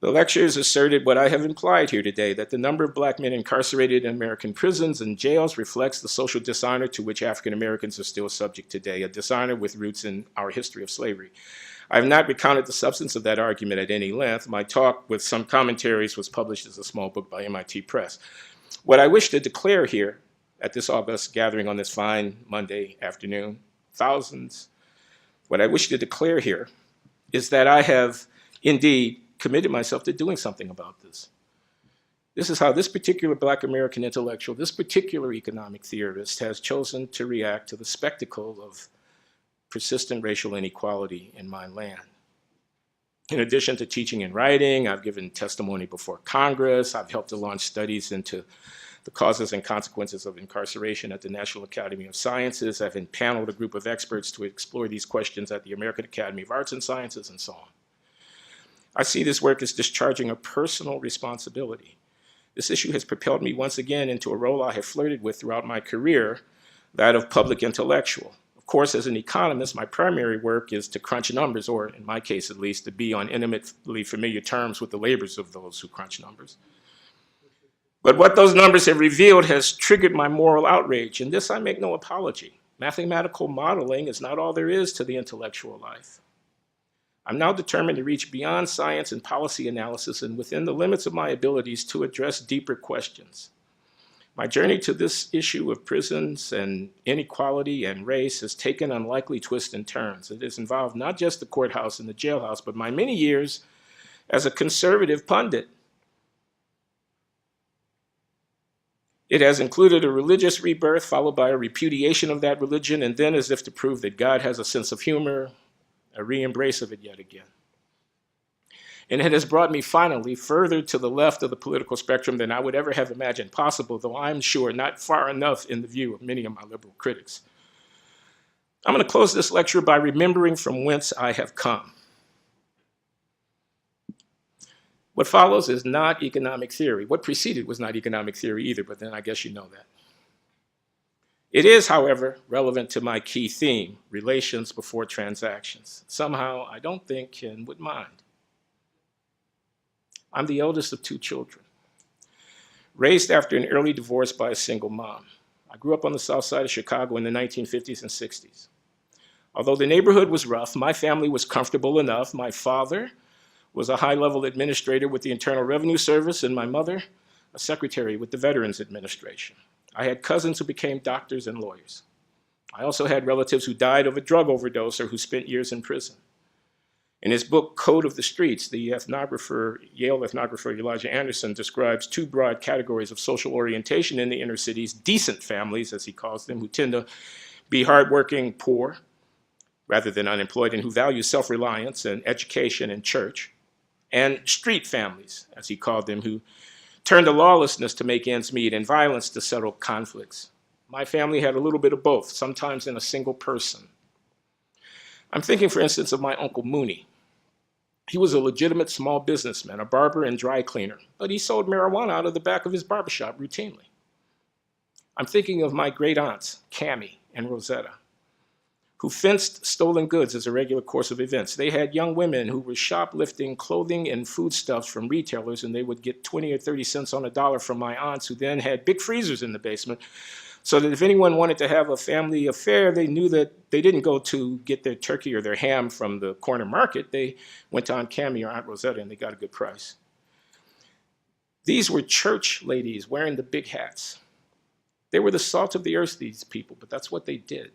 The lectures asserted what I have implied here today, that the number of Black men incarcerated in American prisons and jails reflects the social dishonor to which African Americans are still subject today, a dishonor with roots in our history of slavery. I have not recounted the substance of that argument at any length. My talk with some commentaries was published as a small book by MIT Press. What I wish to declare here at this august gathering on this fine Monday afternoon, thousands, what I wish to declare here is that I have indeed committed myself to doing something about this. This is how this particular Black American intellectual, this particular economic theorist has chosen to react to the spectacle of persistent racial inequality in my land. In addition to teaching and writing, I've given testimony before Congress. I've helped to launch studies into the causes and consequences of incarceration at the National Academy of Sciences. I've empaneled a group of experts to explore these questions at the American Academy of Arts and Sciences, and so on. I see this work as discharging a personal responsibility. This issue has propelled me once again into a role I have flirted with throughout my career, that of public intellectual. Of course, as an economist, my primary work is to crunch numbers, or in my case at least, to be on intimately familiar terms with the labors of those who crunch numbers. But what those numbers have revealed has triggered my moral outrage, and this I make no apology. Mathematical modeling is not all there is to the intellectual life. I'm now determined to reach beyond science and policy analysis and within the limits of my abilities to address deeper questions. My journey to this issue of prisons and inequality and race has taken unlikely twists and turns. It has involved not just the courthouse and the jailhouse, but my many years as a conservative pundit. It has included a religious rebirth followed by a repudiation of that religion, and then, as if to prove that God has a sense of humor, a re-embrace of it yet again. And it has brought me finally further to the left of the political spectrum than I would ever have imagined possible, though I'm sure not far enough in the view of many of my liberal critics. I'm going to close this lecture by remembering from whence I have come. What follows is not economic theory. What preceded was not economic theory either, but then I guess you know that. It is, however, relevant to my key theme, relations before transactions. Somehow, I don't think Ken would mind. I'm the eldest of 2 children, raised after an early divorce by a single mom. I grew up on the south side of Chicago in the 1950s and 60s. Although the neighborhood was rough, my family was comfortable enough. My father was a high-level administrator with the Internal Revenue Service, and my mother, a secretary with the Veterans Administration. I had cousins who became doctors and lawyers. I also had relatives who died of a drug overdose or who spent years in prison. In his book, Code of the Streets, the Yale ethnographer Elijah Anderson describes 2 broad categories of social orientation in the inner cities: decent families, as he calls them, who tend to be hardworking, poor, rather than unemployed, and who value self-reliance and education and church, and street families, as he called them, who turn to lawlessness to make ends meet and violence to settle conflicts. My family had a little bit of both, sometimes in a single person. I'm thinking, for instance, of my Uncle Mooney. He was a legitimate small businessman, a barber and dry cleaner, but he sold marijuana out of the back of his barbershop routinely. I'm thinking of my great aunts, Cammie and Rosetta, who fenced stolen goods as a regular course of events. They had young women who were shoplifting clothing and foodstuffs from retailers, and they would get 20 or 30 cents on a dollar from my aunts, who then had big freezers in the basement, so that if anyone wanted to have a family affair, they knew that they didn't go to get their turkey or their ham from the corner market. They went to Aunt Cammie or Aunt Rosetta, and they got a good price. These were church ladies wearing the big hats. They were the salt of the earth, these people, but that's what they did.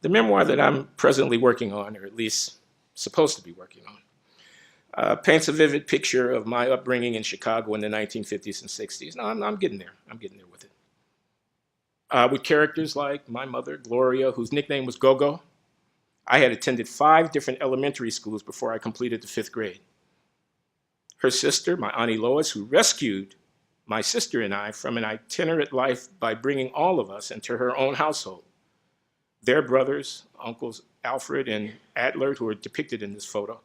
The memoir that I'm presently working on, or at least supposed to be working on, paints a vivid picture of my upbringing in Chicago in the 1950s and 60s. No, I'm getting there. I'm getting there with it. With characters like my mother, Gloria, whose nickname was Go-Go. I had attended 5 different elementary schools before I completed the 5th grade. Her sister, my Auntie Lois, who rescued my sister and I, from an itinerant life by bringing all of us into her own household. Their brothers, uncles Alfred and Adler, who are depicted in this photo.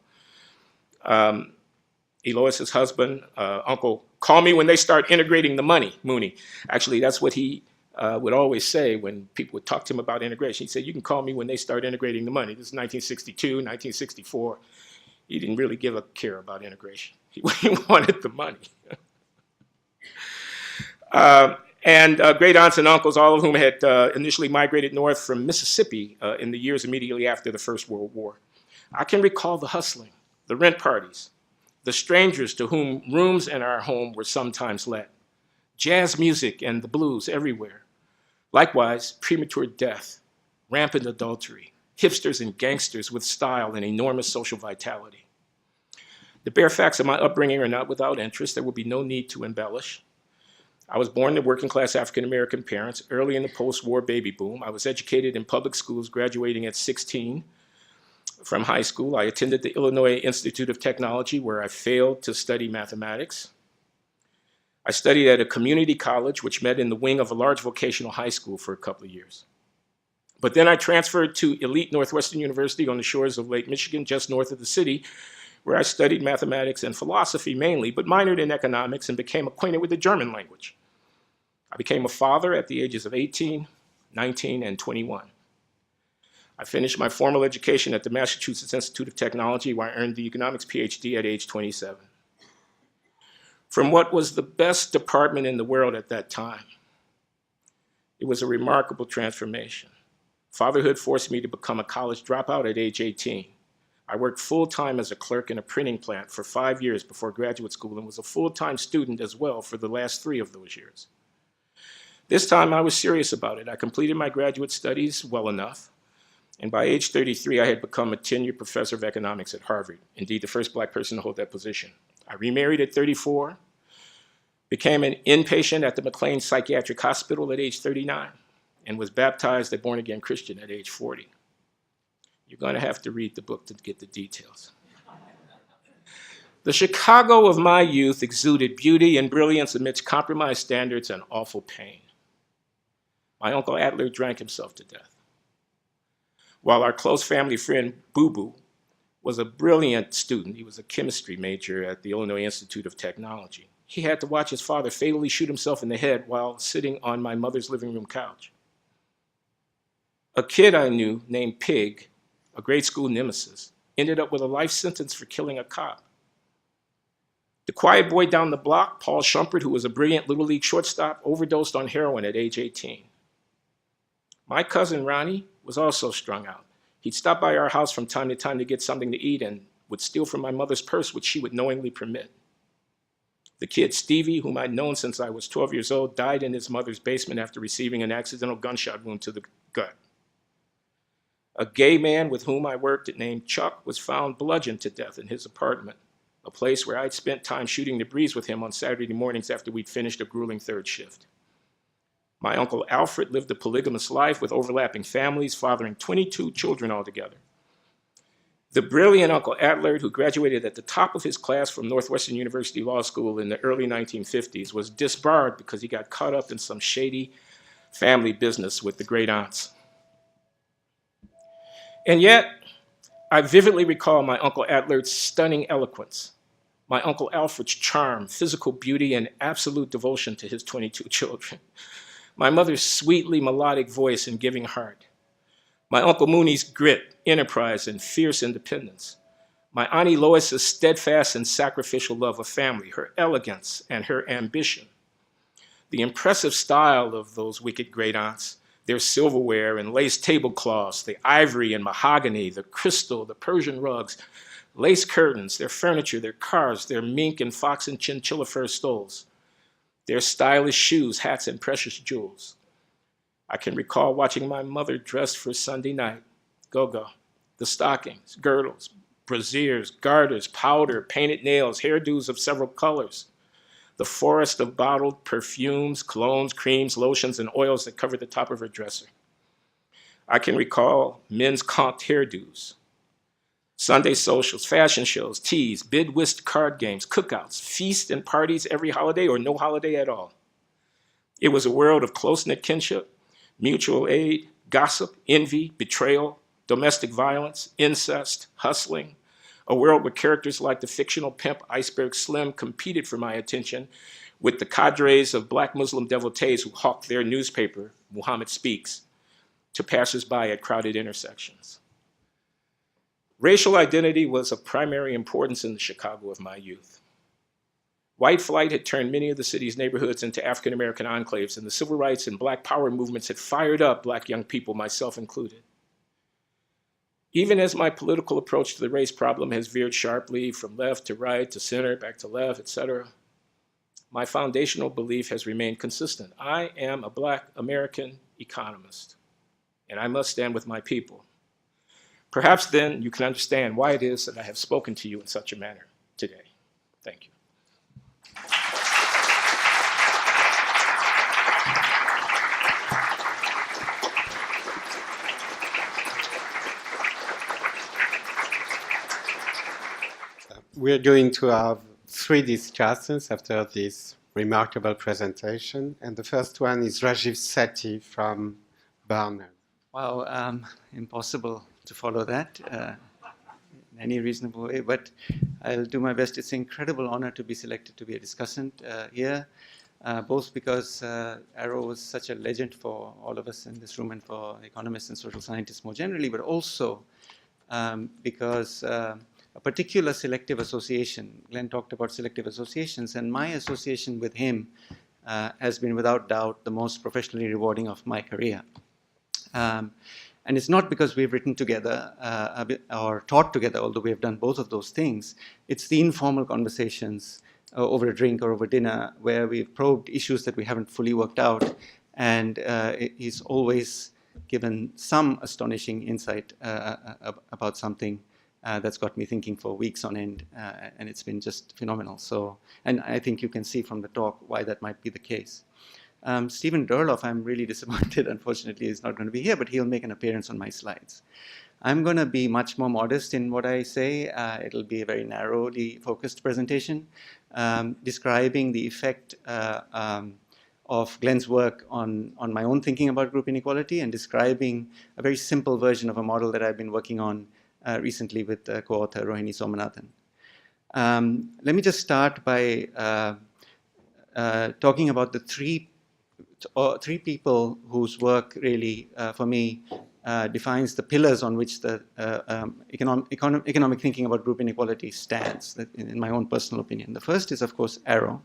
Elois's husband, Uncle, call me when they start integrating the money, Mooney. Actually, that's what he would always say when people would talk to him about integration. He said, you can call me when they start integrating the money. This is 1962, 1964. He didn't really give a care about integration. He wanted the money. And great aunts and uncles, all of whom had initially migrated north from Mississippi in the years immediately after the First World War. I can recall the hustling, the rent parties, the strangers to whom rooms in our home were sometimes let, jazz music and the blues everywhere. Likewise, premature death, rampant adultery, hipsters and gangsters with style and enormous social vitality. The bare facts of my upbringing are not without interest. There will be no need to embellish. I was born to working-class African-American parents early in the post-war baby boom. I was educated in public schools, graduating at 16 from high school. I attended the Illinois Institute of Technology, where I failed to study mathematics. I studied at a community college, which met in the wing of a large vocational high school for a couple of years. But then I transferred to elite Northwestern University on the shores of Lake Michigan, just north of the city, where I studied mathematics and philosophy mainly, but minored in economics and became acquainted with the German language. I became a father at the ages of 18, 19, and 21. I finished my formal education at the Massachusetts Institute of Technology, where I earned the economics PhD at age 27. From what was the best department in the world at that time, it was a remarkable transformation. Fatherhood forced me to become a college dropout at age 18. I worked full-time as a clerk in a printing plant for 5 years before graduate school and was a full-time student as well for the last 3 of those years. This time I was serious about it. I completed my graduate studies well enough, and by age 33 I had become a tenured professor of economics at Harvard, indeed the first Black person to hold that position. I remarried at 34, became an inpatient at the McLean Psychiatric Hospital at age 39, and was baptized a born-again Christian at age 40. You're going to have to read the book to get the details. The Chicago of my youth exuded beauty and brilliance amidst compromised standards and awful pain. My Uncle Adler drank himself to death, while our close family friend, Boo Boo, was a brilliant student. He was a chemistry major at the Illinois Institute of Technology. He had to watch his father fatally shoot himself in the head while sitting on my mother's living room couch. A kid I knew named Pig, a grade school nemesis, ended up with a life sentence for killing a cop. The quiet boy down the block, Paul Shumpert, who was a brilliant Little League shortstop, overdosed on heroin at age 18. My cousin Ronnie was also strung out. He'd stop by our house from time to get something to eat and would steal from my mother's purse, which she would knowingly permit. The kid Stevie, whom I'd known since I was 12 years old, died in his mother's basement after receiving an accidental gunshot wound to the gut. A gay man with whom I worked named Chuck was found bludgeoned to death in his apartment, a place where I'd spent time shooting the breeze with him on Saturday mornings after we'd finished a grueling third shift. My Uncle Alfred lived a polygamous life with overlapping families, fathering 22 children altogether. The brilliant Uncle Adler, who graduated at the top of his class from Northwestern University Law School in the early 1950s, was disbarred because he got caught up in some shady family business with the great aunts. And yet, I vividly recall my Uncle Adler's stunning eloquence, my Uncle Alfred's charm, physical beauty, and absolute devotion to his 22 children, my mother's sweetly melodic voice and giving heart, my Uncle Mooney's grit, enterprise, and fierce independence, my Auntie Lois's steadfast and sacrificial love of family, her elegance and her ambition, the impressive style of those wicked great aunts, their silverware and lace tablecloths, the ivory and mahogany, the crystal, the Persian rugs, lace curtains, their furniture, their cars, their mink and fox and chinchilla fur stoles, their stylish shoes, hats, and precious jewels. I can recall watching my mother dressed for Sunday night, go-go, the stockings, girdles, brassieres, garters, powder, painted nails, hairdos of several colors, the forest of bottled perfumes, colognes, creams, lotions, and oils that covered the top of her dresser. I can recall men's conked hairdos, Sunday socials, fashion shows, teas, bid whist card games, cookouts, feasts and parties every holiday or no holiday at all. It was a world of close-knit kinship, mutual aid, gossip, envy, betrayal, domestic violence, incest, hustling, a world where characters like the fictional pimp Iceberg Slim competed for my attention with the cadres of black Muslim devotees who hawked their newspaper, Muhammad Speaks, to passersby at crowded intersections. Racial identity was of primary importance in the Chicago of my youth. White flight had turned many of the city's neighborhoods into African-American enclaves, and the civil rights and black power movements had fired up black young people, myself included. Even as my political approach to the race problem has veered sharply from left to right to center, back to left, etc., my foundational belief has remained consistent. I am a black American economist, and I must stand with my people. Perhaps then you can understand why it is that I have spoken to you in such a manner today. Thank you. We're going to have 3 discussants after this remarkable presentation. And the first one is Rajiv Sethi from Barnard. Wow, impossible to follow that in any reasonable way, but I'll do my best. It's an incredible honor to be selected to be a discussant here, both because Arrow was such a legend for all of us in this room and for economists and social scientists more generally, but also because a particular selective association, Glenn talked about selective associations, and my association with him has been without doubt the most professionally rewarding of my career. And it's not because we've written together or taught together, although we have done both of those things. It's the informal conversations over a drink or over dinner where we've probed issues that we haven't fully worked out. And he's always given some astonishing insight about something that's got me thinking for weeks on end. And it's been just phenomenal. So, and I think you can see from the talk why that might be the case. Stephen Durloff, I'm really disappointed, unfortunately, he's not going to be here, but he'll make an appearance on my slides. I'm going to be much more modest in what I say. It'll be a very narrowly focused presentation, describing the effect of Glenn's work on my own thinking about group inequality and describing a very simple version of a model that I've been working on recently with co-author Rohini Somanathan. Let me just start by talking about the three people whose work really, for me, defines the pillars on which the economic thinking about group inequality stands, in my own personal opinion. The first is, of course, Arrow,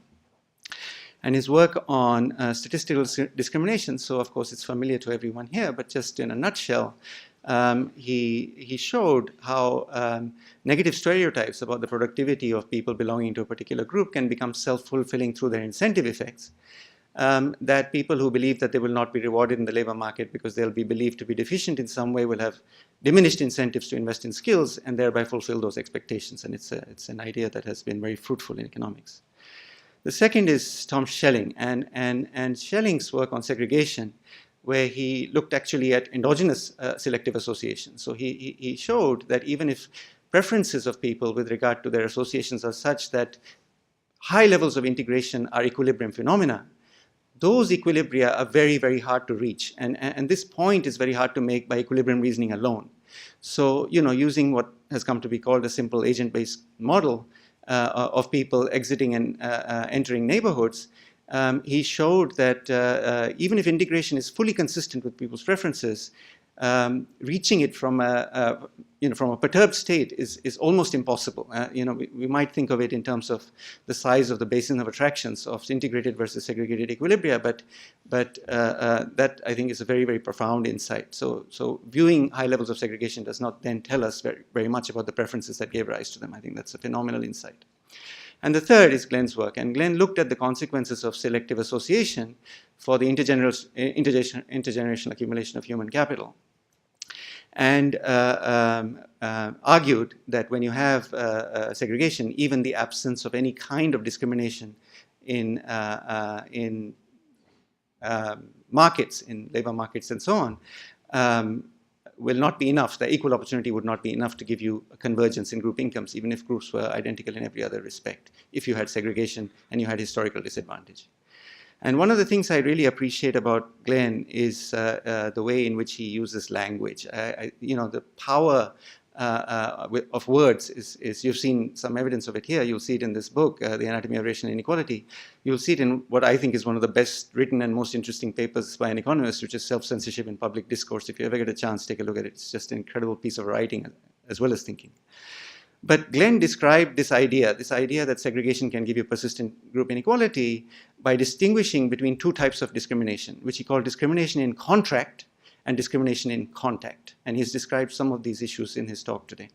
and his work on statistical discrimination. So, of course, it's familiar to everyone here, but just in a nutshell, he showed how negative stereotypes about the productivity of people belonging to a particular group can become self-fulfilling through their incentive effects. That people who believe that they will not be rewarded in the labor market because they'll be believed to be deficient in some way will have diminished incentives to invest in skills and thereby fulfill those expectations. And it's an idea that has been very fruitful in economics. The second is Tom Schelling, and Schelling's work on segregation, where he looked actually at endogenous selective association. So he showed that even if preferences of people with regard to their associations are such that high levels of integration are equilibrium phenomena, those equilibria are very, very hard to reach. And this point is very hard to make by equilibrium reasoning alone. So, using what has come to be called a simple agent-based model of people exiting and entering neighborhoods, he showed that even if integration is fully consistent with people's preferences, reaching it from a perturbed state is almost impossible. We might think of it in terms of the size of the basin of attractions of integrated versus segregated equilibria, but that I think is a very, very profound insight. So viewing high levels of segregation does not then tell us very, very much about the preferences that gave rise to them. I think that's a phenomenal insight. And the third is Glenn's work. And Glenn looked at the consequences of selective association for the intergenerational accumulation of human capital. And argued that when you have segregation, even the absence of any kind of discrimination in markets, in labor markets and so on, will not be enough. The equal opportunity would not be enough to give you a convergence in group incomes, even if groups were identical in every other respect, if you had segregation and you had historical disadvantage. And one of the things I really appreciate about Glenn is the way in which he uses language. The power of words is, you've seen some evidence of it here. You'll see it in this book, The Anatomy of Racial Inequality. You'll see it in what I think is one of the best written and most interesting papers by an economist, which is Self-Censorship in Public Discourse. If you ever get a chance, take a look at it. It's just an incredible piece of writing as well as thinking. But Glenn described this idea that segregation can give you persistent group inequality by distinguishing between two types of discrimination, which he called discrimination in contract and discrimination in contact. And he's described some of these issues in his talk today.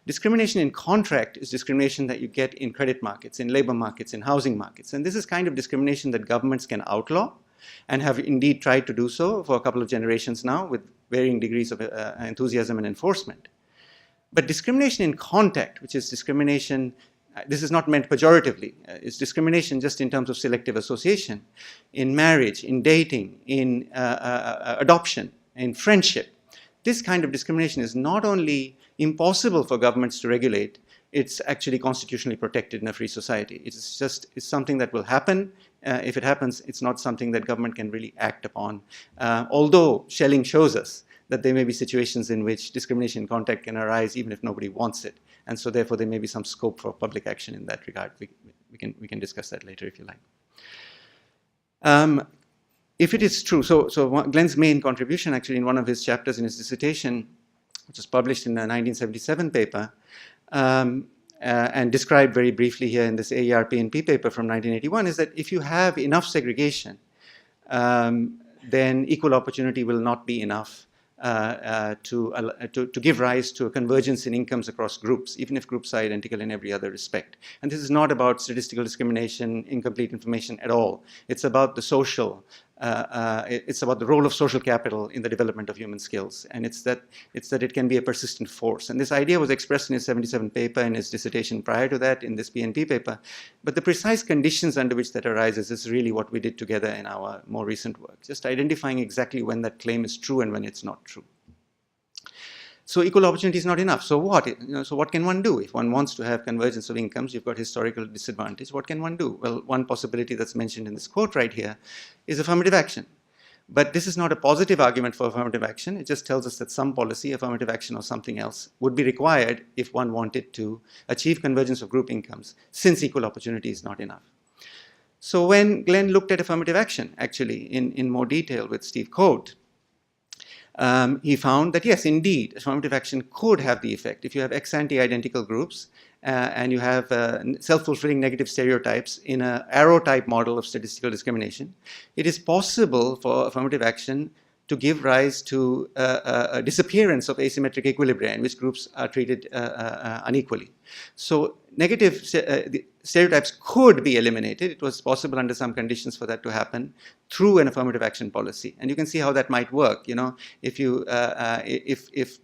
Discrimination in contract is discrimination that you get in credit markets, in labor markets, in housing markets. And this is kind of discrimination that governments can outlaw and have indeed tried to do so for a couple of generations now with varying degrees of enthusiasm and enforcement. But discrimination in contact, which is discrimination, this is not meant pejoratively, it's discrimination just in terms of selective association, in marriage, in dating, in adoption, in friendship. This kind of discrimination is not only impossible for governments to regulate, it's actually constitutionally protected in a free society. It's something that will happen. If it happens, it's not something that government can really act upon. Although Schelling shows us that there may be situations in which discrimination in contact can arise even if nobody wants it. And so therefore there may be some scope for public action in that regard. We can discuss that later if you like. If it is true, so Glenn's main contribution actually in one of his chapters in his dissertation, which was published in a 1977 paper, and described very briefly here in this AER-PNP paper from 1981, is that if you have enough segregation, then equal opportunity will not be enough to give rise to a convergence in incomes across groups, even if groups are identical in every other respect. And this is not about statistical discrimination, incomplete information at all. It's about the social, it's about the role of social capital in the development of human skills. And it's that it can be a persistent force. And this idea was expressed in his 77 paper and his dissertation prior to that in this PNP paper. But the precise conditions under which that arises is really what we did together in our more recent work, just identifying exactly when that claim is true and when it's not true. So equal opportunity is not enough. So what? So what can one do? If one wants to have convergence of incomes, you've got historical disadvantage. What can one do? Well, one possibility that's mentioned in this quote right here is affirmative action. But this is not a positive argument for affirmative action. It just tells us that some policy, affirmative action or something else, would be required if one wanted to achieve convergence of group incomes, since equal opportunity is not enough. So when Glenn looked at affirmative action, actually, in more detail with Steve Coate, he found that yes, indeed, affirmative action could have the effect. If you have ex-ante identical groups and you have self-fulfilling negative stereotypes in an arrow-type model of statistical discrimination, it is possible for affirmative action to give rise to a disappearance of asymmetric equilibria in which groups are treated unequally. So negative stereotypes could be eliminated. It was possible under some conditions for that to happen through an affirmative action policy. And you can see how that might work. If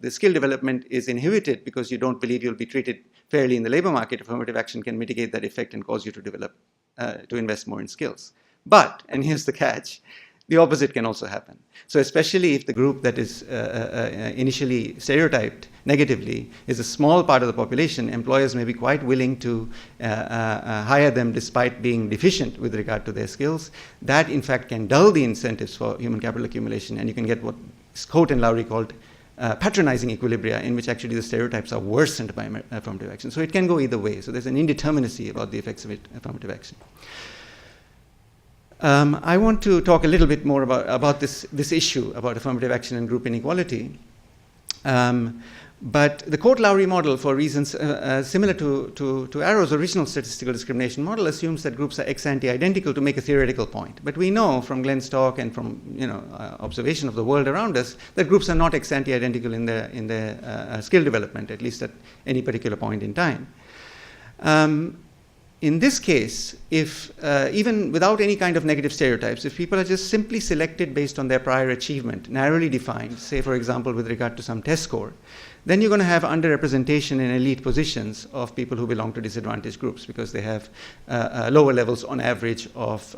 the skill development is inhibited because you don't believe you'll be treated fairly in the labor market, affirmative action can mitigate that effect and cause you to develop, to invest more in skills. But, and here's the catch, the opposite can also happen. So especially if the group that is initially stereotyped negatively is a small part of the population, employers may be quite willing to hire them despite being deficient with regard to their skills. That, in fact, can dull the incentives for human capital accumulation, and you can get what Coate and Loury called patronizing equilibria, in which actually the stereotypes are worsened by affirmative action. So it can go either way. So there's an indeterminacy about the effects of affirmative action. I want to talk a little bit more about this issue about affirmative action and group inequality. But the Coate-Loury model, for reasons similar to Arrow's original statistical discrimination model, assumes that groups are ex-ante identical to make a theoretical point. But we know from Glenn's talk and from observation of the world around us that groups are not ex-ante identical in their skill development, at least at any particular point in time. In this case, if even without any kind of negative stereotypes, if people are just simply selected based on their prior achievement, narrowly defined, say for example with regard to some test score, then you're going to have underrepresentation in elite positions of people who belong to disadvantaged groups because they have lower levels on average of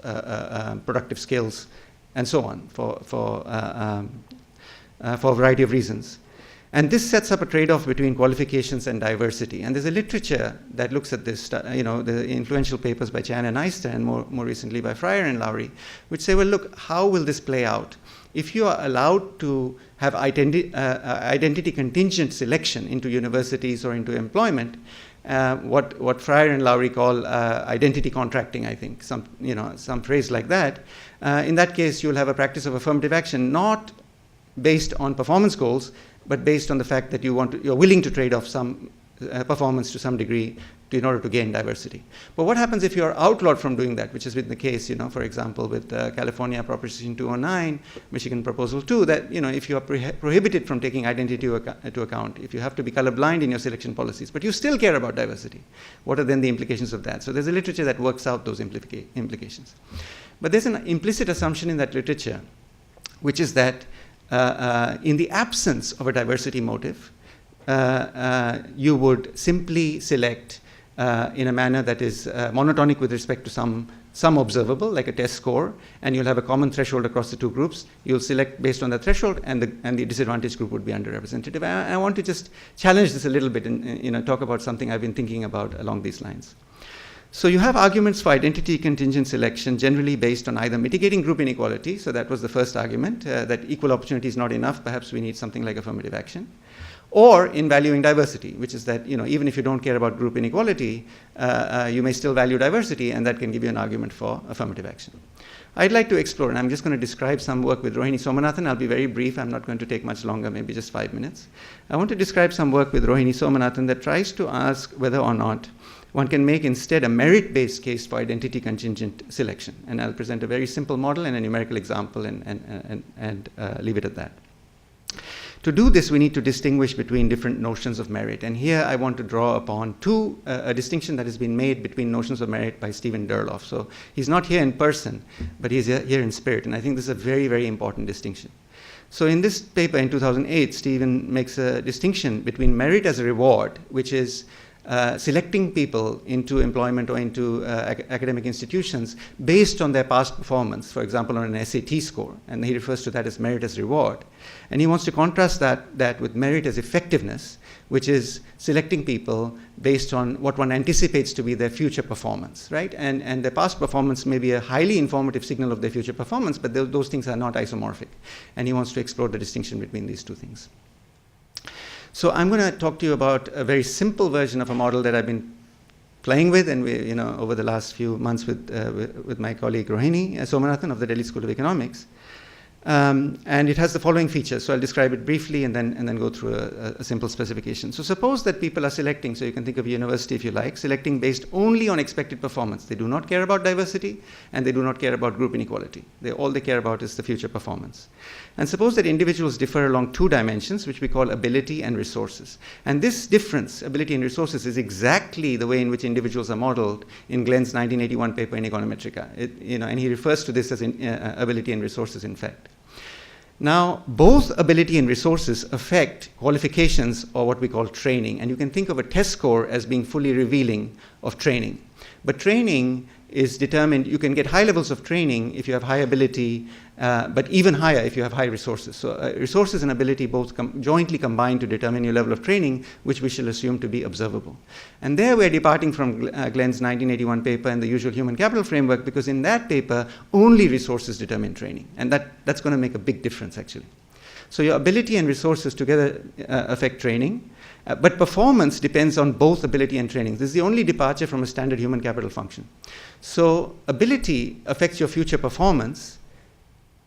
productive skills and so on for a variety of reasons. And this sets up a trade-off between qualifications and diversity. And there's a literature that looks at this, the influential papers by Chan and Eister, and more recently by Fryer and Loury, which say, well, look, how will this play out? If you are allowed to have identity contingent selection into universities or into employment, what Fryer and Loury call identity contracting, I think, some phrase like that. In that case, you'll have a practice of affirmative action, not based on performance goals, but based on the fact that you're willing to trade off some performance to some degree in order to gain diversity. But what happens if you're outlawed from doing that, which has been the case, for example, with California Proposition 209, Michigan Proposal 2, that, if you are prohibited from taking identity to account, if you have to be colorblind in your selection policies, but you still care about diversity, what are then the implications of that? So there's a literature that works out those implications. But there's an implicit assumption in that literature, which is that in the absence of a diversity motive, you would simply select in a manner that is monotonic with respect to some observable, like a test score, and you'll have a common threshold across the two groups. You'll select based on that threshold, and the disadvantaged group would be underrepresented. I want to just challenge this a little bit and talk about something I've been thinking about along these lines. So you have arguments for identity contingent selection generally based on either mitigating group inequality, so that was the first argument, that equal opportunity is not enough, perhaps we need something like affirmative action, or in valuing diversity, which is that even if you don't care about group inequality, you may still value diversity, and that can give you an argument for affirmative action. I'd like to explore, and I'm just going to describe some work with Rohini Somanathan. I'll be very brief. I'm not going to take much longer, maybe just 5 minutes. I want to describe some work with Rohini Somanathan that tries to ask whether or not one can make instead a merit-based case for identity contingent selection. And I'll present a very simple model and a numerical example and leave it at that. To do this, we need to distinguish between different notions of merit. And here I want to draw upon a distinction that has been made between notions of merit by Stephen Durloff. So he's not here in person, but he's here in spirit. And I think this is a very, very important distinction. So in this paper in 2008, Stephen makes a distinction between merit as a reward, which is selecting people into employment or into academic institutions based on their past performance, for example, on an SAT score. And he refers to that as merit as reward. And he wants to contrast that with merit as effectiveness, which is selecting people based on what one anticipates to be their future performance, right? And their past performance may be a highly informative signal of their future performance, but those things are not isomorphic. And he wants to explore the distinction between these two things. So I'm going to talk to you about a very simple version of a model that I've been playing with, and over the last few months with my colleague Rohini Somanathan of the Delhi School of Economics. And it has the following features. So I'll describe it briefly and then go through a simple specification. So suppose that people are selecting, so you can think of a university if you like, selecting based only on expected performance. They do not care about diversity, and they do not care about group inequality. All they care about is the future performance. And suppose that individuals differ along two dimensions, which we call ability and resources. And this difference, ability and resources, is exactly the way in which individuals are modeled in Glenn's 1981 paper in Econometrica. And he refers to this as ability and resources, in fact. Now, both ability and resources affect qualifications or what we call training. And you can think of a test score as being fully revealing of training. But training is determined, you can get high levels of training if you have high ability, but even higher if you have high resources. So resources and ability both jointly combine to determine your level of training, which we shall assume to be observable. And there we're departing from Glenn's 1981 paper and the usual human capital framework, because in that paper, only resources determine training. And that's going to make a big difference, actually. So your ability and resources together affect training. But performance depends on both ability and training. This is the only departure from a standard human capital function. So ability affects your future performance,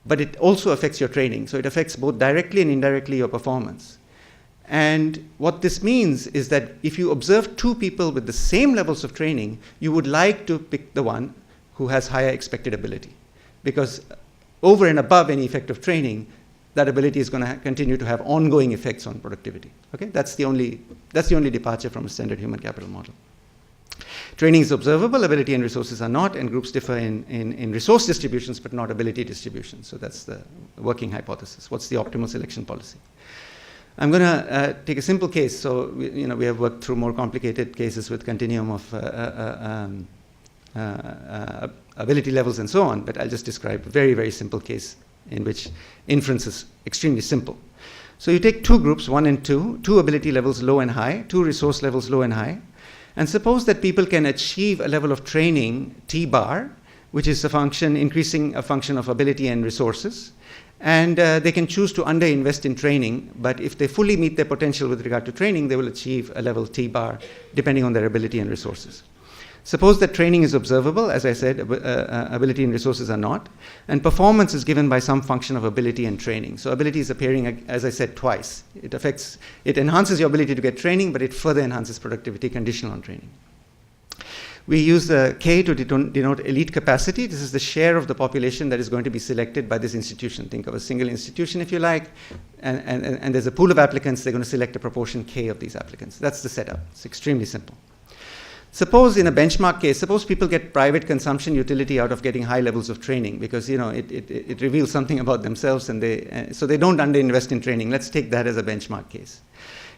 but it also affects your training. So it affects both directly and indirectly your performance. And what this means is that if you observe two people with the same levels of training, you would like to pick the one who has higher expected ability. Because over and above any effect of training, that ability is going to continue to have ongoing effects on productivity. Okay, that's the only departure from a standard human capital model. Training is observable, ability and resources are not, and groups differ in resource distributions but not ability distributions. So that's the working hypothesis. What's the optimal selection policy? I'm going to take a simple case. So we have worked through more complicated cases with continuum of ability levels and so on, but I'll just describe a very, very simple case in which inference is extremely simple. So you take two groups, 1 and 2, two ability levels low and high, two resource levels low and high, and suppose that people can achieve a level of training T bar, which is a function, increasing a function of ability and resources, and they can choose to underinvest in training, but if they fully meet their potential with regard to training, they will achieve a level T bar depending on their ability and resources. Suppose that training is observable, as I said, ability and resources are not, and performance is given by some function of ability and training. So ability is appearing, as I said, twice. It enhances your ability to get training, but it further enhances productivity conditional on training. We use the K to denote elite capacity. This is the share of the population that is going to be selected by this institution. Think of a single institution, if you like, and there's a pool of applicants. They're going to select a proportion K of these applicants. That's the setup. It's extremely simple. Suppose in a benchmark case, suppose people get private consumption utility out of getting high levels of training because it reveals something about themselves, and so they don't underinvest in training. Let's take that as a benchmark case.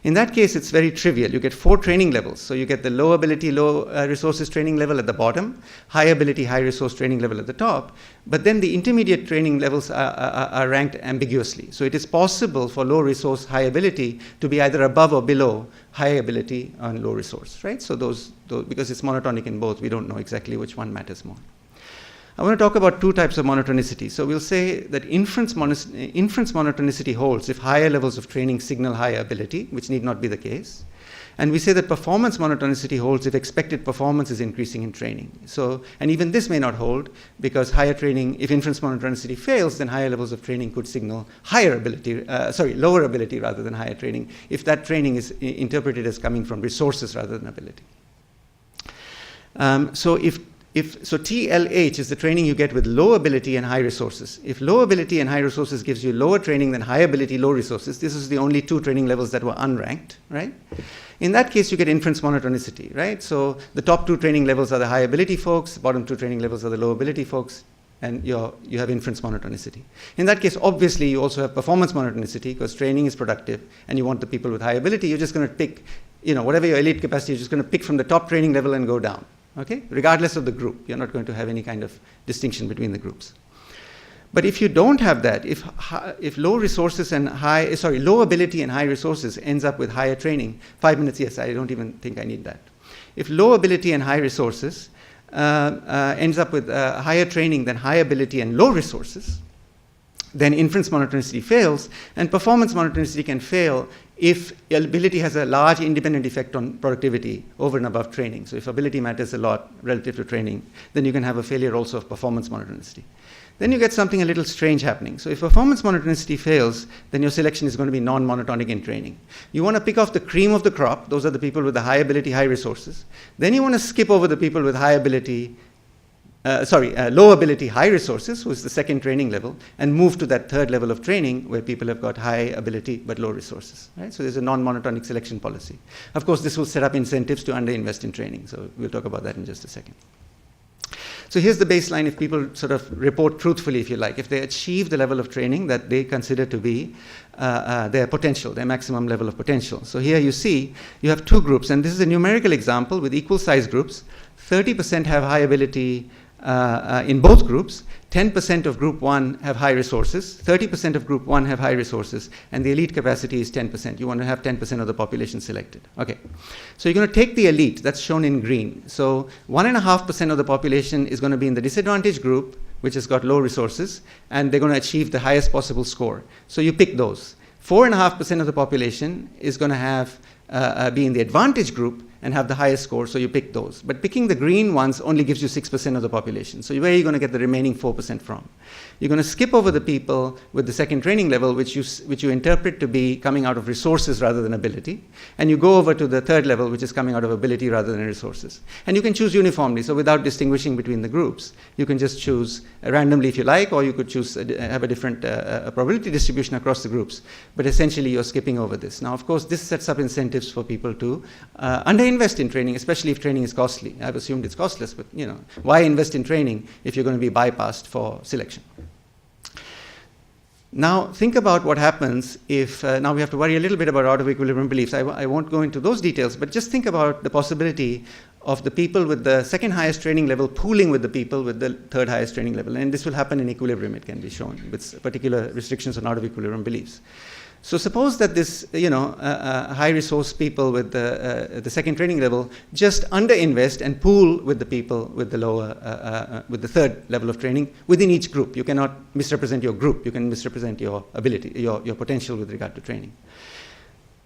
In that case, it's very trivial. You get 4 training levels. So you get the low ability, low resources training level at the bottom, high ability, high resource training level at the top. But then the intermediate training levels are ranked ambiguously. So it is possible for low resource, high ability to be either above or below high ability and low resource, right? So those because it's monotonic in both, we don't know exactly which one matters more. I want to talk about 2 types of monotonicity. So we'll say that inference monotonicity holds if higher levels of training signal higher ability, which need not be the case. And we say that performance monotonicity holds if expected performance is increasing in training. So, and even this may not hold because higher training, if inference monotonicity fails, then higher levels of training could signal lower ability rather than higher training, if that training is interpreted as coming from resources rather than ability. So TLH is the training you get with low ability and high resources. If low ability and high resources gives you lower training than high ability, low resources, this is the only 2 training levels that were unranked, right? In that case, you get inference monotonicity, right? So the top 2 training levels are the high ability folks, the bottom 2 training levels are the low ability folks, and you have inference monotonicity. In that case, obviously, you also have performance monotonicity because training is productive and you want the people with high ability. You're just going to pick, whatever your elite capacity, you're just going to pick from the top training level and go down. Okay? Regardless of the group, you're not going to have any kind of distinction between the groups. But if you don't have that, if low resources and low ability and high resources ends up with higher training, 5 minutes, yes, I don't even think I need that. If low ability and high resources ends up with higher training than high ability and low resources, then inference monotonicity fails, and performance monotonicity can fail if ability has a large independent effect on productivity over and above training. So if ability matters a lot relative to training, then you can have a failure also of performance monotonicity. Then you get something a little strange happening. So if performance monotonicity fails, then your selection is going to be non-monotonic in training. You want to pick off the cream of the crop. Those are the people with the high ability, high resources. Then you want to skip over the people with high ability, low ability, high resources, who is the second training level, and move to that third level of training where people have got high ability but low resources. Right? So there's a non-monotonic selection policy. Of course, this will set up incentives to underinvest in training. So we'll talk about that in just a second. So here's the baseline if people sort of report truthfully, if you like, if they achieve the level of training that they consider to be their potential, their maximum level of potential. So here you see you have 2 groups, and this is a numerical example with equal size groups. 30% have high ability in both groups. 10% of group 1 have high resources, 30% of group 1 have high resources, and the elite capacity is 10%. You want to have 10% of the population selected. Okay. So you're going to take the elite, that's shown in green. So 1.5% of the population is going to be in the disadvantaged group, which has got low resources, and they're going to achieve the highest possible score. So you pick those. 4.5% of the population is going to have be in the advantaged group and have the highest score, so you pick those. But picking the green ones only gives you 6% of the population. So where are you going to get the remaining 4% from? You're going to skip over the people with the second training level, which you interpret to be coming out of resources rather than ability, and you go over to the third level, which is coming out of ability rather than resources. And you can choose uniformly, so without distinguishing between the groups. You can just choose randomly if you like, or you could choose have a different probability distribution across the groups. But essentially, you're skipping over this. Now, of course, this sets up incentives for people to underinvest in training, especially if training is costly. I've assumed it's costless, but why invest in training if you're going to be bypassed for selection? Now, think about what happens if, now we have to worry a little bit about out of equilibrium beliefs. I won't go into those details, but just think about the possibility of the people with the second highest training level pooling with the people with the third highest training level. And this will happen in equilibrium, it can be shown, with particular restrictions on out of equilibrium beliefs. So suppose that this, high resource people with the second training level just underinvest and pool with the people with the lower, with the third level of training within each group. You cannot misrepresent your group. You can misrepresent your ability, your potential with regard to training.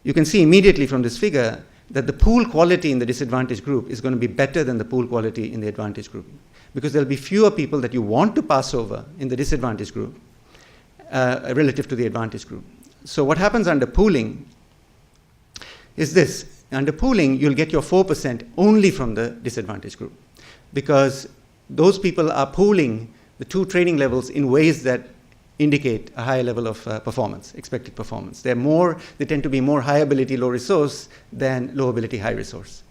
You can see immediately from this figure that the pool quality in the disadvantaged group is going to be better than the pool quality in the advantaged group, because there'll be fewer people that you want to pass over in the disadvantaged group relative to the advantaged group. So what happens under pooling is this. Under pooling, you'll get your 4% only from the disadvantaged group, because those people are pooling the two training levels in ways that indicate a higher level of performance, expected performance. They tend to be more high ability, low resource than low ability, high resource.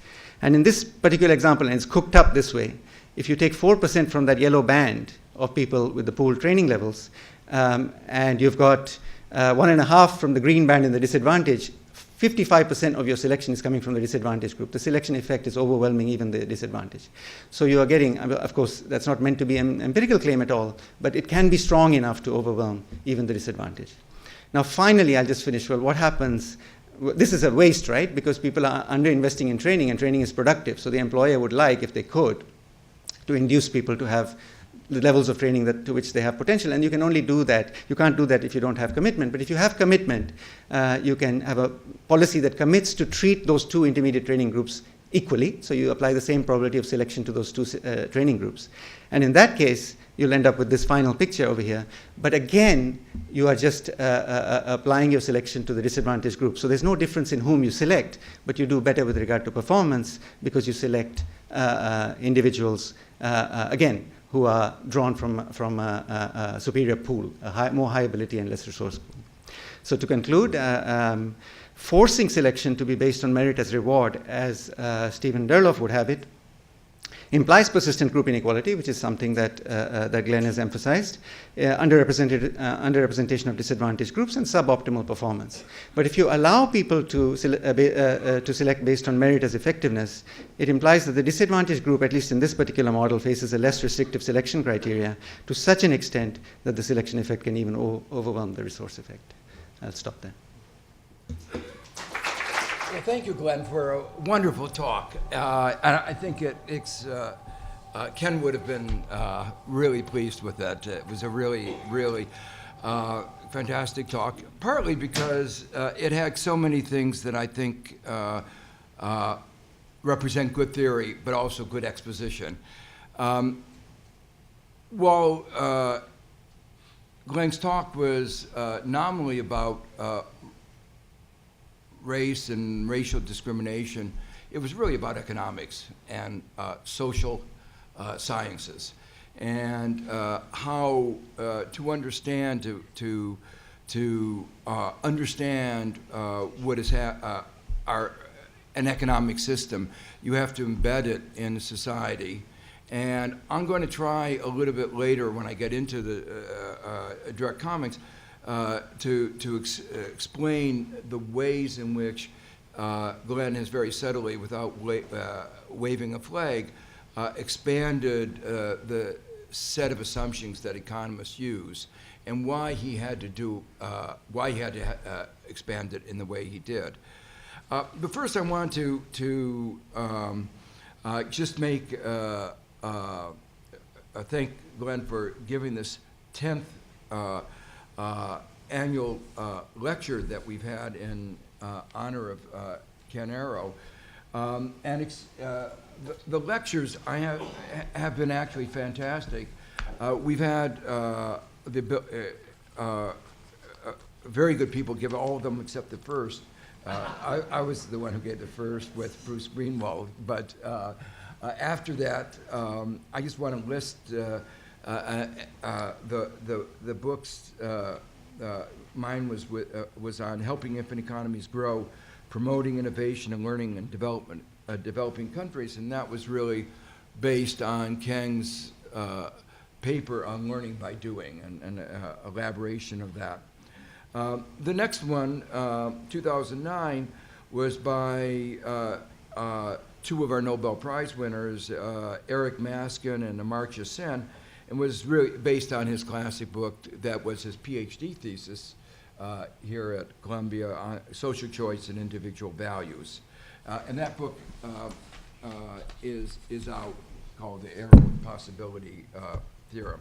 And in this particular example, and it's cooked up this way, if you take 4% from that yellow band of people with the pooled training levels, and you've got 1.5 from the green band in the disadvantage, 55% of your selection is coming from the disadvantaged group. The selection effect is overwhelming even the disadvantage. So you are getting, of course, that's not meant to be an empirical claim at all, but it can be strong enough to overwhelm even the disadvantage. Now, finally, I'll just finish. Well, what happens? This is a waste, right? Because people are underinvesting in training, and training is productive. So the employer would like, if they could, to induce people to have the levels of training to which they have potential. And you can only do that. You can't do that if you don't have commitment. But if you have commitment, you can have a policy that commits to treat those two intermediate training groups equally. So you apply the same probability of selection to those two training groups. And in that case, you'll end up with this final picture over here. But again, you are just applying your selection to the disadvantaged group. So there's no difference in whom you select, but you do better with regard to performance because you select individuals, again, who are drawn from a superior pool, more high ability and less resource pool. So to conclude, forcing selection to be based on merit as reward, as Stephen Derloff would have it, implies persistent group inequality, which is something that Glenn has emphasized, underrepresentation of disadvantaged groups, and suboptimal performance. But if you allow people to select based on merit as effectiveness, it implies that the disadvantaged group, at least in this particular model, faces a less restrictive selection criteria to such an extent that the selection effect can even overwhelm the resource effect. I'll stop there. Well, thank you, Glenn, for a wonderful talk. And I think Ken would have been really pleased with that. It was a really, really fantastic talk, partly because it had so many things that I think represent good theory, but also good exposition. While Glenn's talk was nominally about race and racial discrimination, it was really about economics and social sciences, and how to understand understand what is an economic system, you have to embed it in a society. And I'm going to try a little bit later when I get into the direct comments to explain the ways in which Glenn has very subtly, without waving a flag, expanded the set of assumptions that economists use, and why he had to expand it in the way he did. But first, I want to just thank Glenn for giving this 10th annual lecture that we've had in honor of Ken Arrow. The lectures have been actually fantastic. We've had very good people give, all of them except the first. I was the one who gave the first with Bruce Greenwald, but after that, I just want to list the books. Mine was on helping infant economies grow, promoting innovation and learning and development, developing countries, and that was really based on Ken's paper on learning by doing and elaboration of that. The next one, 2009, was by two of our Nobel Prize winners, Eric Maskin and Amartya Sen, and was really based on his classic book that was his PhD thesis, here at Columbia on social choice and individual values. And that book is out, called The Arrow of Possibility Theorem.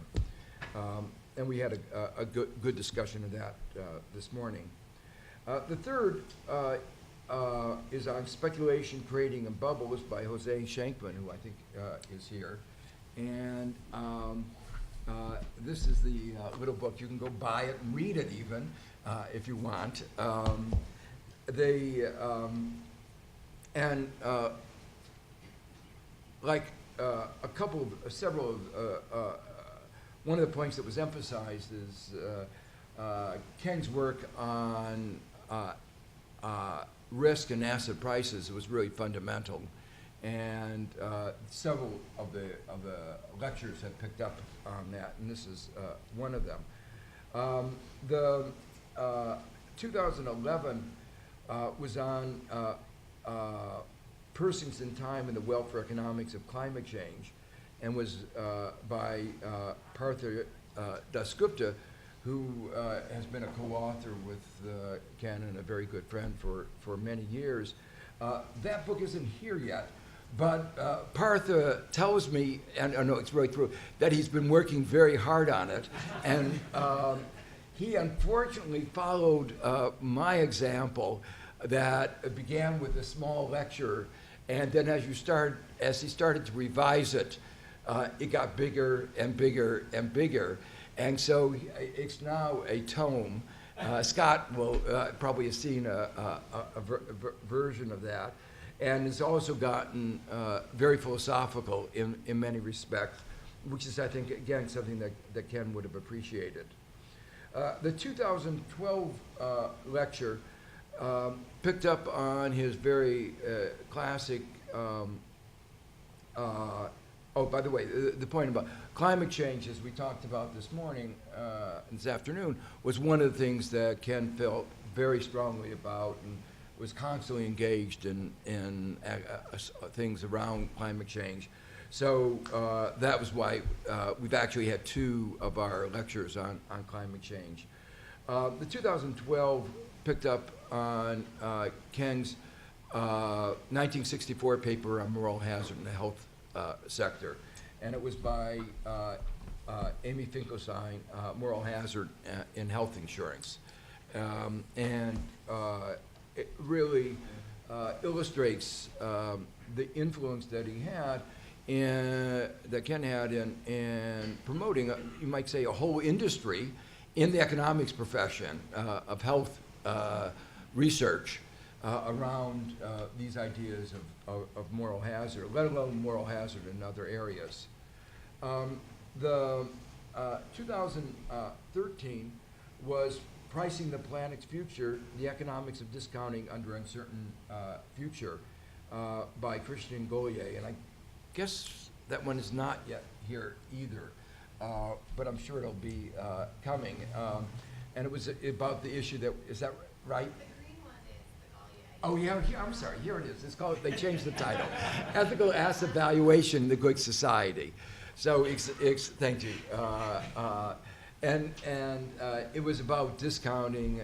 And we had a good discussion of that this morning. The third is on Speculation, Creating a Bubbles by Jose Shankman, who I think is here. And this is the little book. You can go buy it and read it even, if you want. One of the points that was emphasized is Ken's work on risk and asset prices was really fundamental, and several of the lectures have picked up on that, and this is one of them. The 2011 was on Persons in Time and the Welfare Economics of Climate Change, and was by Partha Dasgupta, who has been a co-author with Ken and a very good friend for many years. That book isn't here yet, but Partha tells me, and I know it's really true, that he's been working very hard on it, and he unfortunately followed my example that began with a small lecture, and then as he started to revise it, it got bigger and bigger and bigger. And so it's now a tome. Scott will probably have seen a version of that. And it's also gotten very philosophical in many respects, which is, I think, again, something that Ken would have appreciated. The 2012 lecture picked up on his very classic, oh, by the way, the point about climate change, as we talked about this morning, this afternoon, was one of the things that Ken felt very strongly about and was constantly engaged in things around climate change. So that was why we've actually had two of our lectures on climate change. The 2012 picked up on Ken's 1964 paper on moral hazard in the health sector, and it was by Amy Finkelstein, Moral Hazard in Health Insurance. And it really illustrates the influence that he had, that Ken had in promoting, you might say, a whole industry in the economics profession of health research around these ideas of moral hazard, let alone moral hazard in other areas. The 2013 was Pricing the Planet's Future, the Economics of Discounting Under Uncertain Future by Christian Golier. And I guess that one is not yet here either, but I'm sure it'll be coming. And it was about the issue that, is that right? Oh, yeah, I'm sorry, here it is. It's called, they changed the title. Ethical Asset Valuation in the Good Society. So, thank you. And it was about discounting,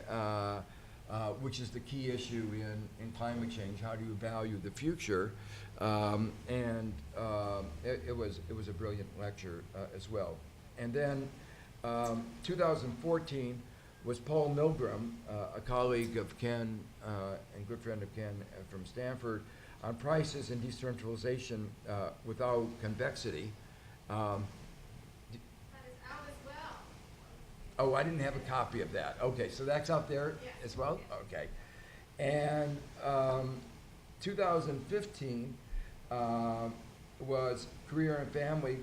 which is the key issue in climate change. How do you value the future? It was a brilliant lecture as well. And then 2014 was Paul Milgram, a colleague of Ken and good friend of Ken from Stanford, on prices and decentralization without convexity. That is out as well. Oh, I didn't have a copy of that. Okay, so that's out there as well? Okay. And 2015 was Career and Family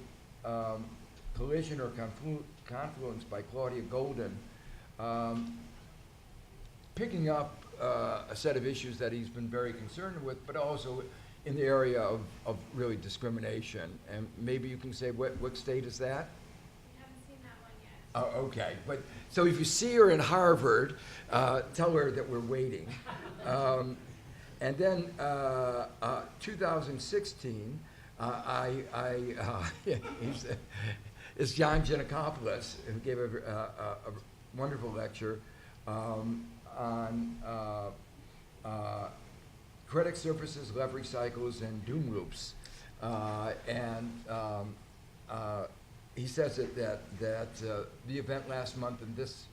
Collision or Confluence by Claudia Golden, picking up a set of issues that he's been very concerned with, but also in the area of really discrimination. And maybe you can say, what state is that? We haven't seen that one yet. Oh, okay. But so if you see her in Harvard, tell her that we're waiting. And then 2016, it's John Giannakopoulos, who gave a wonderful lecture on credit surfaces, leverage cycles, and doom loops. He says that the event last month and this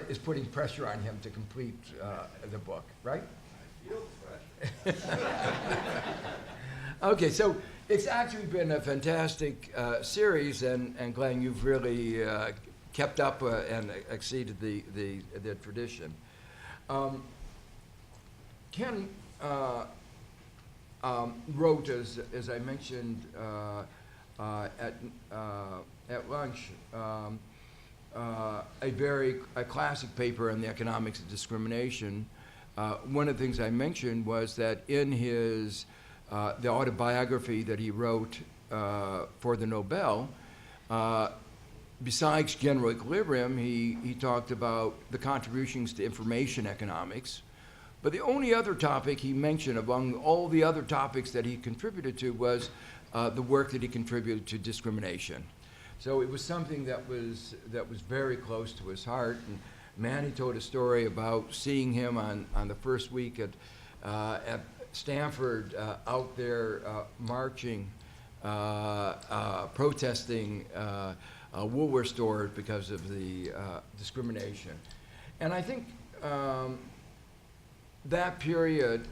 is putting pressure on him to complete the book, right? Okay, so it's actually been a fantastic series, and Glenn, you've really kept up and exceeded the tradition. Ken wrote, as I mentioned at lunch, a classic paper on the economics of discrimination. One of the things I mentioned was that in his the autobiography that he wrote for the Nobel, besides general equilibrium, he talked about the contributions to information economics. But the only other topic he mentioned among all the other topics that he contributed to was the work that he contributed to discrimination. So it was something that was very close to his heart. And Manny told a story about seeing him on the first week at Stanford out there marching, protesting Woolworth stores because of the discrimination. And I think that period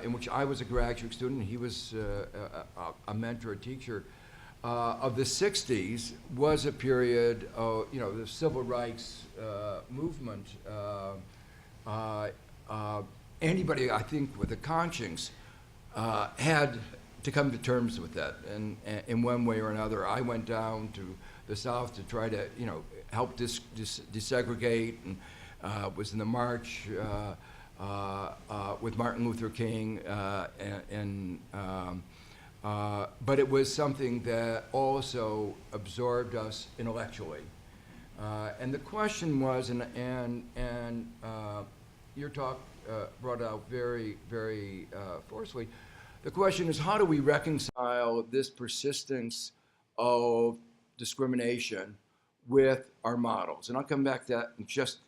in which I was a graduate student, he was a mentor, a teacher, of the 60s was a period of, the civil rights movement. Anybody, I think, with a conscience had to come to terms with that, and in one way or another. I went down to the South to try to, help desegregate, and was in the march with Martin Luther King, but it was something that also absorbed us intellectually. And the question was, and your talk brought out very, very forcefully, the question is, how do we reconcile this persistence of discrimination with our models? And I'll come back to that in just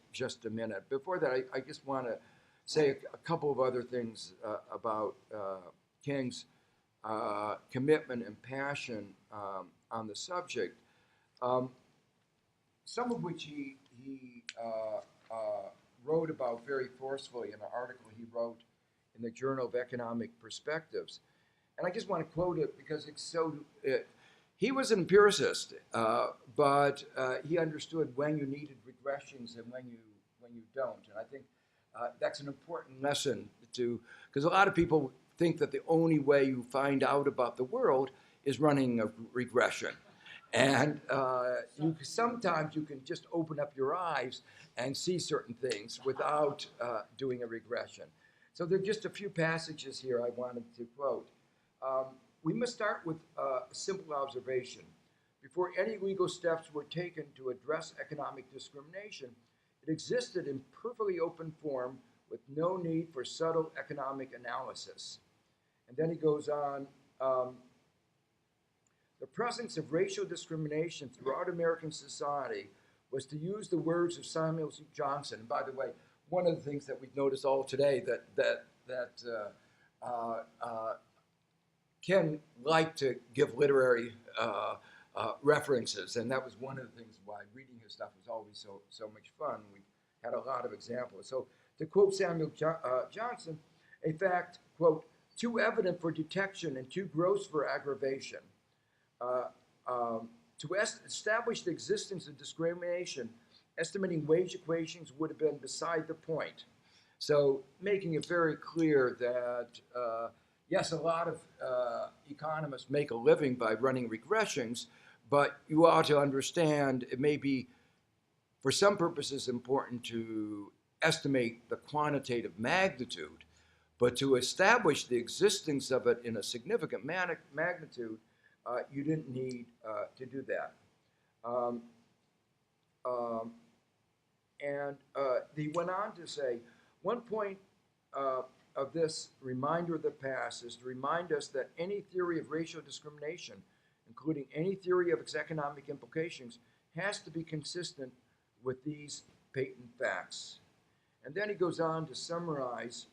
a minute. Before that, I just want to say a couple of other things about King's commitment and passion on the subject, some of which he wrote about very forcefully in an article he wrote in the Journal of Economic Perspectives. And I just want to quote it because it's so, he was an empiricist, but he understood when you needed regressions and when you don't. And I think that's an important lesson because a lot of people think that the only way you find out about the world is running a regression. And sometimes you can just open up your eyes and see certain things without doing a regression. So there are just a few passages here I wanted to quote. We must start with a simple observation. Before any legal steps were taken to address economic discrimination, it existed in perfectly open form with no need for subtle economic analysis. And then he goes on, the presence of racial discrimination throughout American society was, to use the words of Samuel C. Johnson. And by the way, one of the things that we've noticed all today that Ken liked to give literary references, and that was one of the things why reading his stuff was always so much fun. We had a lot of examples. So to quote Samuel Johnson, a fact, quote, too evident for detection and too gross for aggravation. To establish the existence of discrimination, estimating wage equations would have been beside the point. So making it very clear that, yes, a lot of economists make a living by running regressions, but you ought to understand it may be, for some purposes, important to estimate the quantitative magnitude, but to establish the existence of it in a significant magnitude, you didn't need to do that. He went on to say, one point of this reminder of the past is to remind us that any theory of racial discrimination, including any theory of its economic implications, has to be consistent with these patent facts. And then he goes on to summarize,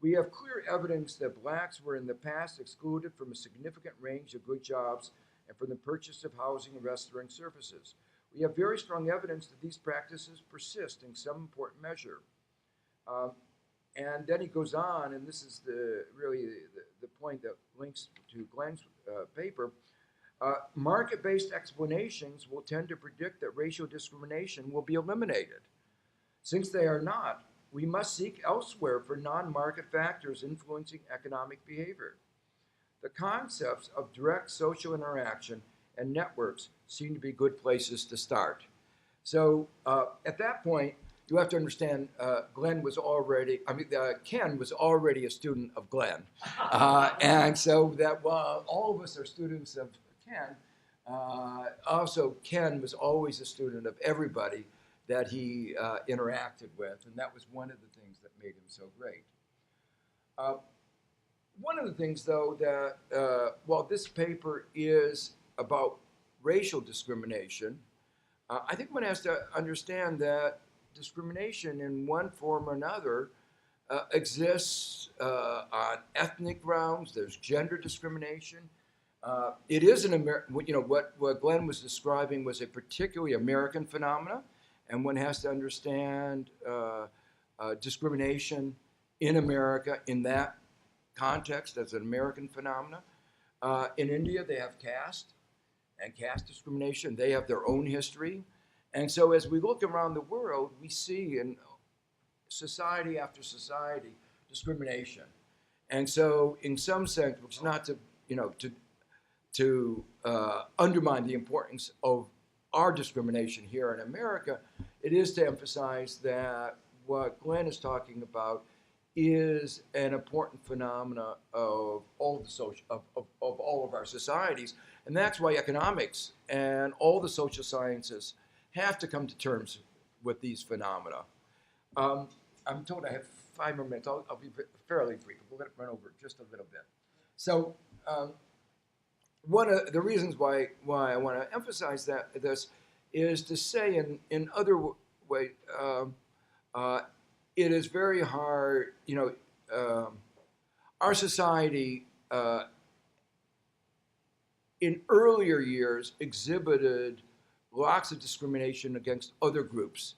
we have clear evidence that blacks were in the past excluded from a significant range of good jobs and from the purchase of housing and restaurant services. We have very strong evidence that these practices persist in some important measure. And then he goes on, and this is really the point that links to Glenn's paper. Market-based explanations will tend to predict that racial discrimination will be eliminated. Since they are not, we must seek elsewhere for non-market factors influencing economic behavior. The concepts of direct social interaction and networks seem to be good places to start. So at that point, you have to understand Ken was already a student of Glenn. And so that while all of us are students of Ken, also Ken was always a student of everybody that he interacted with, and that was one of the things that made him so great. One of the things, though, that while this paper is about racial discrimination, I think one has to understand that discrimination in one form or another exists on ethnic grounds. There's gender discrimination. It is what Glenn was describing was a particularly American phenomena, and one has to understand discrimination in America in that context as an American phenomena. In India, they have caste and caste discrimination. They have their own history. And so as we look around the world, we see in society after society discrimination. And so in some sense, which is not to undermine the importance of our discrimination here in America, it is to emphasize that what Glenn is talking about is an important phenomena of all the social of all of our societies, and that's why economics and all the social sciences have to come to terms with these phenomena. I'm told I have 5 more minutes. I'll be fairly brief. We'll let it run over just a little bit. So one of the reasons why I want to emphasize this is to say in other ways, it is very hard, our society in earlier years exhibited lots of discrimination against other groups.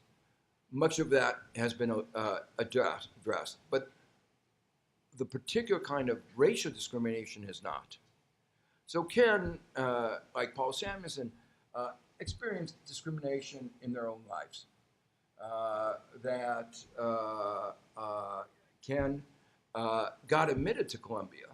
Much of that has been addressed, but the particular kind of racial discrimination has not. So Ken, like Paul Samuelson, experienced discrimination in their own lives. Ken got admitted to Columbia,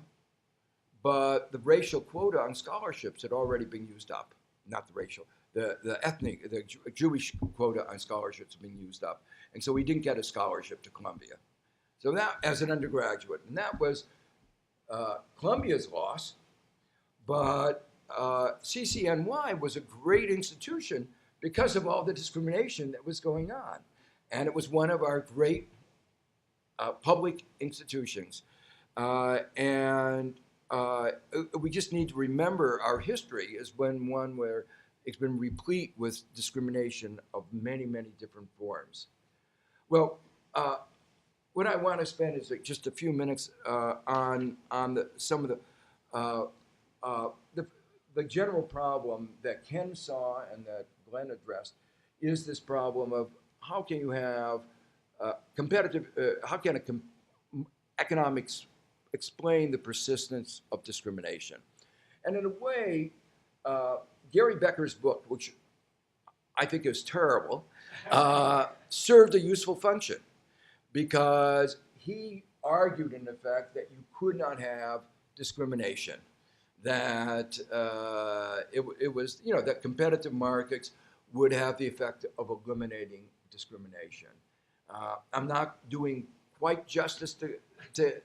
but the racial quota on scholarships had already been used up. Not the racial, the Jewish quota on scholarships had been used up. And so he didn't get a scholarship to Columbia. So that, as an undergraduate, and that was Columbia's loss, but CCNY was a great institution because of all the discrimination that was going on. And it was one of our great public institutions. And we just need to remember our history as one where it's been replete with discrimination of many, many different forms. Well, what I want to spend is just a few minutes on some of the general problem that Ken saw and that Glenn addressed is this problem of how can you have economics explain the persistence of discrimination? And in a way, Gary Becker's book, which I think is terrible, served a useful function because he argued in effect that you could not have discrimination, that it was, that competitive markets would have the effect of eliminating discrimination. I'm not doing quite justice to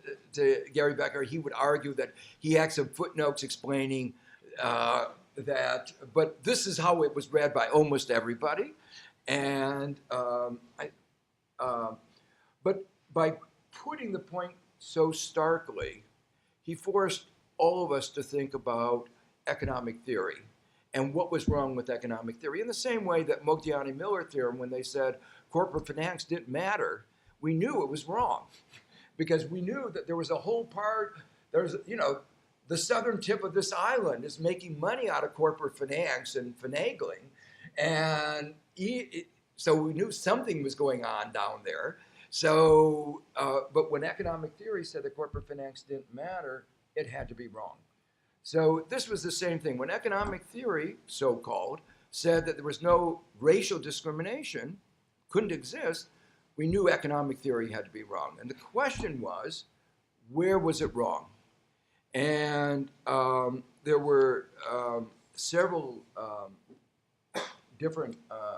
Gary Becker. He would argue that he had some footnotes explaining that, but this is how it was read by almost everybody. And but by putting the point so starkly, he forced all of us to think about economic theory and what was wrong with economic theory. In the same way that Modigliani-Miller theorem, when they said corporate finance didn't matter, we knew it was wrong because we knew that there was a whole part, there's, you know, the southern tip of this island is making money out of corporate finance and finagling. And so we knew something was going on down there. So, but when economic theory said that corporate finance didn't matter, it had to be wrong. So this was the same thing. When economic theory, so-called, said that there was no racial discrimination, couldn't exist, we knew economic theory had to be wrong. And the question was, where was it wrong? And there were several different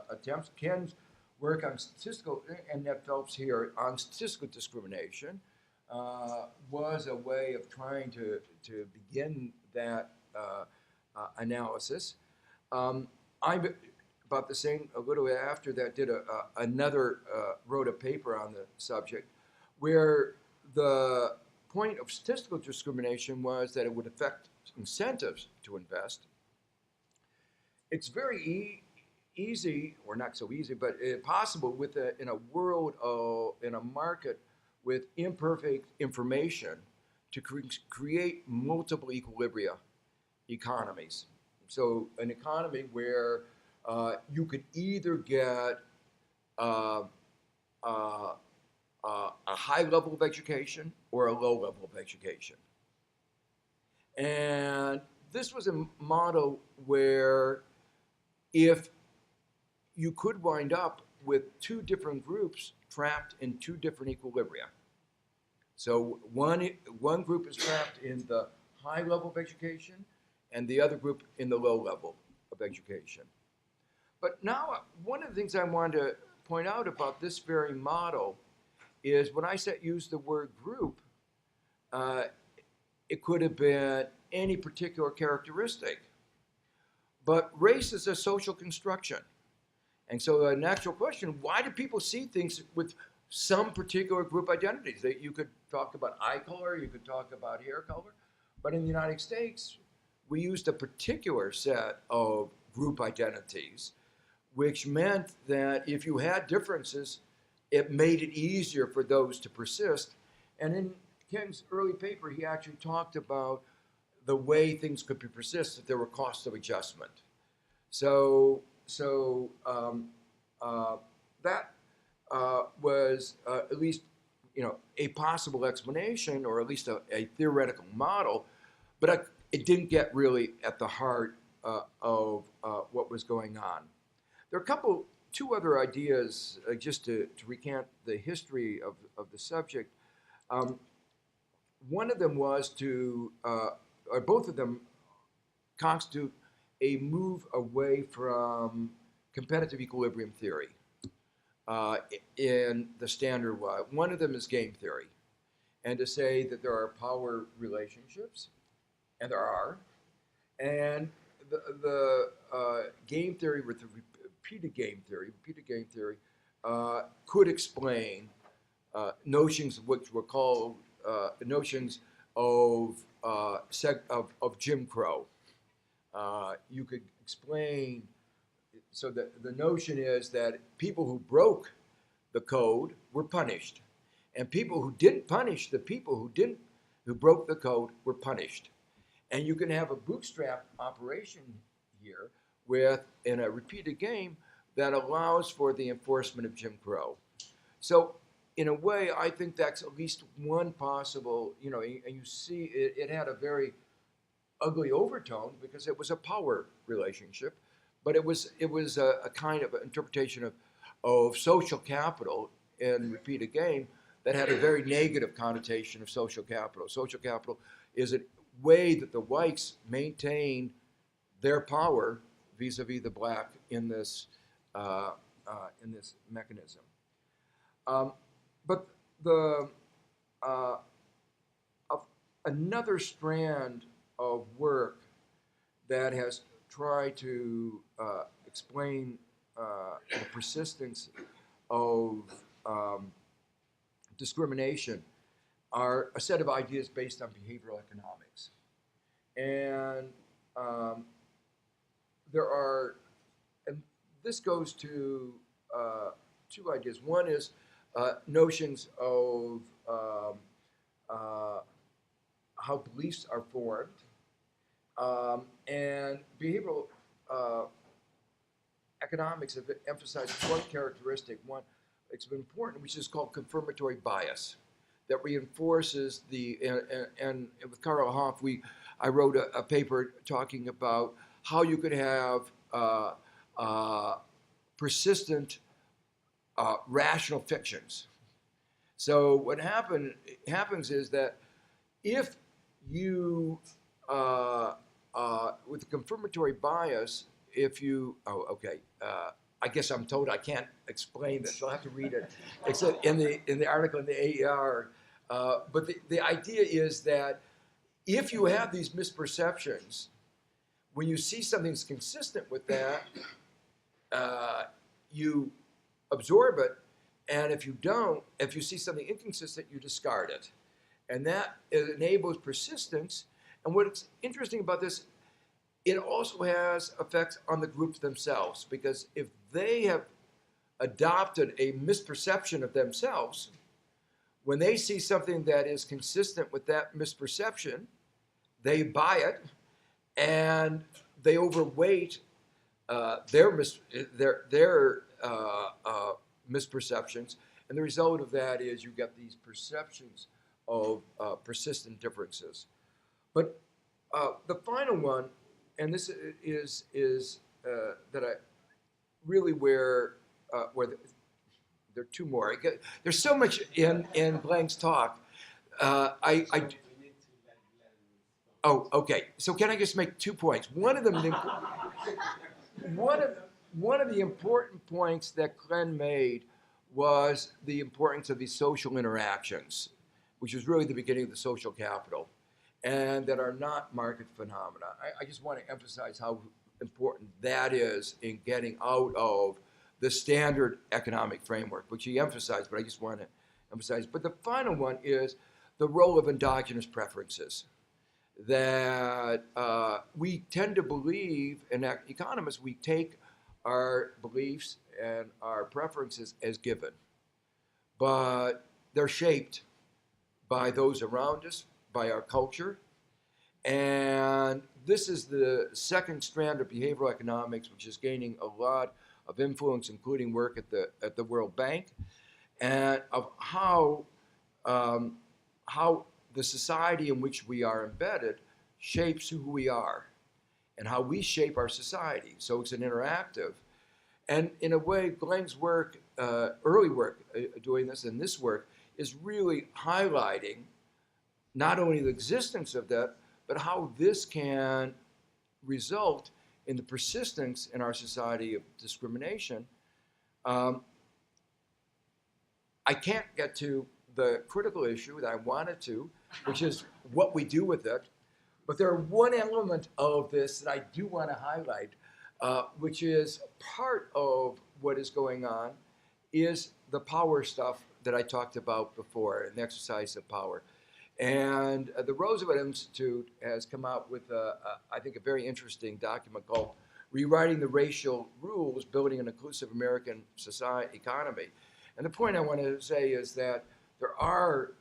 attempts. Ken's work on statistical, and Ned Phelps here, on statistical discrimination was a way of trying to begin that analysis. I, about the same, a little bit after that, did wrote a paper on the subject where the point of statistical discrimination was that it would affect incentives to invest. It's very easy, or not so easy, but possible in a world in a market with imperfect information to create multiple equilibria economies. So an economy where you could either get a high level of education or a low level of education. And this was a model where if you could wind up with two different groups trapped in two different equilibria. So one group is trapped in the high level of education and the other group in the low level of education. But now, one of the things I wanted to point out about this very model is when I use the word group, it could have been any particular characteristic. But race is a social construction. And so the natural question, why do people see things with some particular group identities? That you could talk about eye color, you could talk about hair color, but in the United States, we used a particular set of group identities, which meant that if you had differences, it made it easier for those to persist. And in Ken's early paper, he actually talked about the way things could be persist if there were costs of adjustment. So that was at least, you know, a possible explanation, or at least a theoretical model, but it didn't get really at the heart of what was going on. There are two other ideas, just to recant the history of the subject. One of them was or both of them constitute a move away from competitive equilibrium theory in the standard way. One of them is game theory, and to say that there are power relationships, and there are, and the game theory with the repeated game theory could explain notions which were called notions of Jim Crow. You could explain, so the notion is that people who broke the code were punished, and people who didn't punish the people who broke the code were punished. And you can have a bootstrap operation here in a repeated game that allows for the enforcement of Jim Crow. So in a way, I think that's at least one possible, you know, and you see it had a very ugly overtone because it was a power relationship, but it was a kind of interpretation of social capital in repeated game that had a very negative connotation of social capital. Social capital is a way that the whites maintain their power vis-a-vis the black in this mechanism. But another strand of work that has tried to explain the persistence of discrimination are a set of ideas based on behavioral economics. And there are, and this goes to two ideas. One is notions of how beliefs are formed, and behavioral economics have emphasized one characteristic, one it's important, which is called confirmatory bias, that reinforces the, and with Carl Hoff, I wrote a paper talking about how you could have persistent rational fictions. So what happens is that if you, with confirmatory bias, if you, I guess I'm told I can't explain this. You'll have to read it. It's in the article in the AER. But the idea is that if you have these misperceptions, when you see something that's consistent with that, you absorb it. And if you don't, if you see something inconsistent, you discard it. And that enables persistence. And what's interesting about this, it also has effects on the groups themselves, because if they have adopted a misperception of themselves, when they see something that is consistent with that misperception, they buy it and they overweight their misperceptions. And the result of that is you get these perceptions of persistent differences. But the final one, and this is that I really where there are two more. There's so much in Blank's talk. Oh, okay. So can I just make 2 points? One of them, one of the important points that Glenn made was the importance of these social interactions, which was really the beginning of the social capital, and that are not market phenomena. I just want to emphasize how important that is in getting out of the standard economic framework, which he emphasized, but I just want to emphasize. But the final one is the role of endogenous preferences. That we tend to believe, and economists, we take our beliefs and our preferences as given, but they're shaped by those around us, by our culture. And this is the second strand of behavioral economics, which is gaining a lot of influence, including work at the World Bank, and of how the society in which we are embedded shapes who we are and how we shape our society. So it's an interactive. And in a way, Glenn's work, early work doing this, and this work is really highlighting not only the existence of that, but how this can result in the persistence in our society of discrimination. I can't get to the critical issue that I wanted to, which is what we do with it. But there are one element of this that I do want to highlight, which is part of what is going on, is the power stuff that I talked about before, and the exercise of power. And the Roosevelt Institute has come out with, I think, a very interesting document called Rewriting the Racial Rules, Building an Inclusive American Society Economy. And the point I want to say is that there are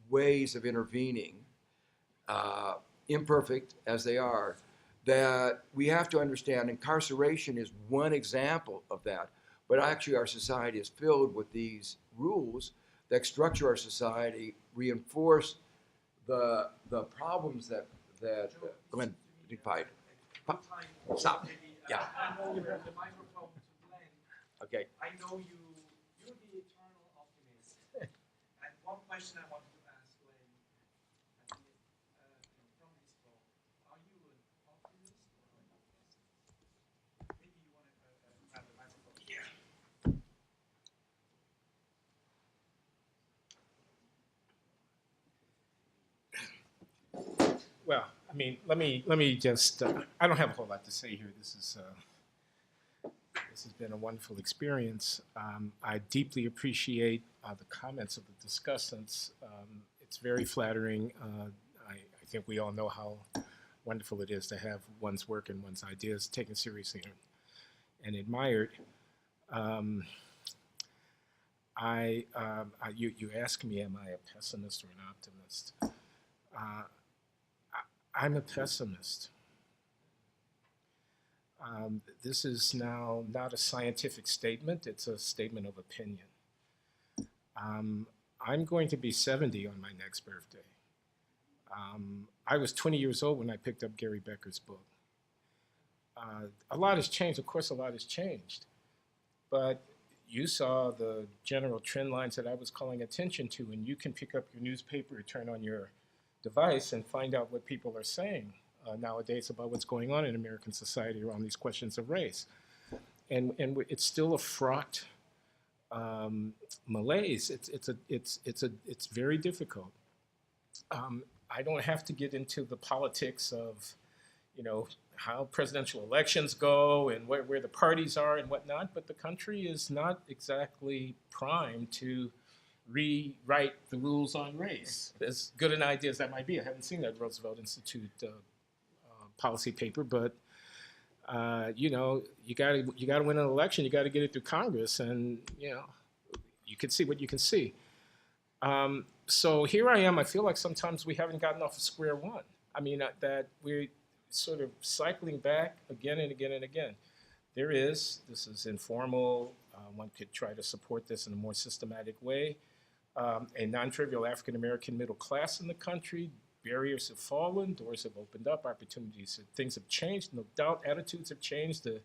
ways of intervening, imperfect as they are, that we have to understand. Incarceration is one example of that. But actually our society is filled with these rules that structure our society, reinforce the problems that Glenn identified. Stop. Yeah. Okay. I know you're the eternal optimist. And one question I wanted to ask Glenn, from this talk, are you an optimist or an pessimist? Maybe you want to have the microphone. Yeah. Well, I mean, let me just. I don't have a whole lot to say here. This has been a wonderful experience. I deeply appreciate the comments of the discussants. It's very flattering. I think we all know how wonderful it is to have one's work and one's ideas taken seriously and admired. You ask me, am I a pessimist or an optimist? I'm a pessimist. This is now not a scientific statement, it's a statement of opinion. I'm going to be 70 on my next birthday. I was 20 years old when I picked up Gary Becker's book. A lot has changed, of course a lot has changed, but you saw the general trend lines that I was calling attention to, and you can pick up your newspaper or turn on your device and find out what people are saying nowadays about what's going on in American society around these questions of race. And it's still a fraught malaise. It's very difficult. I don't have to get into the politics of, how presidential elections go and where the parties are and whatnot, but the country is not exactly primed to rewrite the rules on race. As good an idea as that might be, I haven't seen that Roosevelt Institute policy paper, but you gotta win an election, you gotta get it through Congress, and you can see what you can see. So here I am. I feel like sometimes we haven't gotten off of square one. I mean, that we're sort of cycling back again and again and again. This is informal. One could try to support this in a more systematic way. A non-trivial African-American middle class in the country. Barriers have fallen, doors have opened up, opportunities, things have changed. No doubt attitudes have changed. The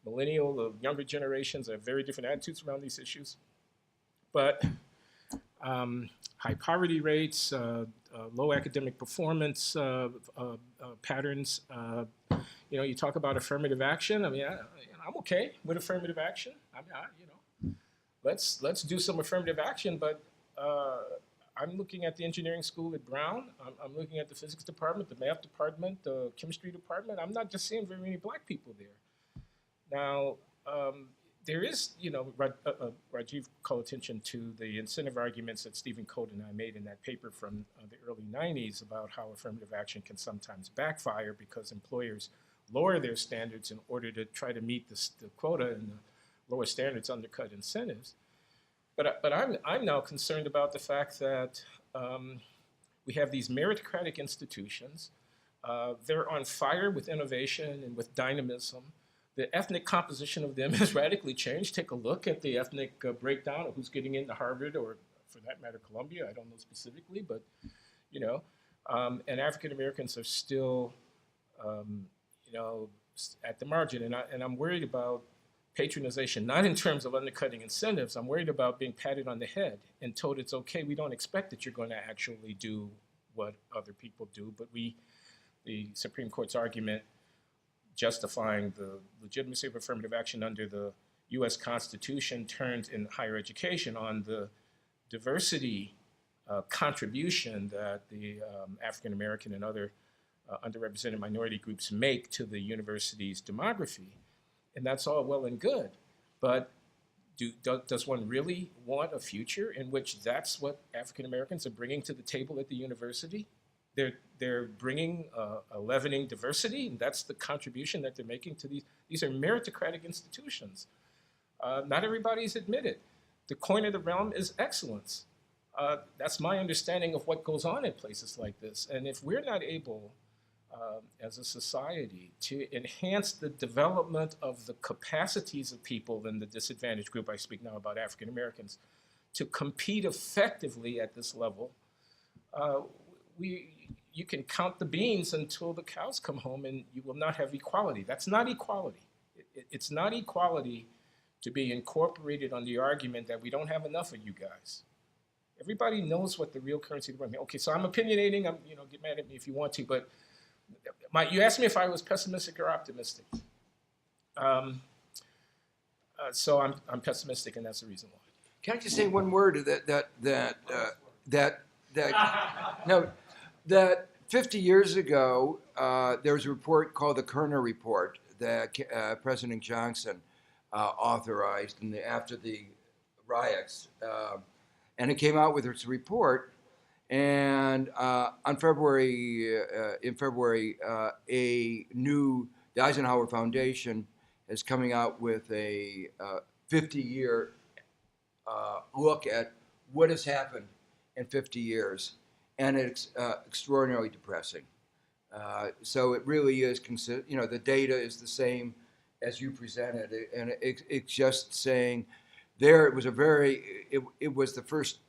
millennial, the younger generations have very different attitudes around these issues. But high poverty rates, low academic performance patterns. You talk about affirmative action. I mean, I'm okay with affirmative action. I mean, let's do some affirmative action. But I'm looking at the engineering school at Brown. I'm looking at the physics department, the math department, the chemistry department. I'm not just seeing very many black people there. Now, there is, Rajiv called attention to the incentive arguments that Stephen Cote and I made in that paper from the early 90s about how affirmative action can sometimes backfire because employers lower their standards in order to try to meet the quota, and the lower standards undercut incentives. But I'm now concerned about the fact that we have these meritocratic institutions. They're on fire with innovation and with dynamism. The ethnic composition of them has radically changed. Take a look at the ethnic breakdown of who's getting into Harvard, or for that matter, Columbia. I don't know specifically, but, and African Americans are still, at the margin. And I'm worried about patronization, not in terms of undercutting incentives. I'm worried about being patted on the head and told it's okay. We don't expect that you're going to actually do what other people do, but the Supreme Court's argument justifying the legitimacy of affirmative action under the U.S. Constitution turns in higher education on the diversity contribution that the African American and other underrepresented minority groups make to the university's demography. And that's all well and good, but does one really want a future in which that's what African Americans are bringing to the table at the university? They're bringing a leavening diversity, and that's the contribution that they're making to these. These are meritocratic institutions. Not everybody's admitted. The coin of the realm is excellence. That's my understanding of what goes on in places like this. And if we're not able, as a society, to enhance the development of the capacities of people in the disadvantaged group, I speak now about African Americans, to compete effectively at this level, you can count the beans until the cows come home, and you will not have equality. That's not equality. It's not equality to be incorporated on the argument that we don't have enough of you guys. Everybody knows what the real currency of the world. Okay, so I'm opinionating. Get mad at me if you want to, but you asked me if I was pessimistic or optimistic. So I'm pessimistic, and that's the reason why. Can I just say one word that 50 years ago, there was a report called the Kerner Report that President Johnson authorized after the riots. And it came out with its report, And in February, the Eisenhower Foundation is coming out with a 50-year look at what has happened in 50 years, and it's extraordinarily depressing. So it really is, the data is the same as you presented, and it's just saying there it was it was the first,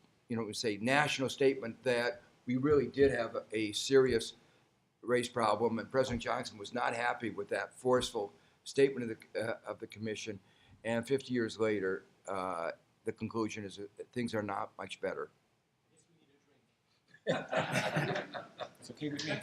say national statement that we really did have a serious race problem, and President Johnson was not happy with that forceful statement of the commission, and 50 years later, the conclusion is that things are not much better. It's okay with me.